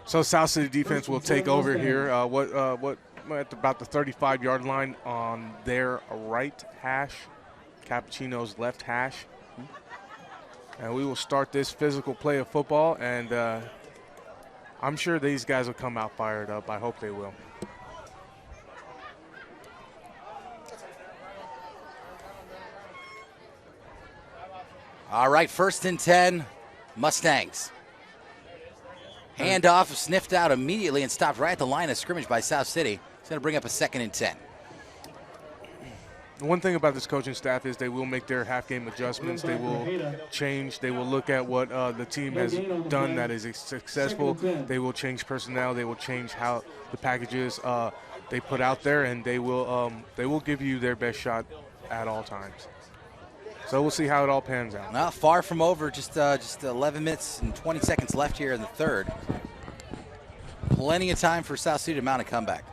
So South City defense will take over here. What at about the 35-yard line on their right hash, Capuchino's left hash. And we will start this physical play of football, and I'm sure these guys will come out fired up. I hope they will. All right, 1st and 10, Mustangs. Handoff sniffed out immediately and stopped right at the line of scrimmage by South City. It's going to bring up a 2nd and 10. The one thing about this coaching staff is they will make their half-game adjustments. They will change. They will look at what the team has done that is successful. They will change personnel. They will change how the packages they put out there, and they will give you their best shot at all times. So we'll see how it all pans out. Well, far from over. Just 11 minutes and 20 seconds left here in the third. Plenty of time for South City to mount a comeback.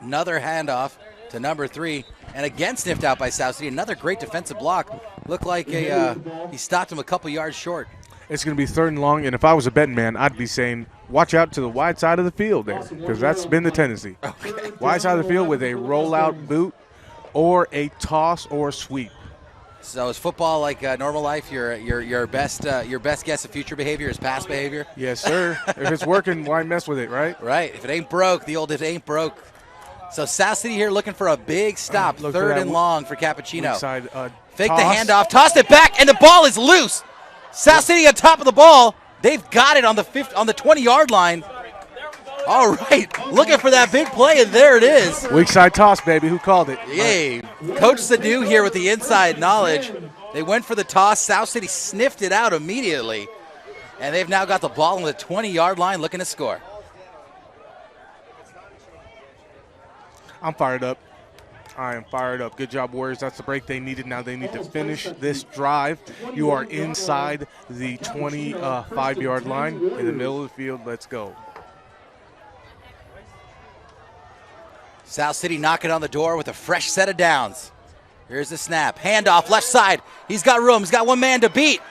Another handoff to number 3, and again sniffed out by South City. Another great defensive block. Looked like he stopped him a couple yards short. It's going to be 3rd and long, and if I was a betting man, I'd be saying, watch out to the wide side of the field there, because that's been the tendency. Okay. Wide side of the field with a rollout boot or a toss or sweep. So is football like normal life? Your best guess of future behavior is past behavior? Yes, sir. If it's working, why mess with it, right? Right. If it ain't broke, the old if it ain't broke. So South City here looking for a big stop, 3rd and long for Capuchino. Side, Fake the handoff, tossed it back, and the ball is loose. South City on top of the ball. They've got it on the 20-yard line. All right, looking for that big play, and there it is. Weak side toss, baby. Who called it? Yay. Coach Sadu here with the inside knowledge. They went for the toss. South City sniffed it out immediately, and they've now got the ball on the 20-yard line looking to score. I'm fired up. I am fired up. Good job, Warriors. That's the break they needed. Now they need to finish this drive. You are inside the 25-yard line in the middle of the field. Let's go. South City knocking on the door with a fresh set of downs. Here's the snap. Handoff, left side. He's got room. He's got one man to beat.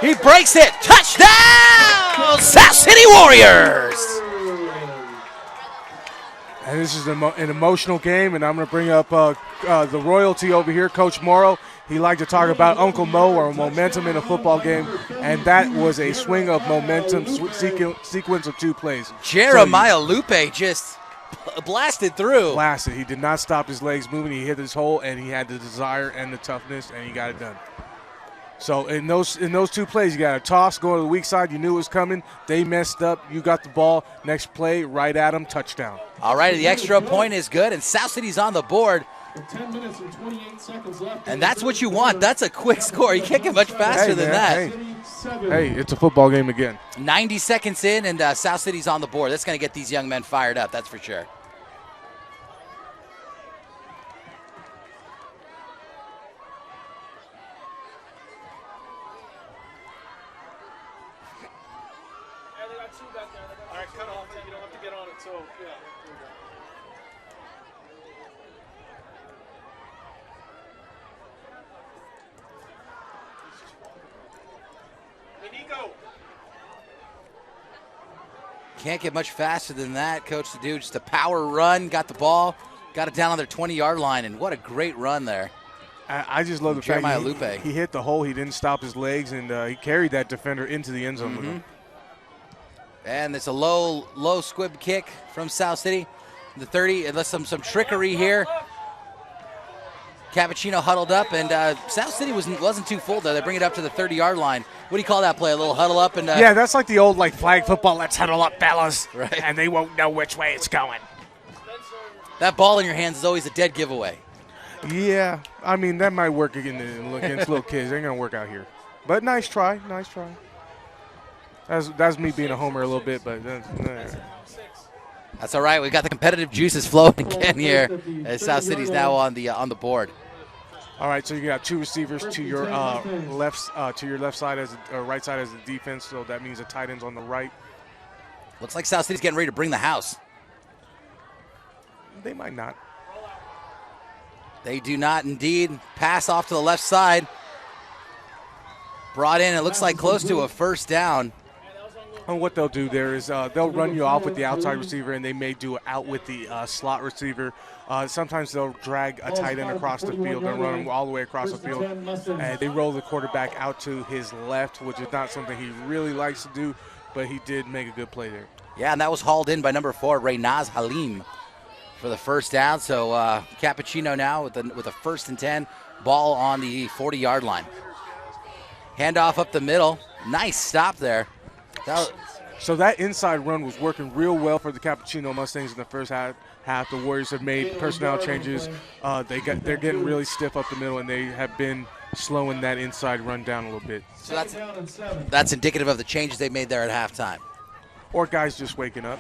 He breaks it. Touchdown! South City Warriors! And this is an emotional game, and I'm going to bring up the royalty over here, Coach Morrow. He liked to talk about Uncle Mo or momentum in a football game, and that was a swing of momentum sequence of 2 plays. Jeremiah Lupe just blasted through. Blasted. He did not stop his legs moving. He hit his hole, and he had the desire and the toughness, and he got it done. So in those 2 plays, you got a toss going to the weak side. You knew it was coming. They messed up. You got the ball. Next play, right at him, touchdown. All right, the extra point is good, and South City's on the board. 10 minutes and 28 seconds left. And that's what you want. That's a quick score. You can't get much faster than that. Hey, it's a football game again. 90 seconds in, and South City's on the board. That's going to get these young men fired up, that's for sure. All right, cut off. You don't have to get on it. So, yeah. Hey, Nico. Can't get much faster than that, Coach. To do just a power run, got the ball, got it down on their 20-yard line, and what a great run there. I just love the fact Jeremiah Lupe. He hit the hole. He didn't stop his legs, and he carried that defender into the end zone with him. And it's a low squib kick from South City. The 30, unless some trickery here. Capuchino huddled up, and South City wasn't too full there. They bring it up to the 30-yard line. What do you call that play? A little huddle up? And yeah, that's like the old flag football. Let's huddle up, fellas. Right. And they won't know which way it's going. That ball in your hands is always a dead giveaway. Yeah, I mean, that might work against little kids. They ain't going to work out here. But nice try. That's me being a homer a little bit, but that's all right. We got the competitive juices flowing again here as South City's now on the board. All right, so you got 2 receivers to your left side or right side as the defense, so that means the tight end's on the right. Looks like South City's getting ready to bring the house. They might not. They do not indeed. Pass off to the left side. Brought in, it looks like close to a first down. And what they'll do there is they'll run you off with the outside receiver, and they may do it out with the slot receiver. Sometimes they'll drag a tight end across the field and run him all the way across the field. And they roll the quarterback out to his left, which is not something he really likes to do, but he did make a good play there. Yeah, and that was hauled in by number 4, Reynaz Halim, for the first down. So Capuchino now with a 1st and 10, ball on the 40-yard line. Handoff up the middle. Nice stop there. So that inside run was working real well for the Capuchino Mustangs in the first half. The Warriors have made personnel changes. They're getting really stiff up the middle, and they have been slowing that inside run down a little bit. So that's indicative of the changes they made there at halftime. Or guys just waking up.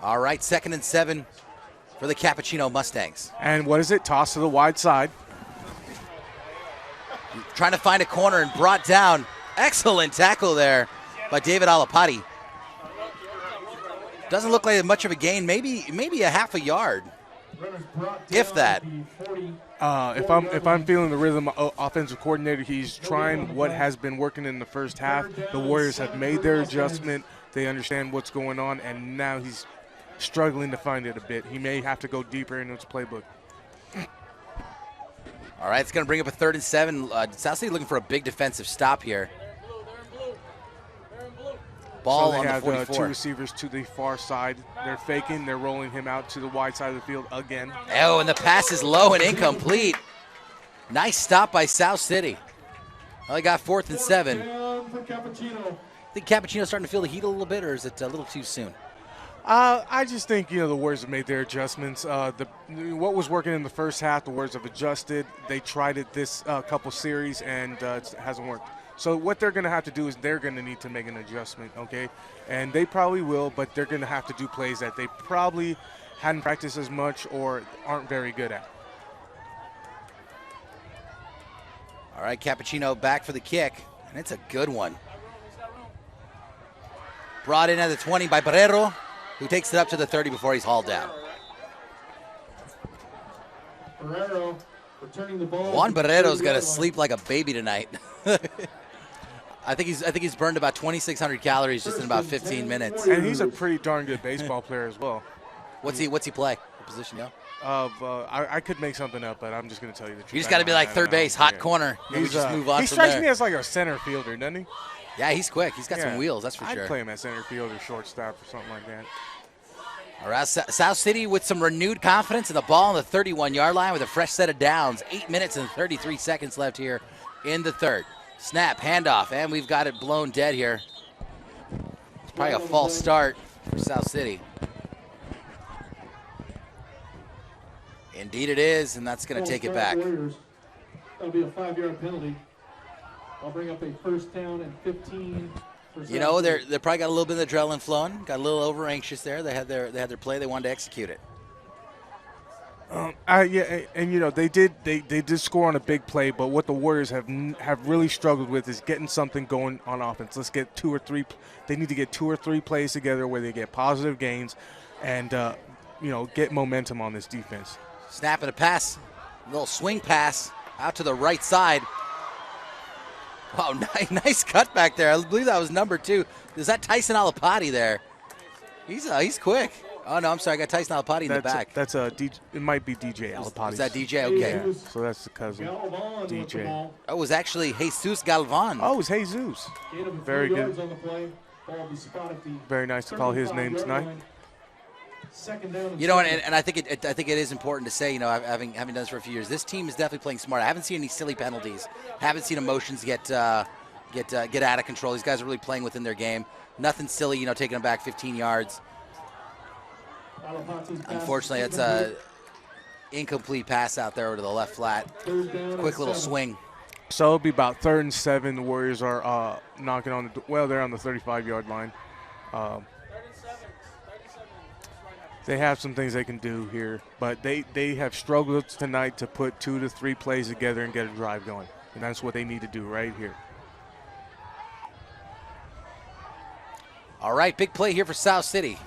All right, 2nd and 7 for the Capuchino Mustangs. And what is it? Toss to the wide side. Trying to find a corner and brought down. Excellent tackle there by David Alapati. Doesn't look like much of a gain, maybe a half a yard, if that. If I'm feeling the rhythm, offensive coordinator, he's trying what has been working in the first half. The Warriors have made their adjustment. They understand what's going on, and now he's struggling to find it a bit. He may have to go deeper into his playbook. All right, it's going to bring up a 3rd and 7. South City looking for a big defensive stop here. Ball on the 44. So they have 2 receivers to the far side. They're faking. They're rolling him out to the wide side of the field again. Oh, and the pass is low and incomplete. Nice stop by South City. Well, they got 4th and 7. Think Capuchino's starting to feel the heat a little bit, or is it a little too soon? I just think, the Warriors have made their adjustments. What was working in the first half, the Warriors have adjusted. They tried it this couple series, and it hasn't worked. So what they're going to have to do is they're going to need to make an adjustment, okay? And they probably will, but they're going to have to do plays that they probably hadn't practiced as much or aren't very good at. All right, Capuchino back for the kick, and it's a good one. Brought in at the 20 by Barrero, who takes it up to the 30 before he's hauled down. Barrero returning the ball. Juan Barrero's got to sleep like a baby tonight. I think he's burned about 2,600 calories just in about 15 minutes. And he's a pretty darn good baseball player as well. What's he play? What position, yo? I could make something up, but I'm just going to tell you the truth. You just got to be like third base, hot corner. Maybe just move on. He strikes me as like a center fielder, doesn't he? Yeah, he's quick. He's got some wheels, that's for sure. I'd play him at center field or shortstop or something like that. All right, South City with some renewed confidence in the ball on the 31-yard line with a fresh set of downs. 8 minutes and 33 seconds left here in the third. Snap, handoff, and we've got it blown dead here. It's probably a false start for South City. Indeed it is, and that's going to take it back. That'll be a 5-yard penalty. I'll bring up a first down and 15. You know, they probably got a little bit of adrenaline flowing, got a little over anxious there. They had their play, they wanted to execute it. And you know they did score on a big play, but what the Warriors have really struggled with is getting something going on offense. Let's get 2 or 3. They need to get 2 or 3 plays together where they get positive gains, and get momentum on this defense. Snapping a pass, a little swing pass out to the right side. Wow, nice cut back there. I believe that was number 2. Is that Tyson Alapati there? He's quick. Oh, no, I'm sorry. I got Tyson Alapati in the back. It might be DJ Alapati. Is that DJ? Okay. Yeah, so that's the cousin, DJ. Oh, it was actually Jesus Galvan. Oh, it was Jesus. Very good. Very nice to call his name tonight. You know, and I think it is important to say, you know, having done this for a few years, this team is definitely playing smart. I haven't seen any silly penalties. Haven't seen emotions get out of control. These guys are really playing within their game. Nothing silly, you know, taking them back 15 yards. Unfortunately, it's a incomplete pass out there over to the left flat. Quick little swing. So it'll be about 3rd and 7. The Warriors are knocking on they're on the 35-yard line. They have some things they can do here, but they have struggled tonight to put 2 to 3 plays together and get a drive going, and that's what they need to do right here. All right, big play here for South City.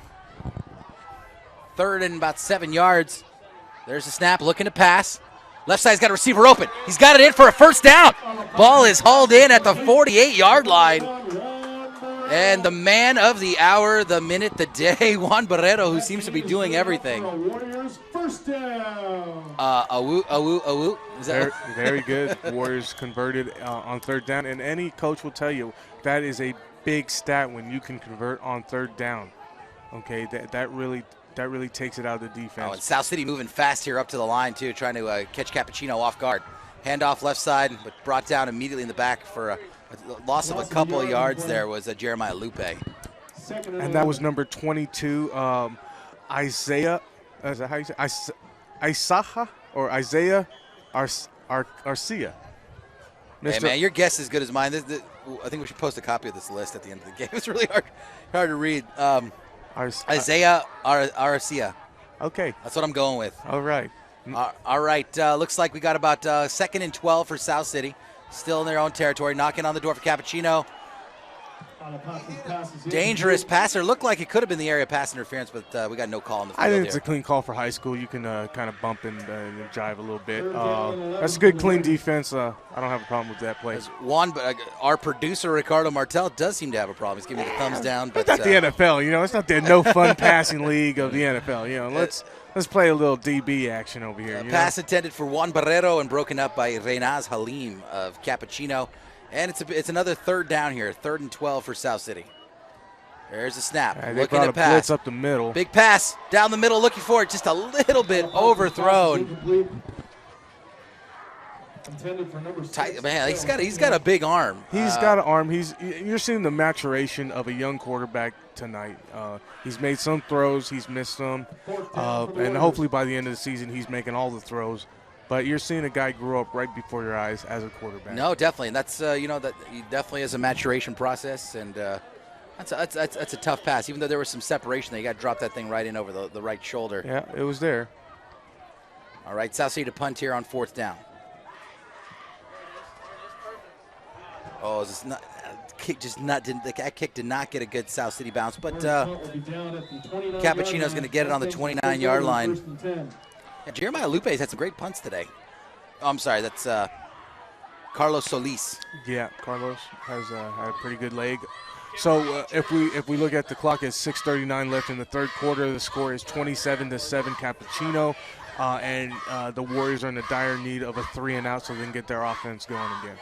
3rd and about 7 yards. There's the snap, looking to pass. Left side's got a receiver open. He's got it in for a first down. Ball is hauled in at the 48-yard line. And the man of the hour, the minute, the day, Juan Barrero, who seems to be doing everything. Warriors first down. Awu. Is that very good. Warriors converted on 3rd down, and any coach will tell you that is a big stat when you can convert on 3rd down. Okay, that really takes it out of the defense. Oh, and South City moving fast here up to the line too, trying to catch Capuchino off guard. Handoff left side, but brought down immediately in the back for a loss of a couple of yards there was Jeremiah Lupe. And that was number 22, Isaiah. Is that how you say? Isaha or Isaiah Arcia. Hey, man, your guess is as good as mine. I think we should post a copy of this list at the end of the game. It's really hard to read. Isaiah Arcia. Okay. That's what I'm going with. All right. All right. Looks like we got about 2nd and 12 for South City. Still in their own territory. Knocking on the door for Capuchino. Dangerous passer. Looked like it could have been the area pass interference, but we got no call on the field. I think it's a clean call for high school. You can kind of bump and jive a little bit. That's a good, clean defense. I don't have a problem with that play. Our producer, Ricardo Martel, does seem to have a problem. He's giving me the thumbs down. But it's not the NFL, you know. It's not the no fun passing league of the NFL. You know, let's play a little DB action over here. Pass intended for Juan Barrero and broken up by Reynaz Halim of Capuchino. And it's another 3rd down here, 3rd and 12 for South City. There's a snap. Looking to pass. Blitz up the middle. Big pass down the middle, looking for it, just a little bit overthrown. Man, he's got a big arm. He's got an arm. You're seeing the maturation of a young quarterback tonight. He's made some throws, he's missed some, and hopefully by the end of the season he's making all the throws. But you're seeing a guy grow up right before your eyes as a quarterback. No, definitely, and that's that he definitely is a maturation process, and that's a tough pass. Even though there was some separation, there, you got to drop that thing right in over the right shoulder. Yeah, it was there. All right, South City to punt here on 4th down. Oh, is this not? That kick did not get a good South City bounce, but Capuchino's going to get it on the 29-yard line. Yeah, Jeremiah Lupe's had some great punts today. Oh, I'm sorry, that's Carlos Solis. Yeah, Carlos has had a pretty good leg. So if we look at the clock, it's 6:39 left in the third quarter. The score is 27-7 Capuchino, and the Warriors are in the dire need of a 3-and-out so they can get their offense going again.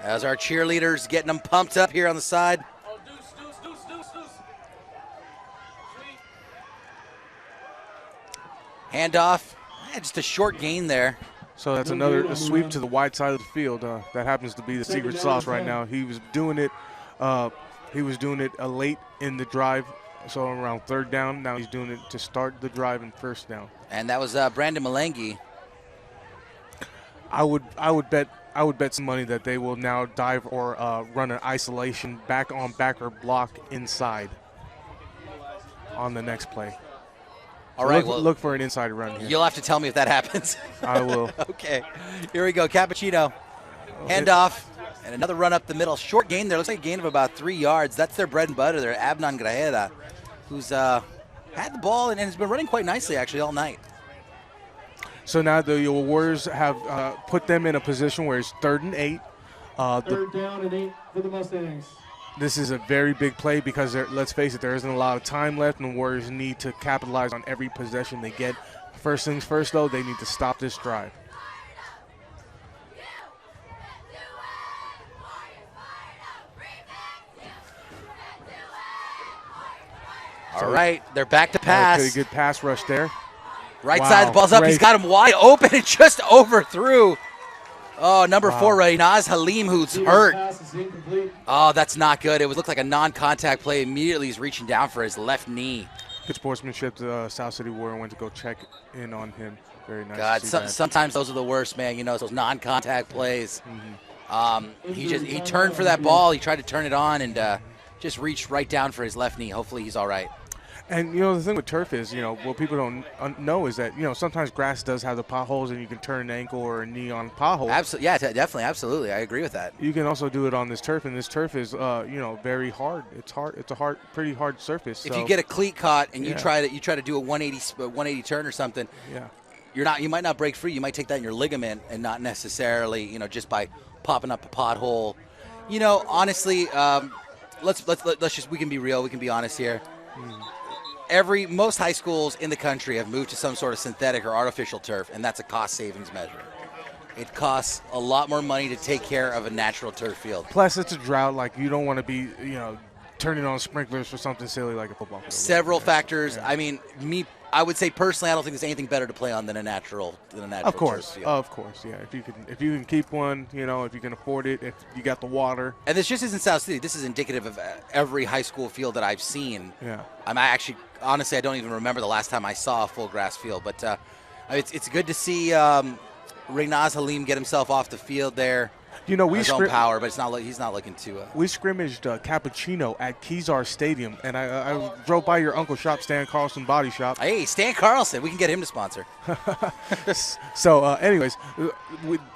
As our cheerleaders getting them pumped up here on the side. Oh, deuce. Handoff. Yeah, just a short gain there. So that's a sweep to the wide side of the field. That happens to be the secret sauce right now. He was doing it. Late in the drive, so around 3rd down. Now he's doing it to start the drive and 1st down. And that was Brandon Malengi. I would bet some money that they will now dive or run an isolation backer block inside on the next play. All right, look for an inside run here. You'll have to tell me if that happens. I will. Okay, here we go. Capuchino, handoff, and another run up the middle. Short gain there. Looks like a gain of about 3 yards. That's their bread and butter. They're Abnon Grajeda, who's had the ball and has been running quite nicely actually all night. So now the Warriors have put them in a position where it's 3rd and 8. 3rd down and 8 for the Mustangs. This is a very big play because, let's face it, there isn't a lot of time left, and the Warriors need to capitalize on every possession they get. First things first, though, they need to stop this drive. All right, they're back to pass. Pretty good pass rush there. Right side, the ball's up. He's got him wide open and just overthrew. Oh, number 4, Naz Halim, who's hurt. Oh, that's not good. It looked like a non-contact play. Immediately, he's reaching down for his left knee. Good sportsmanship. The South City Warrior went to go check in on him. Very nice. God, sometimes those are the worst, man. You know, those non-contact plays. Mm-hmm. He turned for that ball. He tried to turn it on and just reached right down for his left knee. Hopefully, he's all right. And, the thing with turf is, what people don't know is that, sometimes grass does have the potholes and you can turn an ankle or a knee on a pothole. Absolutely. Yeah, definitely. Absolutely. I agree with that. You can also do it on this turf, and this turf is, very hard. It's hard. It's a pretty hard surface. If you get a cleat caught and you try to do a 180 turn or something, you might not break free. You might take that in your ligament and not necessarily, just by popping up a pothole. Honestly, we can be real. We can be honest here. Most high schools in the country have moved to some sort of synthetic or artificial turf, and that's a cost savings measure. It costs a lot more money to take care of a natural turf field. Plus, it's a drought. Like, you don't want to be, turning on sprinklers for something silly like a football field. Several factors. Yeah. I mean, I would say personally, I don't think there's anything better to play on than a natural Of course, turf field. Of course, yeah. If you can keep one, if you can afford it, if you got the water. And this just isn't South City. This is indicative of every high school field that I've seen. Yeah. Honestly, I don't even remember the last time I saw a full grass field. But it's good to see Reynaz Halim get himself off the field there. We his own power, but he's not looking to. We scrimmaged Capuchino at Kezar Stadium, and I drove by your uncle's shop, Stan Carlson Body Shop. Hey, Stan Carlson, we can get him to sponsor. So, anyways,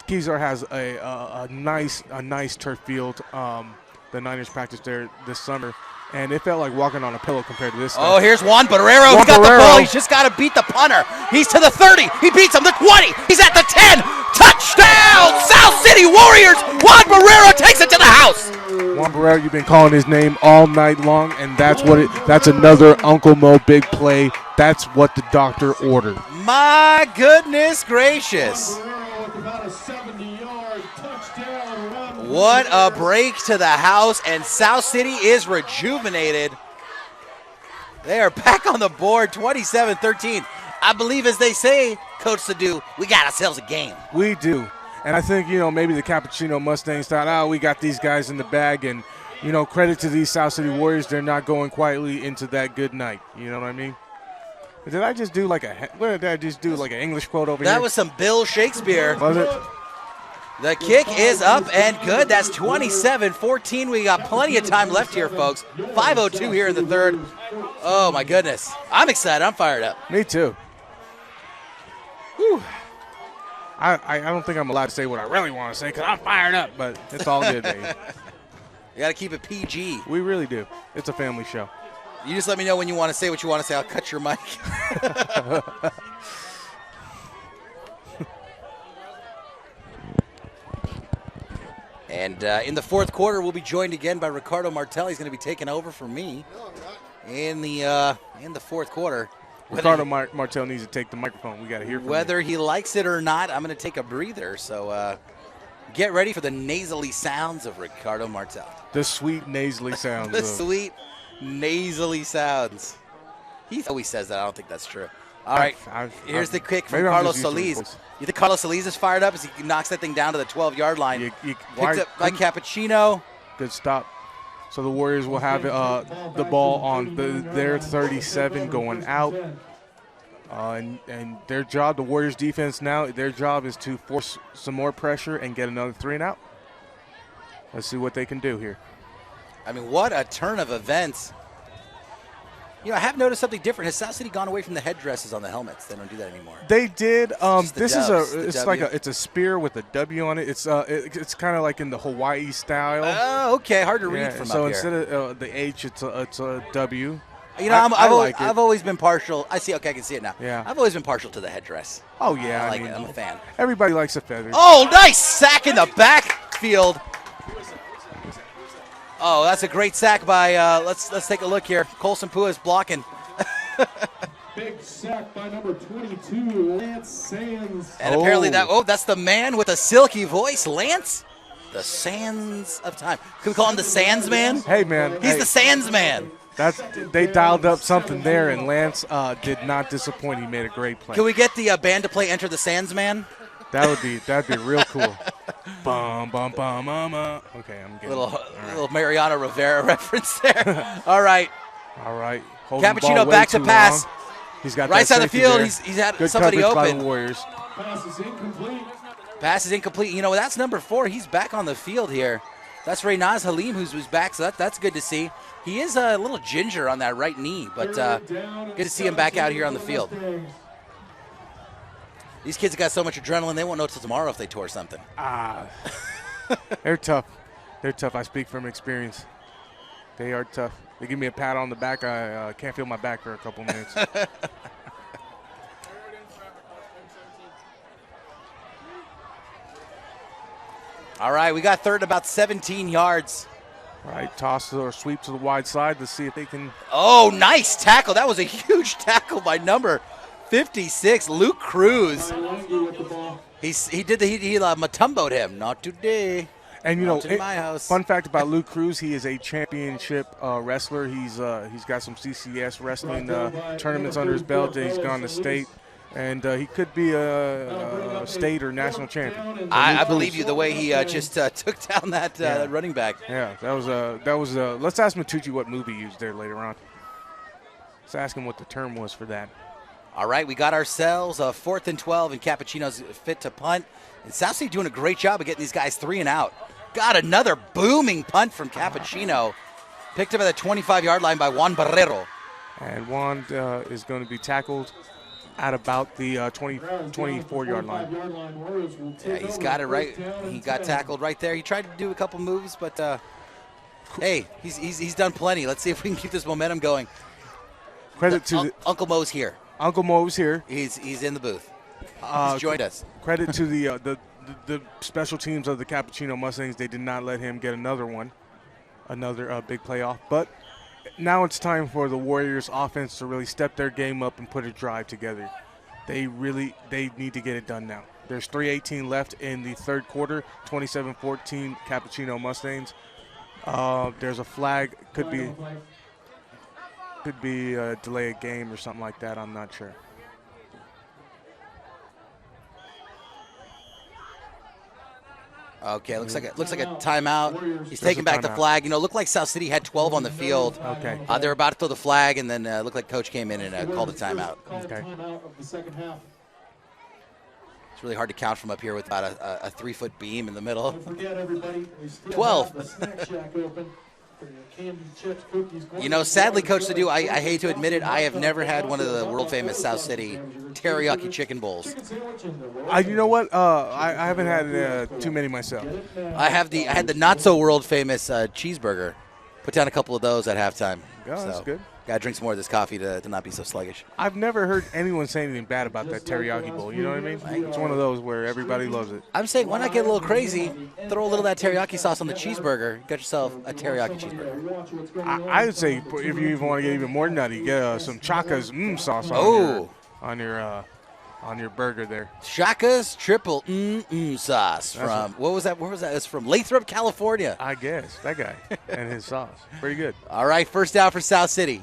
Kezar has a nice turf field. The Niners practiced there this summer. And it felt like walking on a pillow compared to this stuff. Oh, here's Juan Barrero. He got the ball. He's just got to beat the punter. He's to the 30. He beats him to 20. He's at the 10. Touchdown, South City Warriors. Juan Barrero takes it to the house. Juan Barrero, you've been calling his name all night long, and that's another Uncle Mo big play. That's what the doctor ordered. My goodness gracious. What a break to the house, and South City is rejuvenated. They are back on the board, 27-13. I believe, as they say, Coach Sadu, we got ourselves a game. We do. And I think, maybe the Capuchino Mustangs thought, we got these guys in the bag, and you know, credit to these South City Warriors. They're not going quietly into that good night. You know what I mean? Did I just do like what did I just do, like an English quote over here? That was some Bill Shakespeare. Was it? The kick is up and good. That's 27-14. We got plenty of time left here, folks. 5:02 here in the third. Oh, my goodness. I'm excited. I'm fired up. Me too. Whew. I don't think I'm allowed to say what I really want to say because I'm fired up, but it's all good, baby. You got to keep it PG. We really do. It's a family show. You just let me know when you want to say what you want to say. I'll cut your mic. And in the fourth quarter, we'll be joined again by Ricardo Martel. He's going to be taking over for me in the fourth quarter. Ricardo Martel needs to take the microphone. We got to hear from whether you. he likes it or not, I'm going to take a breather. So get ready for the nasally sounds of Ricardo Martel. The sweet nasally sounds. The sweet nasally sounds. He always says that. I don't think that's true. All right, here's the kick from Carlos Solis. You think Carlos Solis is fired up as he knocks that thing down to the 12-yard line? Picked up by Capuchino. Good stop. So the Warriors will have the ball on their 37 going out. And their job, the Warriors defense now, their job is to force some more pressure and get another 3 and out. Let's see what they can do here. I mean, what a turn of events. You know, I have noticed something different. Has South City gone away from the headdresses on the helmets? They don't do that anymore. They did. This is it's a spear with a W on it. It's kind of like in the Hawaii style. Oh, okay. Hard to read from so up here. So instead of the H, it's a W. You know, I've always been partial. I see. Okay, I can see it now. Yeah. I've always been partial to the headdress. Oh yeah, I like it. I'm a fan. Everybody likes a feather. Oh, nice sack in the backfield. Oh, that's a great sack by. Let's take a look here. Colson Pua is blocking. Big sack by number 22, Lance Sands. And apparently that's the man with a silky voice, Lance. The Sands of Time. Can we call him the Sands Man? Hey man, he's the Sands Man. They dialed up something there, and Lance did not disappoint. He made a great play. Can we get the band to play "Enter the Sands Man"? That'd be real cool. Bum bum bum mama. Okay, I'm getting little Mariano Rivera reference there. All right. Capuchino back to pass. He's got right side of the field. He's had good somebody open. By the Warriors. Pass is incomplete. You know, that's number 4. He's back on the field here. That's Reynaz Halim who's back, so that's good to see. He is a little ginger on that right knee, but good to see him back out here on the field. These kids have got so much adrenaline, they won't know till tomorrow if they tore something. They're tough. They're tough. I speak from experience. They are tough. They give me a pat on the back. I can't feel my back for a couple minutes. All right, we got third about 17 yards. All right, toss or sweep to the wide side. Let's see if they can. Oh, nice tackle. That was a huge tackle by number 56, Luke Cruz. He Matumbo'd him. Not today. And, you Not know, in my house. Fun fact about Luke Cruz, he is a championship wrestler. He's got some CCS wrestling tournaments under his belt. He's gone to state. And he could be a state or national champion. I believe you the way he just took down that running back. Yeah, that was. Let's ask Matucci what move he used there later on. Let's ask him what the term was for that. All right, we got ourselves a 4th and 12, and Capuchino's fit to punt. And South City doing a great job of getting these guys 3 and out. Got another booming punt from Capuchino. Picked up at the 25-yard line by Juan Barrero. And Juan is going to be tackled at about the 24-yard line. Yeah, he's got it right. He got tackled right there. He tried to do a couple moves, but hey, he's done plenty. Let's see if we can keep this momentum going. Credit to Uncle Mo's here. Uncle Mo's here. He's in the booth. He's joined us. Credit to the special teams of the Capuchino Mustangs. They did not let him get another big playoff. But now it's time for the Warriors offense to really step their game up and put a drive together. They need to get it done now. There's 3:18 left in the third quarter, 27-14 Capuchino Mustangs. There's a flag, could be a delay of game or something like that. I'm not sure. Okay, looks like a timeout. He's taking back the timeout. flag. You know, looked like South City had 12 on the field. Okay. They were about to throw the flag, and then looked like Coach came in and called a timeout. Okay. Timeout of the second half. It's really hard to count from up here with about a 3-foot beam in the middle. Don't forget, everybody, we still 12. have the snack shack open for your candy, chips, cookies. You know, sadly, Coach Sadu, I hate to admit it, I have never had one of the world-famous South City teriyaki chicken bowls. You know what? I haven't had too many myself. I had the not-so-world-famous cheeseburger. Put down a couple of those at halftime. Yeah, that's good. Gotta drink some more of this coffee to not be so sluggish. I've never heard anyone say anything bad about that teriyaki bowl. You know what I mean? It's one of those where everybody loves it. I'm saying, why not get a little crazy? Throw a little of that teriyaki sauce on the cheeseburger. Get yourself a teriyaki cheeseburger. I would say if you even want to get even more nutty, get some Chaka's sauce on your burger there. Shaka's triple sauce from what was that? Where was that? It's from Lathrop, California. I guess that guy and his sauce, pretty good. All right, first down for South City.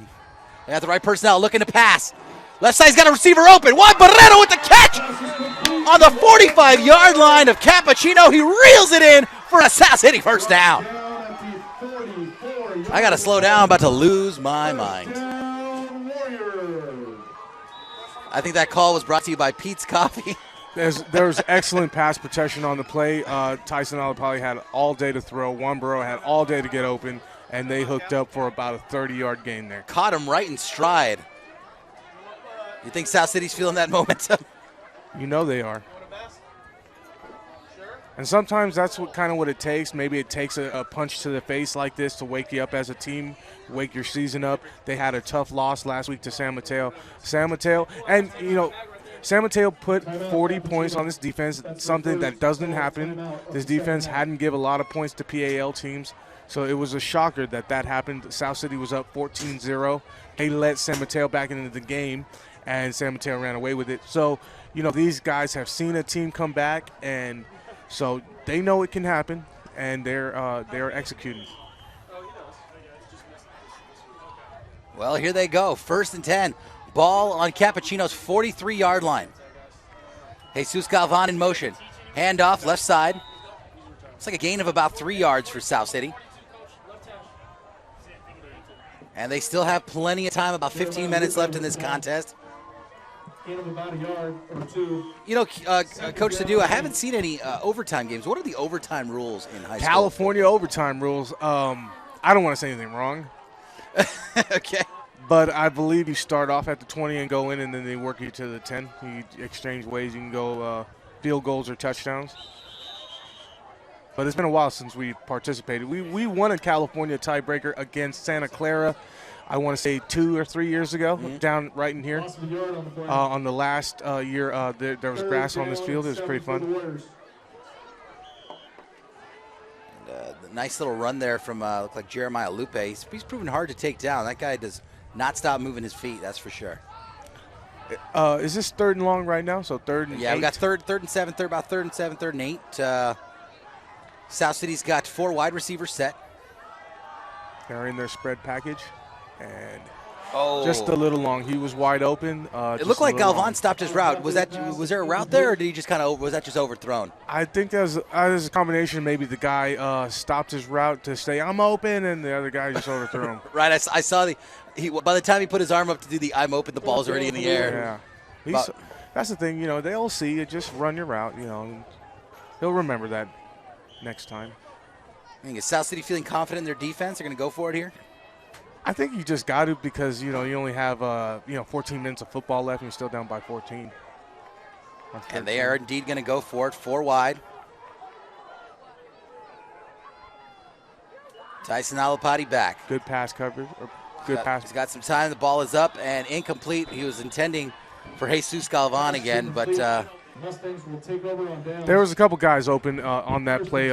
They got the right personnel looking to pass. Left side's got a receiver open. Juan Barrero with the catch on the 45-yard line of Capuchino. He reels it in for a South City first down. I got to slow down. I'm about to lose my mind. I think that call was brought to you by Pete's Coffee. There was excellent pass protection on the play. Tyson Alapali had all day to throw. Juan Barrero had all day to get open, and they hooked up for about a 30-yard gain there. Caught him right in stride. You think South City's feeling that momentum? You know they are. And sometimes that's what it takes. Maybe it takes a punch to the face like this to wake you up as a team, wake your season up. They had a tough loss last week to San Mateo. San Mateo put 40 points on this defense, something that doesn't happen. This defense hadn't give a lot of points to PAL teams, so it was a shocker that happened. South City was up 14-0. They let San Mateo back into the game, and San Mateo ran away with it. So, these guys have seen a team come back, and so they know it can happen, and they're executing. Well, here they go. 1st and 10. Ball on Capuchino's 43-yard line. Jesus Galvan in motion. Handoff, left side. It's like a gain of about 3 yards for South City. And they still have plenty of time, about 15 minutes left in this contest. Gain of about a yard or two. Coach Sadu, I haven't seen any overtime games. What are the overtime rules in high school? California overtime rules. I don't want to say anything wrong. Okay. But I believe you start off at the 20 and go in, and then they work you to the 10. You exchange ways. You can go field goals or touchdowns. But it's been a while since we participated. We won a California tiebreaker against Santa Clara, I want to say 2 or 3 years ago, down right in here. On the last year, there was grass on this field. It was pretty fun. The nice little run there from looked like Jeremiah Lupe. He's proven hard to take down. That guy does not stop moving his feet, that's for sure. Is this 3rd and long right now? So 3rd and 8? Yeah, we got 3rd and 7, about 3rd and 7, 3rd and 8. South City's got 4 wide receivers set. They're in their spread package. And just a little long. He was wide open. It looked like Galvan stopped his route. Was there a route there, or did he just was that just overthrown? I think that was a combination. Maybe the guy stopped his route to say, I'm open, and the other guy just overthrew him. Right, I saw by the time he put his arm up to do the I'm open, the ball's already in the air. Yeah. That's the thing, they'll see you. Just run your route, He'll remember that next time. I think is South City feeling confident in their defense? They're going to go for it here? I think you just got to because, you only have, 14 minutes of football left and you're still down by 14. And they are indeed going to go for it, 4 wide. Tyson Alapati back. Good pass coverage. He's got some time. The ball is up and incomplete. He was intending for Jesus Galvan again, but there was a couple guys open on that play.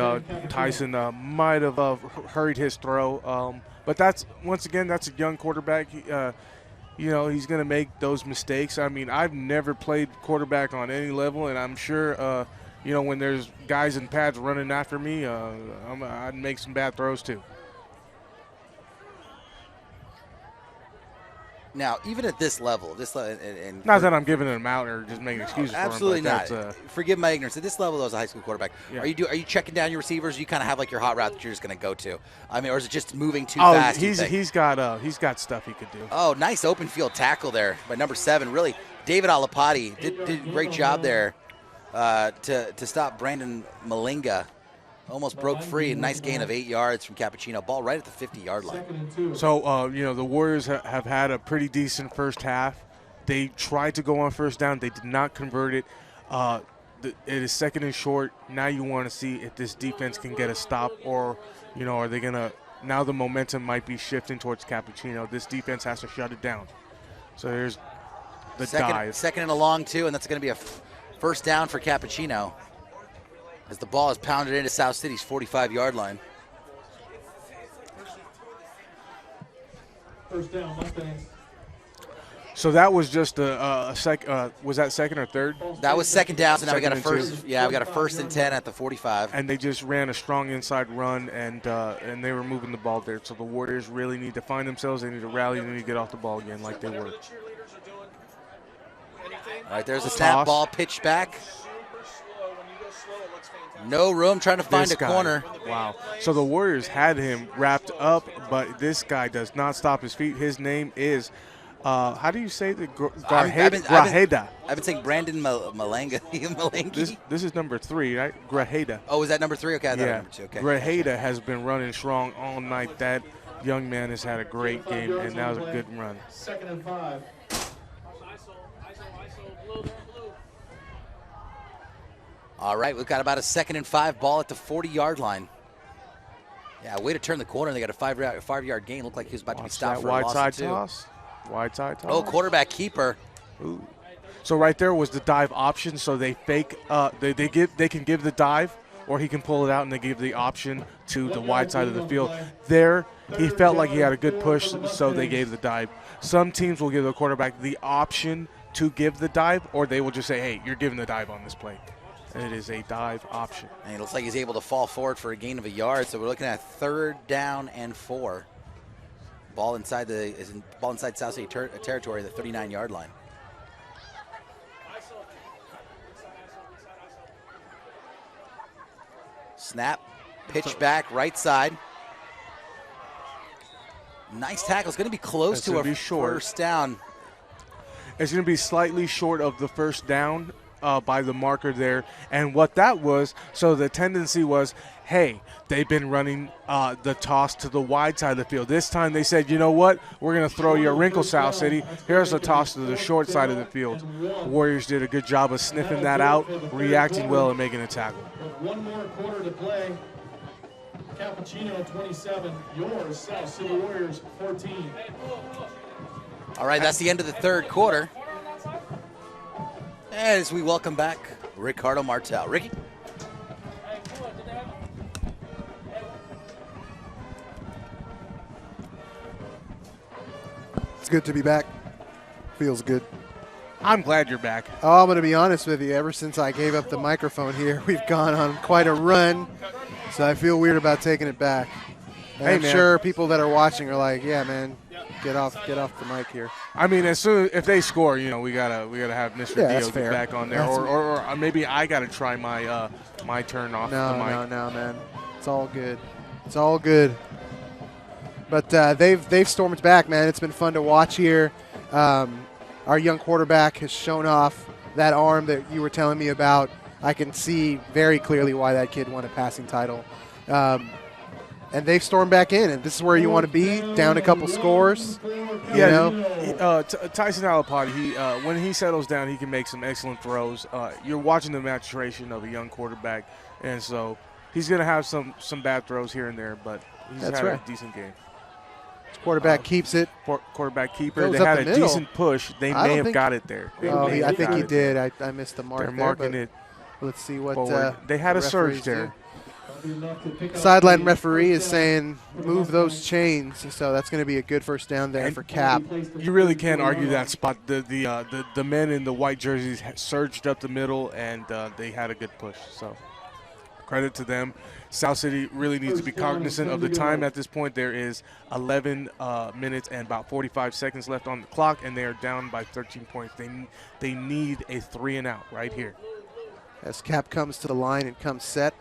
Tyson might have hurried his throw. But that's a young quarterback. He's going to make those mistakes. I mean, I've never played quarterback on any level, and I'm sure, when there's guys in pads running after me, I'd make some bad throws too. Now, even at this level, and Not that I'm giving them out or just making excuses absolutely for them. not. Forgive my ignorance. At this level, though, as a high school quarterback, Yeah. are you checking down your receivers? You kind of have like your hot route that you're just going to go to. I mean, or is it just moving too fast? He's got stuff he could do. Oh, nice open field tackle there by number 7. Really, David Alapati did a great job there to stop Brandon Malinga. Almost broke free. Nice gain of 8 yards from Capuchino. Ball right at the 50-yard line. So, the Warriors have had a pretty decent first half. They tried to go on first down. They did not convert it. It is second and short. Now you want to see if this defense can get a stop or, are they going to – now the momentum might be shifting towards Capuchino. This defense has to shut it down. So there's the dive. Second and a long, too, and that's going to be a first down for Capuchino as the ball is pounded into South City's 45-yard line. First down, Mustangs. So that was just was that second or third? That was second down, so now we got a Second and first. Yeah, we got a 1st and 10 at the 45. And they just ran a strong inside run, and they were moving the ball there. So the Warriors really need to find themselves. They need to rally. They need to get off the ball again like they were. All right, there's a snap, ball pitched back. No room, trying to find a corner. Wow. So the Warriors had him wrapped up, but this guy does not stop his feet. His name is, how do you say the Grajeda? I've been saying Brandon Malangi. This is number 3, right? Grajeda. Oh, is that number 3? Okay, I thought yeah. number 2. Okay. Grajeda has been running strong all night. That young man has had a great game, and that was a good run. 2nd and 5. All right, we've got about a 2nd and 5, ball at the 40-yard line. Yeah, way to turn the corner. They got a 5-yard gain. Looked like he was about to be stopped for a loss too. Wide side toss. Oh, quarterback keeper. Ooh. So right there was the dive option. So they fake. They can give the dive, or he can pull it out, and they give the option to the wide side of the field. There, he felt like he had a good push, so they gave the dive. Some teams will give the quarterback the option to give the dive, or they will just say, "Hey, you're giving the dive on this play." And it is a dive option. And it looks like he's able to fall forward for a gain of a yard. So we're looking at 3rd down and 4. Ball inside South City territory, the 39-yard line. Snap, pitch back, right side. Nice tackle. It's going to be close to a first down. It's going to be slightly short of the first down. By the marker there, and what that was, so the tendency was, hey, they've been running the toss to the wide side of the field. This time they said, you know what, we're going to throw you a wrinkle, South City. Here's a toss to the short side of the field. Warriors did a good job of sniffing that out, reacting well, and making a tackle. 1 more quarter to play. Capuchino 27, yours, South City Warriors 14. All right, that's the end of the 3rd quarter. As we welcome back Ricardo Martel. Ricky? It's good to be back. Feels good. I'm glad you're back. Oh, I'm going to be honest with you. Ever since I gave up the microphone here, we've gone on quite a run, so I feel weird about taking it back. And I'm sure people that are watching are like, yeah, man, get off the mic here. I mean, as soon if they score, we gotta have Mr. Dio get back on there, or maybe I gotta try my turn off the mic. No, man, it's all good. It's all good. But they've stormed back, man. It's been fun to watch here. Our young quarterback has shown off that arm that you were telling me about. I can see very clearly why that kid won a passing title. And they've stormed back in, and this is where you want to be, down a couple scores. Tyson Alapati, when he settles down, he can make some excellent throws. You're watching the maturation of a young quarterback, and so he's going to have some bad throws here and there, but he's had a decent game. Quarterback keeps it. Quarterback keeper. They had a decent push. They may have got it there. I think he did. I missed the mark. They're marking it. Let's see what they had a surge there. Sideline referee is saying move those chains, so that's going to be a good first down there for Cap. You really can't argue that spot. The men in the white jerseys surged up the middle, and they had a good push. So credit to them. South City really needs to be cognizant of the time at this point. There is 11 minutes and about 45 seconds left on the clock, and they are down by 13 points. They need a 3-and-out right here. As Cap comes to the line and comes set.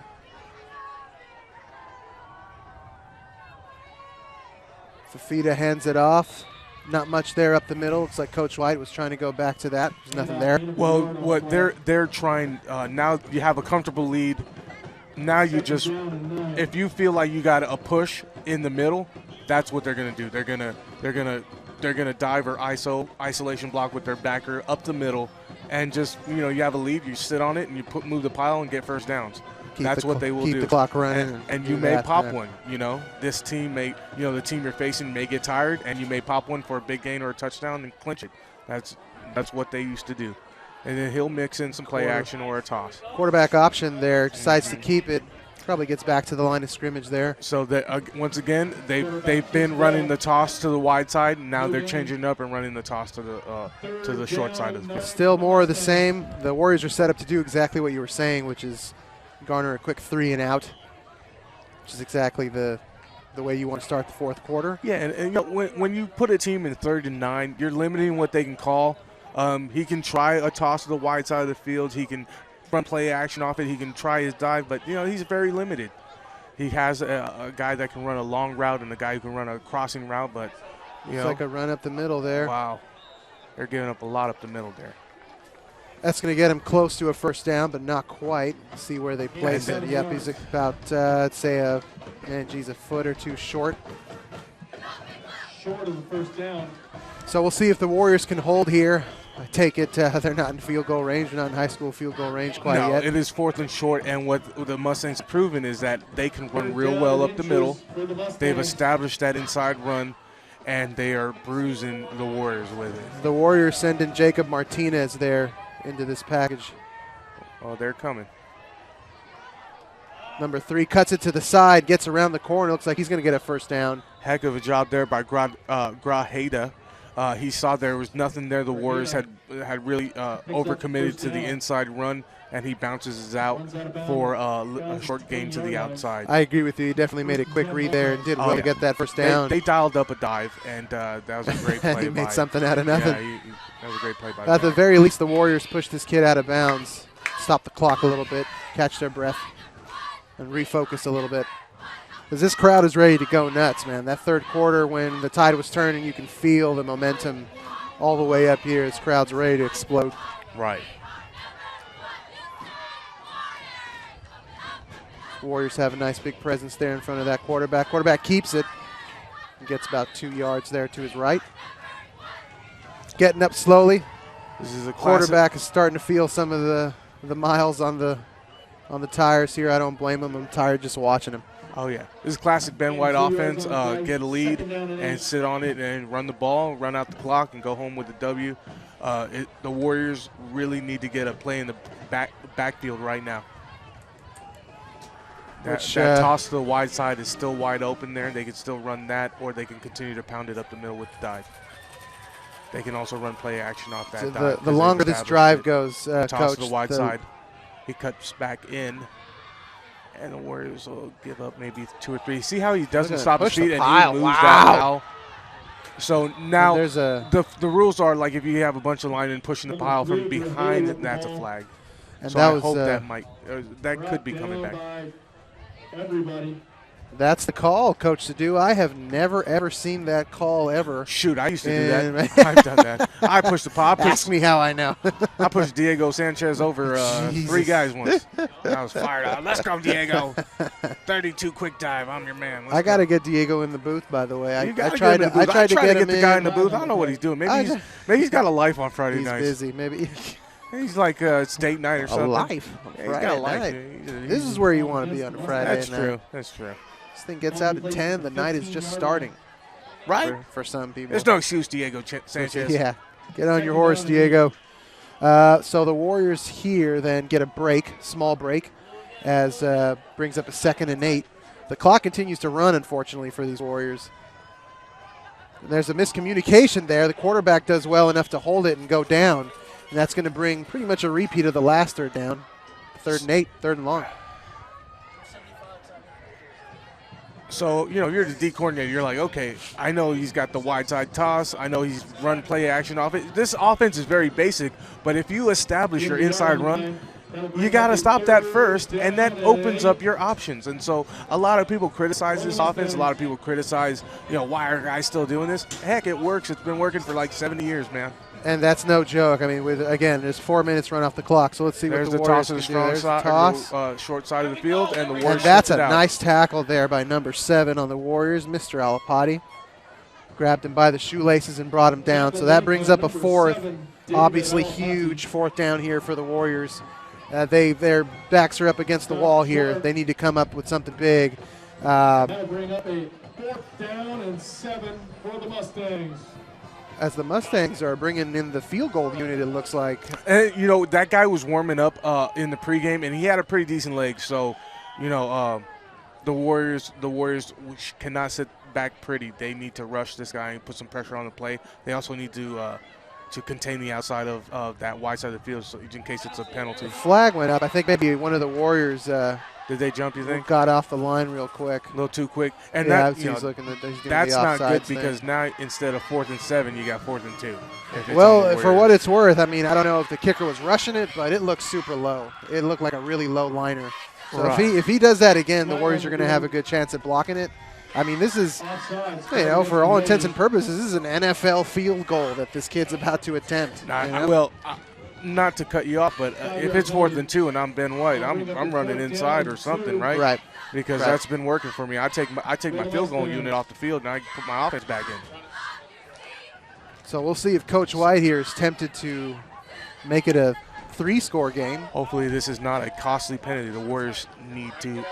Fafita hands it off. Not much there up the middle. Looks like Coach White was trying to go back to that. There's nothing there. Well, what they're trying now, you have a comfortable lead. Now you just, if you feel like you got a push in the middle, that's what they're gonna do. They're gonna dive or isolation block with their backer up the middle, and just you have a lead, you sit on it and you move the pile and get first downs. That's what they will do. Keep the clock running. And you may pop one. This team may, the team you're facing may get tired, and you may pop one for a big gain or a touchdown and clinch it. That's what they used to do. And then he'll mix in some play action or a toss. Quarterback option there, decides to keep it. Probably gets back to the line of scrimmage there. So that once again, they've been running the toss to the wide side, and now they're changing it up and running the toss to the short side of the field. Still more of the same. The Warriors are set up to do exactly what you were saying, which is garner a quick 3-and-out, which is exactly the way you want to start the fourth quarter. Yeah, and when you put a team in 3rd and 9, you're limiting what they can call. He can try a toss to the wide side of the field. He can run play action off it. He can try his dive, but he's very limited. He has a guy that can run a long route and a guy who can run a crossing route, but it's like a run up the middle there. Wow, they're giving up a lot up the middle there. That's going to get him close to a first down, but not quite. See where they place it. Yep, he's about, I'd say, a foot or two short. Short of the first down. So we'll see if the Warriors can hold here. I take it they're not in field goal range. They're not in high school field goal range quite yet. It is 4th and short, and what the Mustangs have proven is that they can run real well up the middle. They've established that inside run, and they are bruising the Warriors with it. The Warriors send in Jacob Martinez there into this package. Oh, they're coming. Number 3 cuts it to the side, gets around the corner. Looks like he's going to get a first down. Heck of a job there by Grajeda. He saw there was nothing there. The Warriors had really overcommitted to the inside run, and he bounces out for a short gain to the outside. I agree with you. He definitely made a quick read there and did well to get that first down. They dialed up a dive, and that was a great play. He made something out of nothing. Yeah, that was a great play by At the very least, the Warriors pushed this kid out of bounds, stop the clock a little bit, catch their breath, and refocus a little bit. Because this crowd is ready to go nuts, man. That third quarter when the tide was turning, you can feel the momentum all the way up here. This crowd's ready to explode. Right. Warriors have a nice big presence there in front of that quarterback. Quarterback keeps it. He gets about 2 yards there to his right. Getting up slowly. This is a quarterback is starting to feel some of the miles on the tires here. I don't blame him. I'm tired just watching him. Oh, yeah. This is classic Ben White offense. Get a lead and sit on it and run the ball, run out the clock, and go home with the W. The Warriors really need to get a play in the backfield right now. That toss to the wide side is still wide open there. They can still run that, or they can continue to pound it up the middle with the dive. They can also run play action off that dive. The longer this drive goes, toss Coach, to the wide side. He cuts back in. And the Warriors will give up maybe 2 or 3. See how he doesn't stop his feet and he moves that pile? So now the rules are like if you have a bunch of linemen pushing the pile from behind, that's a flag. And so I hope that could be coming back. Everybody. That's the call, Coach Sadu. I have never, ever seen that call ever. Shoot, I used to do that. I've done that. I pushed the pile. Ask me how I know. I pushed Diego Sanchez over 3 guys once. I was fired out. Let's go, Diego. 32 quick dive. I'm your man. I got to get Diego in the booth, by the way. I tried to get the guy in the booth. I don't know what he's doing. Maybe he's got a life on Friday nights. He's busy. Maybe. He's like state night or something. A life on Friday he's got a life. Night. This is where you want to be on a Friday night. That's true. That's true. This thing gets out at 10. The night is just starting. Right? For some people. There's no excuse, Diego Sanchez. Yeah. Get on your horse, Diego. So the Warriors here then get a break, small break, as brings up a 2nd and 8. The clock continues to run, unfortunately, for these Warriors. And there's a miscommunication there. The quarterback does well enough to hold it and go down. And that's going to bring pretty much a repeat of the last third down. 3rd and 8, 3rd and long. So, you're the D coordinator. You're like, okay, I know he's got the wide side toss. I know he's run play action offense. This offense is very basic, but if you establish your inside run, you got to stop that first, and that opens up your options. And so a lot of people criticize this offense. A lot of people criticize, why are guys still doing this? Heck, it works. It's been working for like 70 years, man. And that's no joke. I mean, there's 4 minutes run off the clock, so let's see what the Warriors toss of the can do. strong There's side, toss. short side of the field, and the Warriors. And that's a it out. nice tackle there by number 7 on the Warriors, Mr. Alapati. Grabbed him by the shoelaces and brought him down. So that brings up a 4th, obviously huge 4th down here for the Warriors. Their backs are up against the wall here. They need to come up with something big. That'll bring up a 4th down and 7 for the Mustangs. As the Mustangs are bringing in the field goal unit, it looks like. And, that guy was warming up in the pregame, and he had a pretty decent leg. So, the Warriors cannot sit back pretty. They need to rush this guy and put some pressure on the play. They also need to contain the outside of that wide side of the field, so in case it's a penalty. Flag went up. I think maybe one of the Warriors did they jump, you think? Got off the line real quick. A little too quick. And yeah, he's looking at that's the not good thing. because now instead of 4th and 7, you got 4th and 2. Well, for what it's worth, I mean, I don't know if the kicker was rushing it, but it looked super low. It looked like a really low liner. So right. if he does that again, the Warriors are going to have a good chance at blocking it. I mean, this is, for all intents and purposes, this is an NFL field goal that this kid's about to attempt. Not to cut you off, but if it's 4th and 2 and I'm Ben White, I'm running inside or something, right? Right. Because that's been working for me. I take my field goal unit off the field and I put my offense back in. So we'll see if Coach White here is tempted to make it a 3-score game. Hopefully this is not a costly penalty. The Warriors need to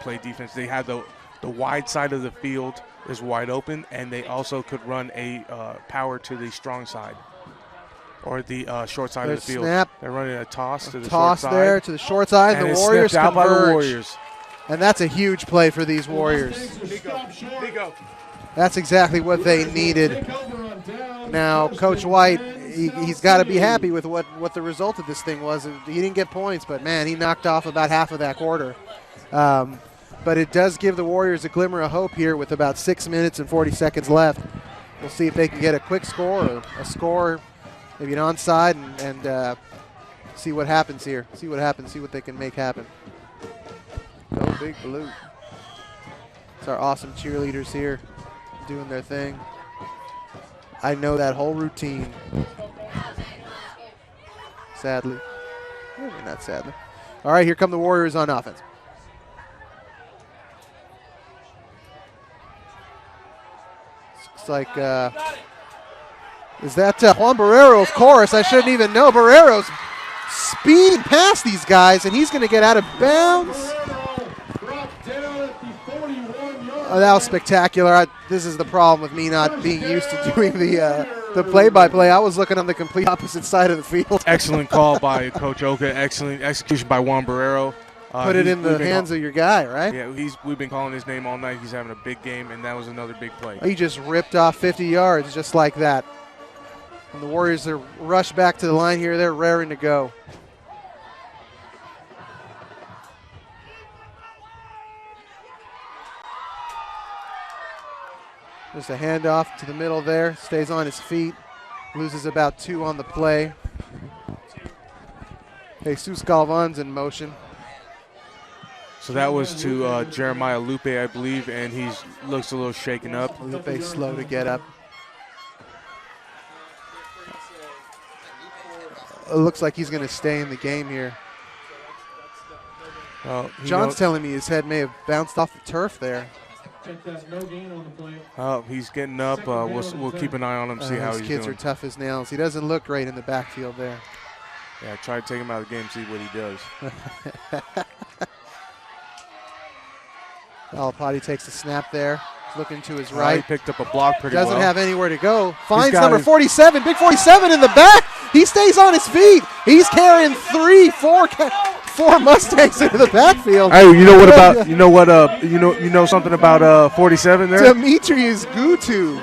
play defense. They have the wide side of the field is wide open, and they also could run a power to the strong side. Or the short side of the field. Snap. They're running a toss to the short Toss side. there to the short side. And the Warriors out by the converge. And that's a huge play for these Warriors. Nico. That's exactly what they needed. Now, Coach White, he's got to be happy with what the result of this thing was. He didn't get points, but, man, he knocked off about half of that quarter. But it does give the Warriors a glimmer of hope here with about 6 minutes and 40 seconds left. We'll see if they can get a quick score or a score, maybe an onside, and see what happens here. See what they can make happen. Go Big Blue. It's our awesome cheerleaders here doing their thing. I know that whole routine. Sadly. Maybe not sadly. All right, here come the Warriors on offense. Looks like, is that Juan Barrero? Of course, I shouldn't even know. Barrero's speeding past these guys, and he's going to get out of bounds. Oh, that was spectacular. This is the problem with me not being used to doing the play-by-play. I was looking on the complete opposite side of the field. Excellent call by Coach Oka. Excellent execution by Juan Barrero. Put it in the hands of your guy, right? Yeah, we've been calling his name all night. He's having a big game, and that was another big play. He just ripped off 50 yards just like that. And the Warriors are rushed back to the line here. They're raring to go. Just a handoff to the middle there. Stays on his feet. Loses about 2 on the play. Jesus Galvan's in motion. So that was to Jeremiah Lupe, I believe, and he looks a little shaken up. Lupe's slow to get up. It looks like he's going to stay in the game here. John's telling me his head may have bounced off the turf there. He's getting up. We'll keep an eye on him, see how he's doing. His kids are tough as nails. He doesn't look great in the backfield there. Yeah, try to take him out of the game, see what he does. Alapati takes the snap there. He's looking to his He right. picked up a block pretty well. Doesn't have anywhere to go. Finds number 47, big 47 in the back. He stays on his feet. He's carrying four Mustangs into the backfield. Hey, you know something about 47 there? Demetrius Gutu.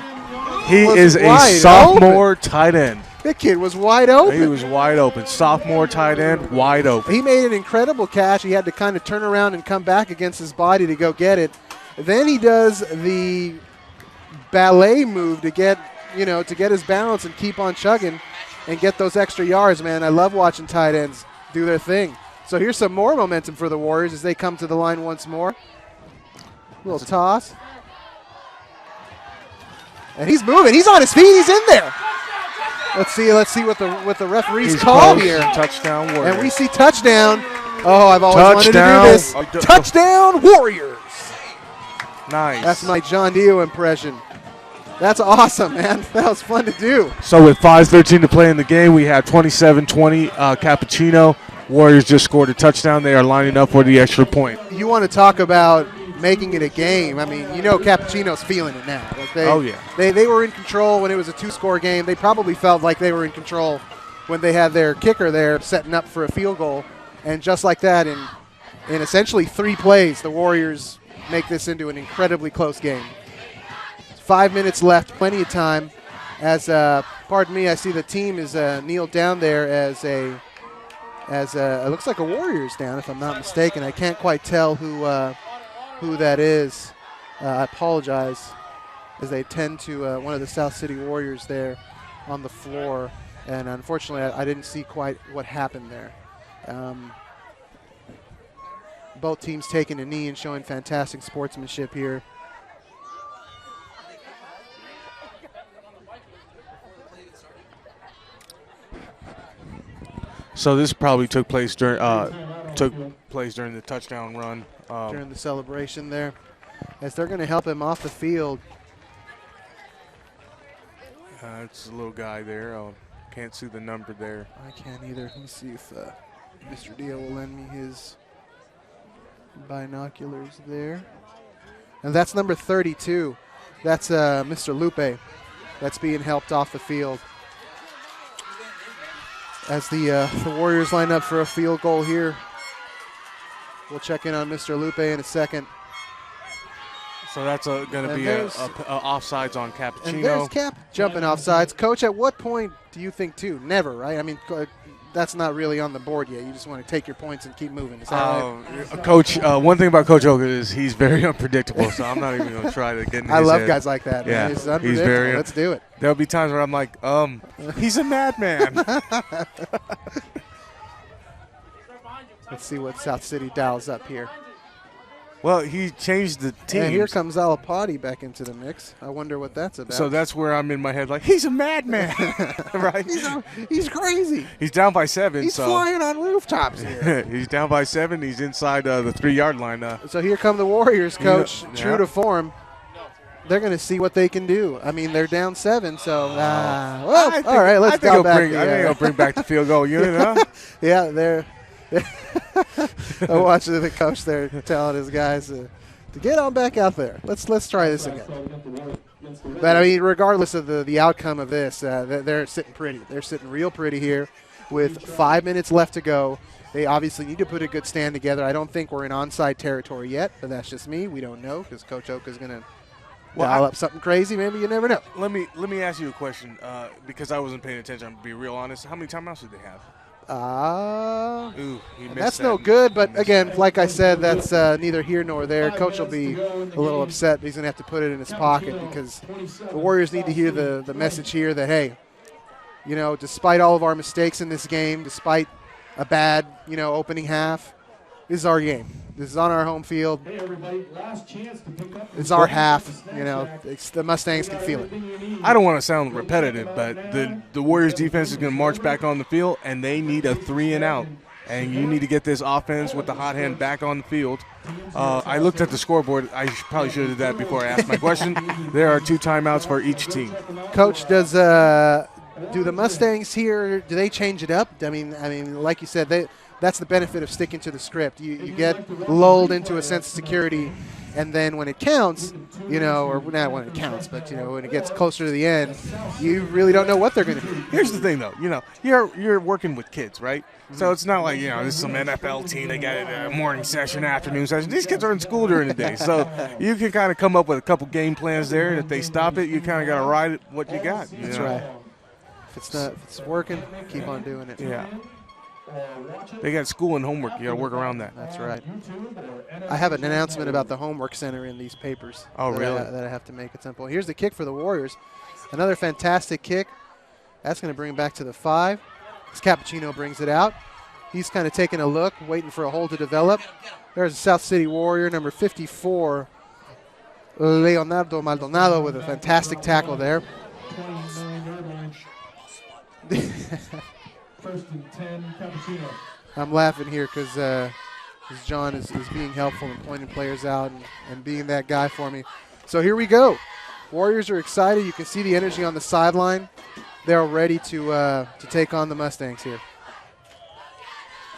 He was is a wide sophomore tight end. That kid was wide open. He was wide open. Sophomore tight end, wide open. He made an incredible catch. He had to kind of turn around and come back against his body to go get it. Then he does the ballet move to get his balance and keep on chugging and get those extra yards, man. I love watching tight ends do their thing. So here's some more momentum for the Warriors as they come to the line once more. Little toss. And he's moving. He's on his feet. He's in there. Let's see what the referees call here. Touchdown Warriors. And we see touchdown. Oh, I've always wanted to do this. Touchdown Warriors. Nice. That's my John Dio impression. That's awesome, man. That was fun to do. So with 5:13 to play in the game, we have 27-20 Capuchino. Warriors just scored a touchdown. They are lining up for the extra point. You want to talk about making it a game. I mean, Capuchino's feeling it now. Like they were in control when it was a 2-score game. They probably felt like they were in control when they had their kicker there setting up for a field goal. And just like that, in essentially 3 plays, the Warriors make this into an incredibly close game. 5 minutes left, plenty of time. As pardon me, I see the team is kneeled down there as it looks like a Warriors down, if I'm not mistaken. I can't quite tell who that is. I apologize, as they tend to one of the South City Warriors there on the floor. And unfortunately, I didn't see quite what happened there. Both teams taking a knee and showing fantastic sportsmanship here. So this probably took place during the touchdown run. During the celebration there, as they're going to help him off the field. It's a little guy there. Can't see the number there. I can't either. Let me see if Mr. Dio will lend me his binoculars there. And that's number 32. That's Mr. Lupe. That's being helped off the field. As the Warriors line up for a field goal here. We'll check in on Mr. Lupe in a second. So that's going to be a offsides on Capuchino. And there's Cap jumping offsides. Coach, at what point do you think two? Never, right? I mean, that's not really on the board yet. You just want to take your points and keep moving. Is that right? Coach, one thing about Coach Oka is he's very unpredictable, so I'm not even going to try to get in his I love head. guys like that, man. Yeah, He's very. Let's do it. There'll be times where I'm like, he's a madman. Let's see what South City dials up here. Well, he changed the team. And here comes Alapati back into the mix. I wonder what that's about. So that's where I'm in my head like, he's a madman, right? He's crazy. He's down by 7. He's flying on rooftops here. He's down by 7. He's inside the 3-yard line. So here come the Warriors, Coach. True to form. They're going to see what they can do. I mean, they're down 7, so all right, let's go back. I think they'll bring back the field goal unit, huh? Yeah, they're I'm watching the coach there telling his guys to get on back out there. Let's try this again. But I mean, regardless of the outcome of this, they're sitting pretty. They're sitting real pretty here with 5 minutes left to go. They obviously need to put a good stand together. I don't think we're in onside territory yet, but that's just me. We don't know because Coach Oka is going to dial up something crazy. Maybe you never know. Let me ask you a question because I wasn't paying attention. I'm going to be real honest. How many timeouts did they have? That's no good, but again, like I said, that's neither here nor there. Coach will be a little upset. He's going to have to put it in his pocket because the Warriors need to hear the message here that, hey, despite all of our mistakes in this game, despite a bad, opening half, this is our game. This is on our home field. Hey everybody, last chance to pick up. It's our half. The Mustangs can feel it. I don't want to sound repetitive, but the Warriors defense is going to march back on the field, and they need a 3-and-out. And you need to get this offense with the hot hand back on the field. I looked at the scoreboard. I probably should have did that before I asked my question. There are 2 timeouts for each team. Coach, do the Mustangs here, do they change it up? I mean, like you said, that's the benefit of sticking to the script. You get lulled into a sense of security, And then when it counts, or not when it counts, but when it gets closer to the end, you really don't know what they're going to do. Here's the thing, though. You're working with kids, right? So it's not like this is some NFL team. They got a morning session, afternoon session. These kids are in school during the day, so you can kind of come up with a couple game plans there. And if they stop it, you kind of got to ride it what you got. That's right. If it's working, keep on doing it. Yeah. They got school and homework. You got to work around that. That's right. I have an announcement about the homework center in these papers. Oh, really? That I have to make it simple. Here's the kick for the Warriors. Another fantastic kick. That's going to bring it back to the 5. As Capuchino brings it out. He's kind of taking a look, waiting for a hole to develop. There's a South City Warrior, number 54, Leonardo Maldonado, with a fantastic tackle there. 29-yard line. First and 10, Capuchino. I'm laughing here because John is being helpful and pointing players out and being that guy for me. So here we go. Warriors are excited. You can see the energy on the sideline. They're ready to take on the Mustangs here.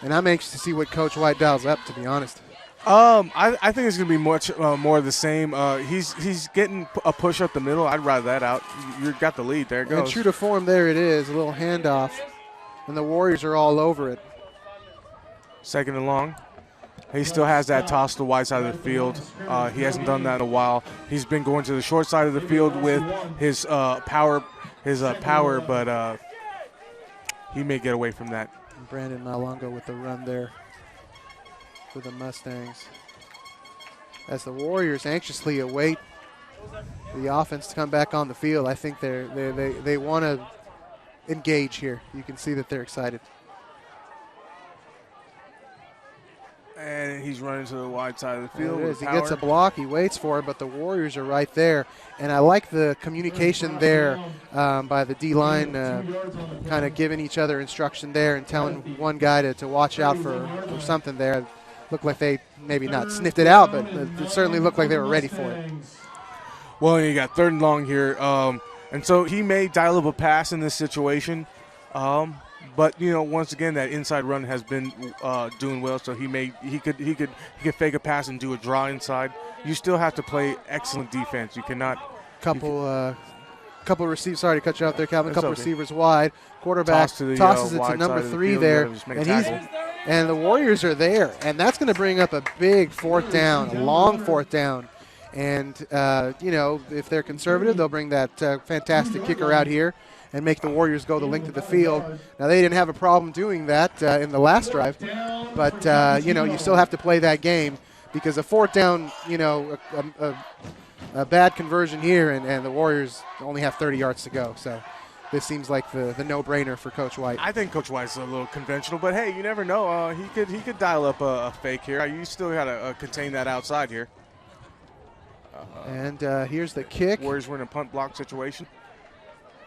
And I'm anxious to see what Coach White dials up, to be honest. I think it's going to be much more of the same. He's getting a push up the middle. I'd ride that out. You got the lead. There it goes. And true to form, there it is. A little handoff. And the Warriors are all over it. Second and long. He still has that toss to the wide side of the field. He hasn't done that in a while. He's been going to the short side of the field with his power, but he may get away from that. And Brandon Malongo with the run there for the Mustangs. As the Warriors anxiously await the offense to come back on the field, I think they want to engage here. You can see that they're excited. And he's running to the wide side of the field. There it is. He gets a block. He waits for it, but the Warriors are right there. And I like the communication there by the D-line, kind of giving each other instruction there and telling one guy to watch out for something there. Looked like they maybe not sniffed it out, but it certainly looked like they were ready for it. Well, you got third and long here. And so he may dial up a pass in this situation. But once again, that inside run has been doing well. So he could fake a pass and do a draw inside. You still have to play excellent defense. You cannot. Couple receivers. Sorry to cut you out there, Calvin. Couple okay. Receivers wide. Quarterback tosses it to number 3 there, and the Warriors are there, and that's going to bring up a big fourth down, a long fourth down. And if they're conservative, they'll bring that fantastic kicker out here and make the Warriors go the length of the field. Now, they didn't have a problem doing that in the last drive, but, you still have to play that game because a fourth down, a bad conversion here, and the Warriors only have 30 yards to go. So this seems like the no-brainer for Coach White. I think Coach White's a little conventional, but, hey, you never know. He could dial up a fake here. You still got to contain that outside here. And here's the kick. Warriors were in a punt block situation.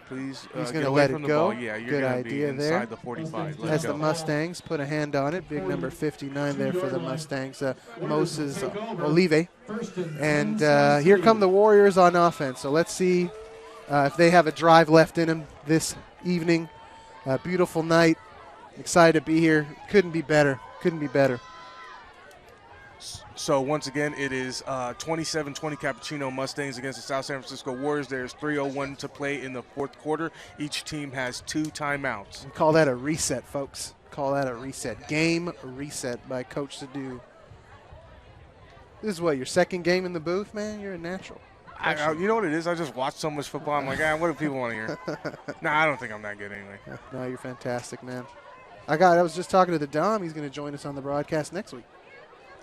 Please He's get going to away let from it the go. ball. Yeah, you're Good going to be idea inside there. the 45. As the Mustangs put a hand on it, big number 59 there for the Mustangs, Moses Olive. And here come the Warriors on offense. So let's see if they have a drive left in them this evening. Beautiful night. Excited to be here. Couldn't be better. Couldn't be better. So, once again, it is 27-20 Capuchino Mustangs against the South San Francisco Warriors. There's 3:01 to play in the fourth quarter. Each team has 2 timeouts. We call that a reset, folks. Call that a reset. Game reset by Coach Sadu. This is what, your second game in the booth, man? You're a natural. You know what it is? I just watch so much football. I'm like, what do people want to hear? I don't think I'm that good anyway. No, you're fantastic, man. I was just talking to the Dom. He's going to join us on the broadcast next week.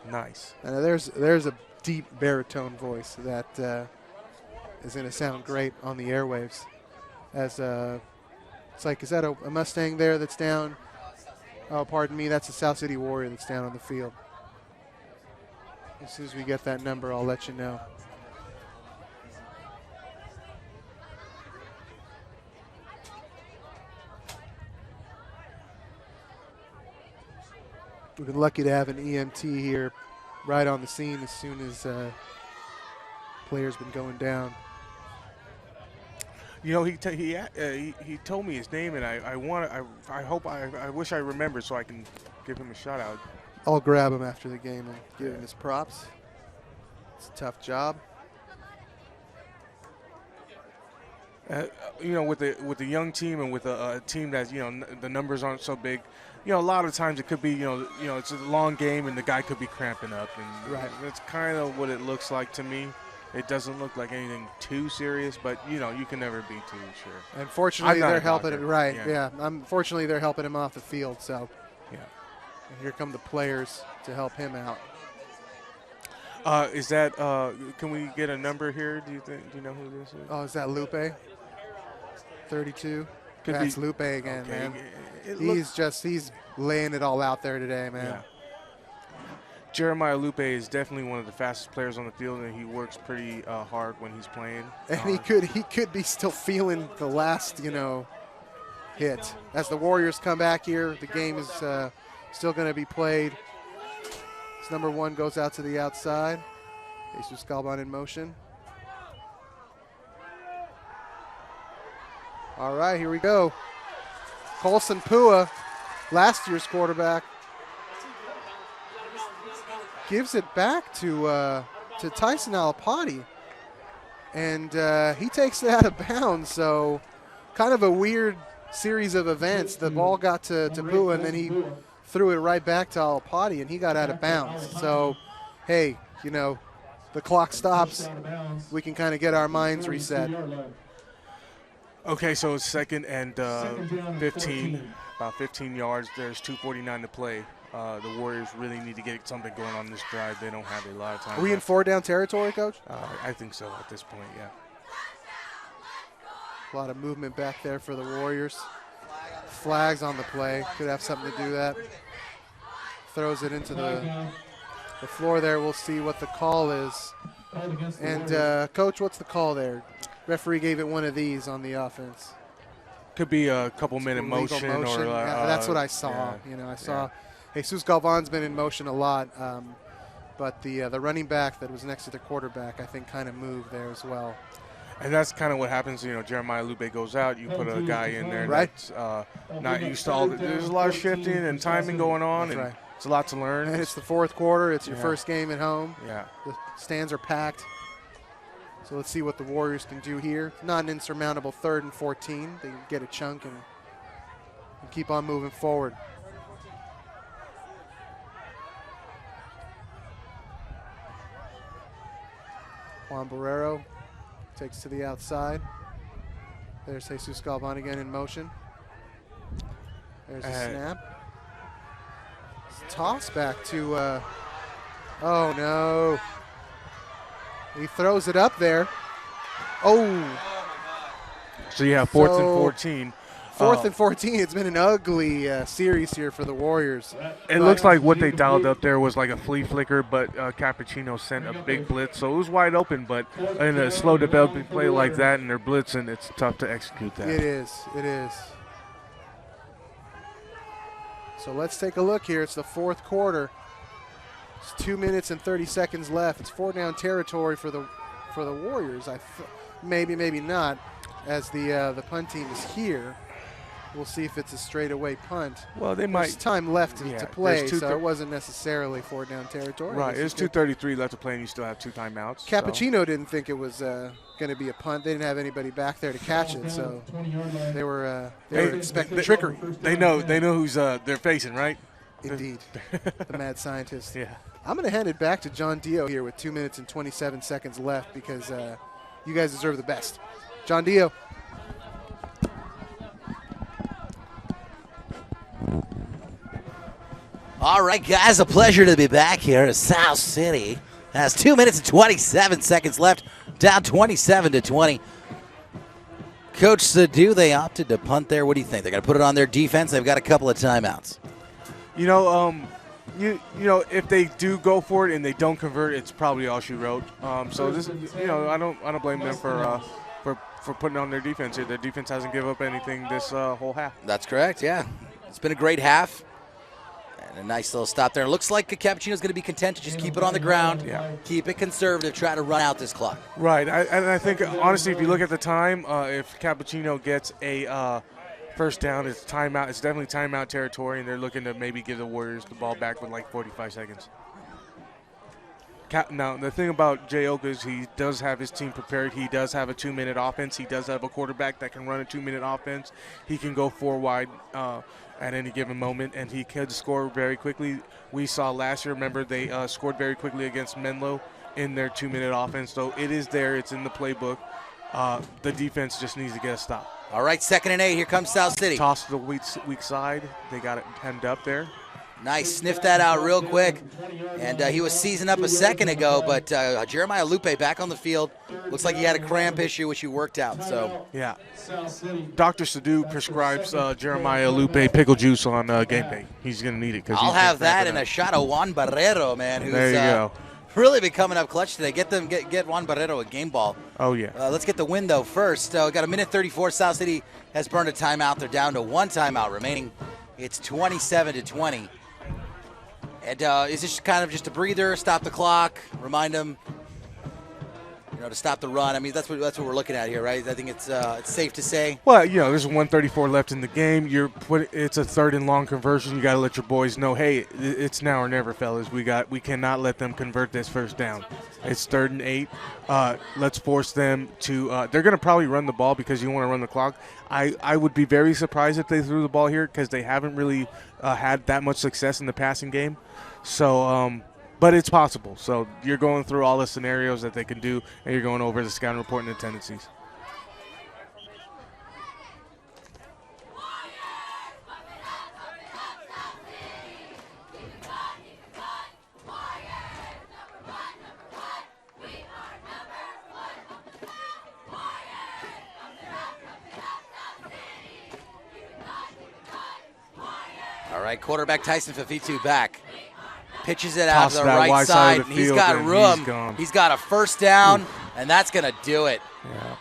Nice. And there's a deep baritone voice that is going to sound great on the airwaves. As it's like, is that a Mustang there that's down? Oh, pardon me, that's a South City Warrior that's down on the field. As soon as we get that number, I'll let you know. We've been lucky to have an EMT here right on the scene as soon as players been going down. He told me his name, and I wish I remembered so I can give him a shout out. I'll grab him after the game and give him his props. It's a tough job. With the young team and with a team that the numbers aren't so big, a lot of times it could be it's a long game and the guy could be cramping up, and right. That's kind of what it looks like to me. It doesn't look like anything too serious, but you can never be too sure. Unfortunately, they're helping him. Right? Yeah. Unfortunately, they're helping him off the field. So yeah. And here come the players to help him out. Is that? Can we get a number here? Do you know who this is? Oh, is that Lupe? 32. That's Lupe again, okay. Man. He's laying it all out there today, man. Yeah. Jeremiah Lupe is definitely one of the fastest players on the field, and he works pretty hard when he's playing. And he could be still feeling the last, hit. As the Warriors come back here, the game is still going to be played. This number 1 goes out to the outside. Jesus Galvan in motion. All right, here we go. Colson Pua, last year's quarterback, gives it back to Tyson Alapati, and he takes it out of bounds. So kind of a weird series of events. The ball got to Pua, and then he threw it right back to Alapati, and he got out of bounds. So, hey, the clock stops. We can kind of get our minds reset. Okay, so it's second and 15, about 15 yards. There's 2:49 to play. The Warriors really need to get something going on this drive. They don't have a lot of time. Are we in 4-down territory, Coach? I think so at this point, yeah. A lot of movement back there for the Warriors. Flags on the play. Could have something to do that. Throws it into the floor there. We'll see what the call is. And, Coach, what's the call there? Referee gave it one of these on the offense. Could be a couple-minute motion. Or that's what I saw. I saw Jesus Galvan's been in motion a lot, but the running back that was next to the quarterback, I think, kind of moved there as well. And that's kind of what happens. Jeremiah Lupe goes out. You put a guy in there that's not used to all. There's a lot of shifting and timing going on, and it's a lot to learn. And it's the fourth quarter. It's your first game at home. Yeah, the stands are packed. So let's see what the Warriors can do here. Not an insurmountable 3rd and 14. They can get a chunk and keep on moving forward. Juan Barrero takes to the outside. There's Jesus Galvan again in motion. There's a snap. Toss back to, oh no. He throws it up there. Oh. So, yeah, 4th and 14. 4th and 14. It's been an ugly series here for the Warriors. It looks like what they dialed up there was like a flea flicker, but Capuchino sent a big blitz. So it was wide open, but in a slow developing play like that and they're blitzing, it's tough to execute that. It is. So let's take a look here. It's the 4th quarter. It's 2 minutes and 30 seconds left. It's 4-down territory for the Warriors. Maybe not, as the punt team is here. We'll see if it's a straightaway punt. Well, they might. There's time left to play, so it wasn't necessarily 4-down territory. Right, there's 2:33 left to play, and you still have 2 timeouts. Capuchino didn't think it was going to be a punt. They didn't have anybody back there to catch it, so they were expecting trickery. They know who's they're facing, right? Indeed, the mad scientist. Yeah. I'm going to hand it back to John Dio here with 2 minutes and 27 seconds left because you guys deserve the best. John Dio. All right, guys, a pleasure to be back here at South City. Has 2 minutes and 27 seconds left, down 27-20. Coach Sadu, they opted to punt there. What do you think? They're going to put it on their defense. They've got a couple of timeouts. If they do go for it and they don't convert, it's probably all she wrote. So this, I don't blame them for putting on their defense here. Their defense hasn't given up anything this whole half. That's correct. Yeah, it's been a great half. And a nice little stop there. It looks like Capuchino's going to be content to just keep it on the ground, keep it conservative, try to run out this clock. Right, and I think, honestly, if you look at the time, if Capuchino gets a first down, it's timeout. It's definitely timeout territory, and they're looking to maybe give the Warriors the ball back with like 45 seconds. Now, the thing about Jay Oka is he does have his team prepared. He does have a 2-minute offense. He does have a quarterback that can run a 2-minute offense. He can go 4 wide at any given moment, and he can score very quickly. We saw last year, remember, they scored very quickly against Menlo in their 2-minute offense. So it is there. It's in the playbook. The defense just needs to get a stop. All right, 2nd and 8. Here comes South City. Toss to the weak side. They got it hemmed up there. Nice. Sniffed that out real quick. And he was seasoned up a second ago, but Jeremiah Lupe back on the field. Looks like he had a cramp issue, which he worked out. So yeah. Dr. Sadu prescribes Jeremiah Lupe pickle juice on game day. He's going to need it. I'll have that and a shot of Juan Barrero, man, who's there you go. Really been coming up clutch today. Get Juan Barrero a game ball. Oh, yeah. Let's get the win, though, first. We got a minute 34. South City has burned a timeout. They're down to 1 timeout remaining. It's 27-20. And is this kind of just a breather, stop the clock, remind them, to stop the run? I mean, that's what we're looking at here, right? I think it's safe to say. Well, there's 1:34 left in the game. It's a 3rd and long conversion. You got to let your boys know, hey, it's now or never, fellas. We cannot let them convert this first down. It's 3rd and 8. Let's force them to. They're going to probably run the ball because you want to run the clock. I would be very surprised if they threw the ball here because they haven't really had that much success in the passing game. So, but it's possible. So you're going through all the scenarios that they can do, and you're going over the scouting report and the tendencies. All right, quarterback Tyson Fafitu back. Pitches it out to the that right wide side, of the and he's field, got and room. He's got a first down, and that's going to do it. Yeah.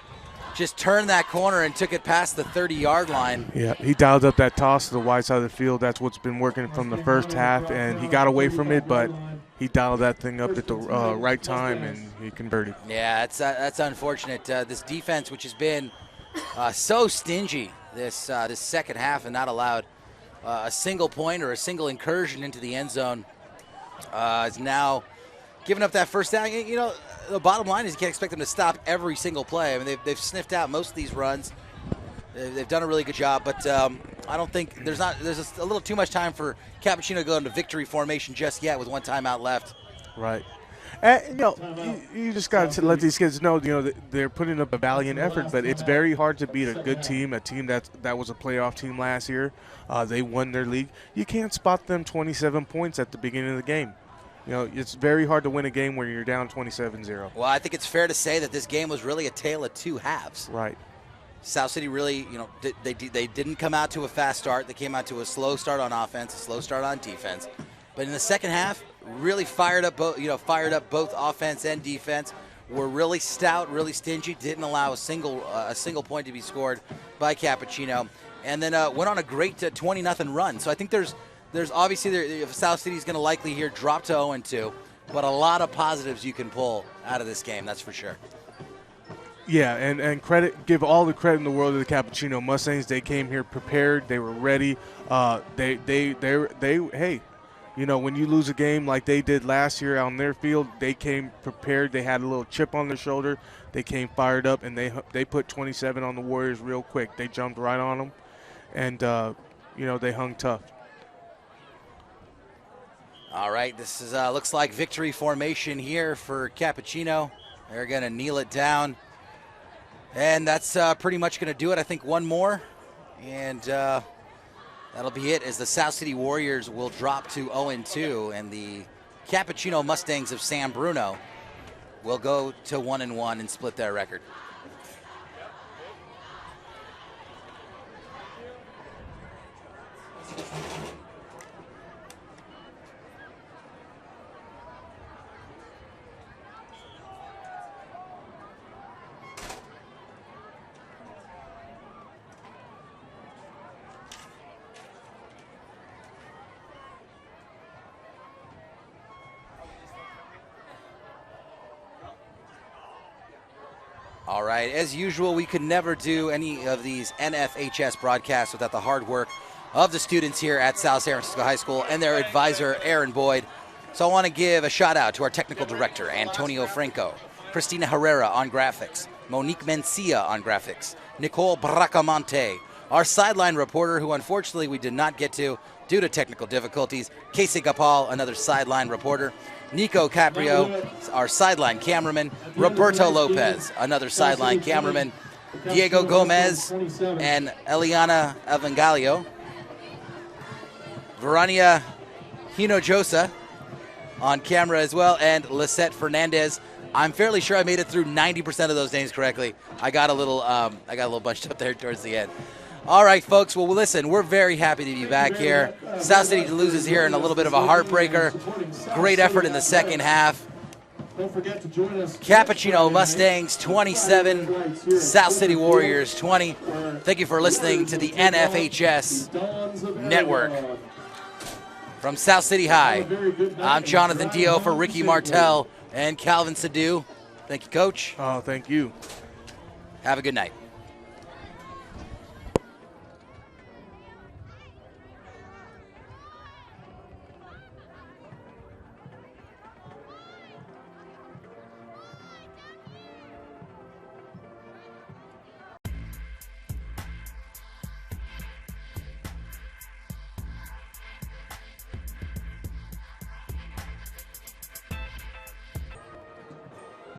Just turned that corner and took it past the 30-yard line. Yeah, he dialed up that toss to the wide side of the field. That's what's been working from the first half, and he got away from it, but he dialed that thing up at the right time, and he converted. Yeah, that's unfortunate. This defense, which has been so stingy this second half and not allowed a single point or a single incursion into the end zone, is now giving up that first down. The bottom line is you can't expect them to stop every single play. I mean, they've sniffed out most of these runs. They've done a really good job, but I don't think there's a little too much time for Capuchino to go into victory formation just yet with 1 timeout left. Right. And, you just got to let these kids know, they're putting up a valiant effort, but it's very hard to beat a good team, a team that was a playoff team last year. They won their league. You can't spot them 27 points at the beginning of the game. It's very hard to win a game where you're down 27-0. Well, I think it's fair to say that this game was really a tale of 2 halves. Right. South City really, they didn't come out to a fast start. They came out to a slow start on offense, a slow start on defense. But in the second half, really fired up both offense and defense. Were really stout, really stingy. Didn't allow a single point to be scored by Capuchino, and then went on a great 20-0 run. So I think there's obviously South City's going to likely here drop to 0-2, but a lot of positives you can pull out of this game. That's for sure. Yeah, and give all the credit in the world to the Capuchino Mustangs. They came here prepared. They were ready. Hey. When you lose a game like they did last year on their field, they came prepared. They had a little chip on their shoulder. They came fired up, and they put 27 on the Warriors real quick. They jumped right on them, and, they hung tough. All right, this is looks like victory formation here for Capuchino. They're going to kneel it down, and that's pretty much going to do it. I think one more, and that'll be it, as the South City Warriors will drop to 0-2, and the Capuchino Mustangs of San Bruno will go to 1-1 and split their record. All right, as usual, we could never do any of these NFHS broadcasts without the hard work of the students here at South San Francisco High School and their advisor, Aaron Boyd. So I want to give a shout out to our technical director, Antonio Franco, Christina Herrera on graphics, Monique Mencia on graphics, Nicole Bracamonte, our sideline reporter, who unfortunately we did not get to due to technical difficulties, Casey Gapal, another sideline reporter, Nico Caprio, our sideline cameraman, Roberto Lopez, another sideline cameraman, Diego Gomez and Eliana Evangelio, Verania Hinojosa on camera as well, and Lisette Fernandez. I'm fairly sure I made it through 90% of those names correctly. I got a little bunched up there towards the end. All right, folks. Well, listen, we're very happy to be back here. South City loses here in a little bit of a heartbreaker. Great effort in the second half. Don't forget to join us. Capuchino Mustangs 27, South City Warriors 20. Thank you for listening to the NFHS Network. From South City High, I'm Jonathan Dio for Ricky Martell and Calvin Sadu. Thank you, Coach. Oh, thank you. Have a good night.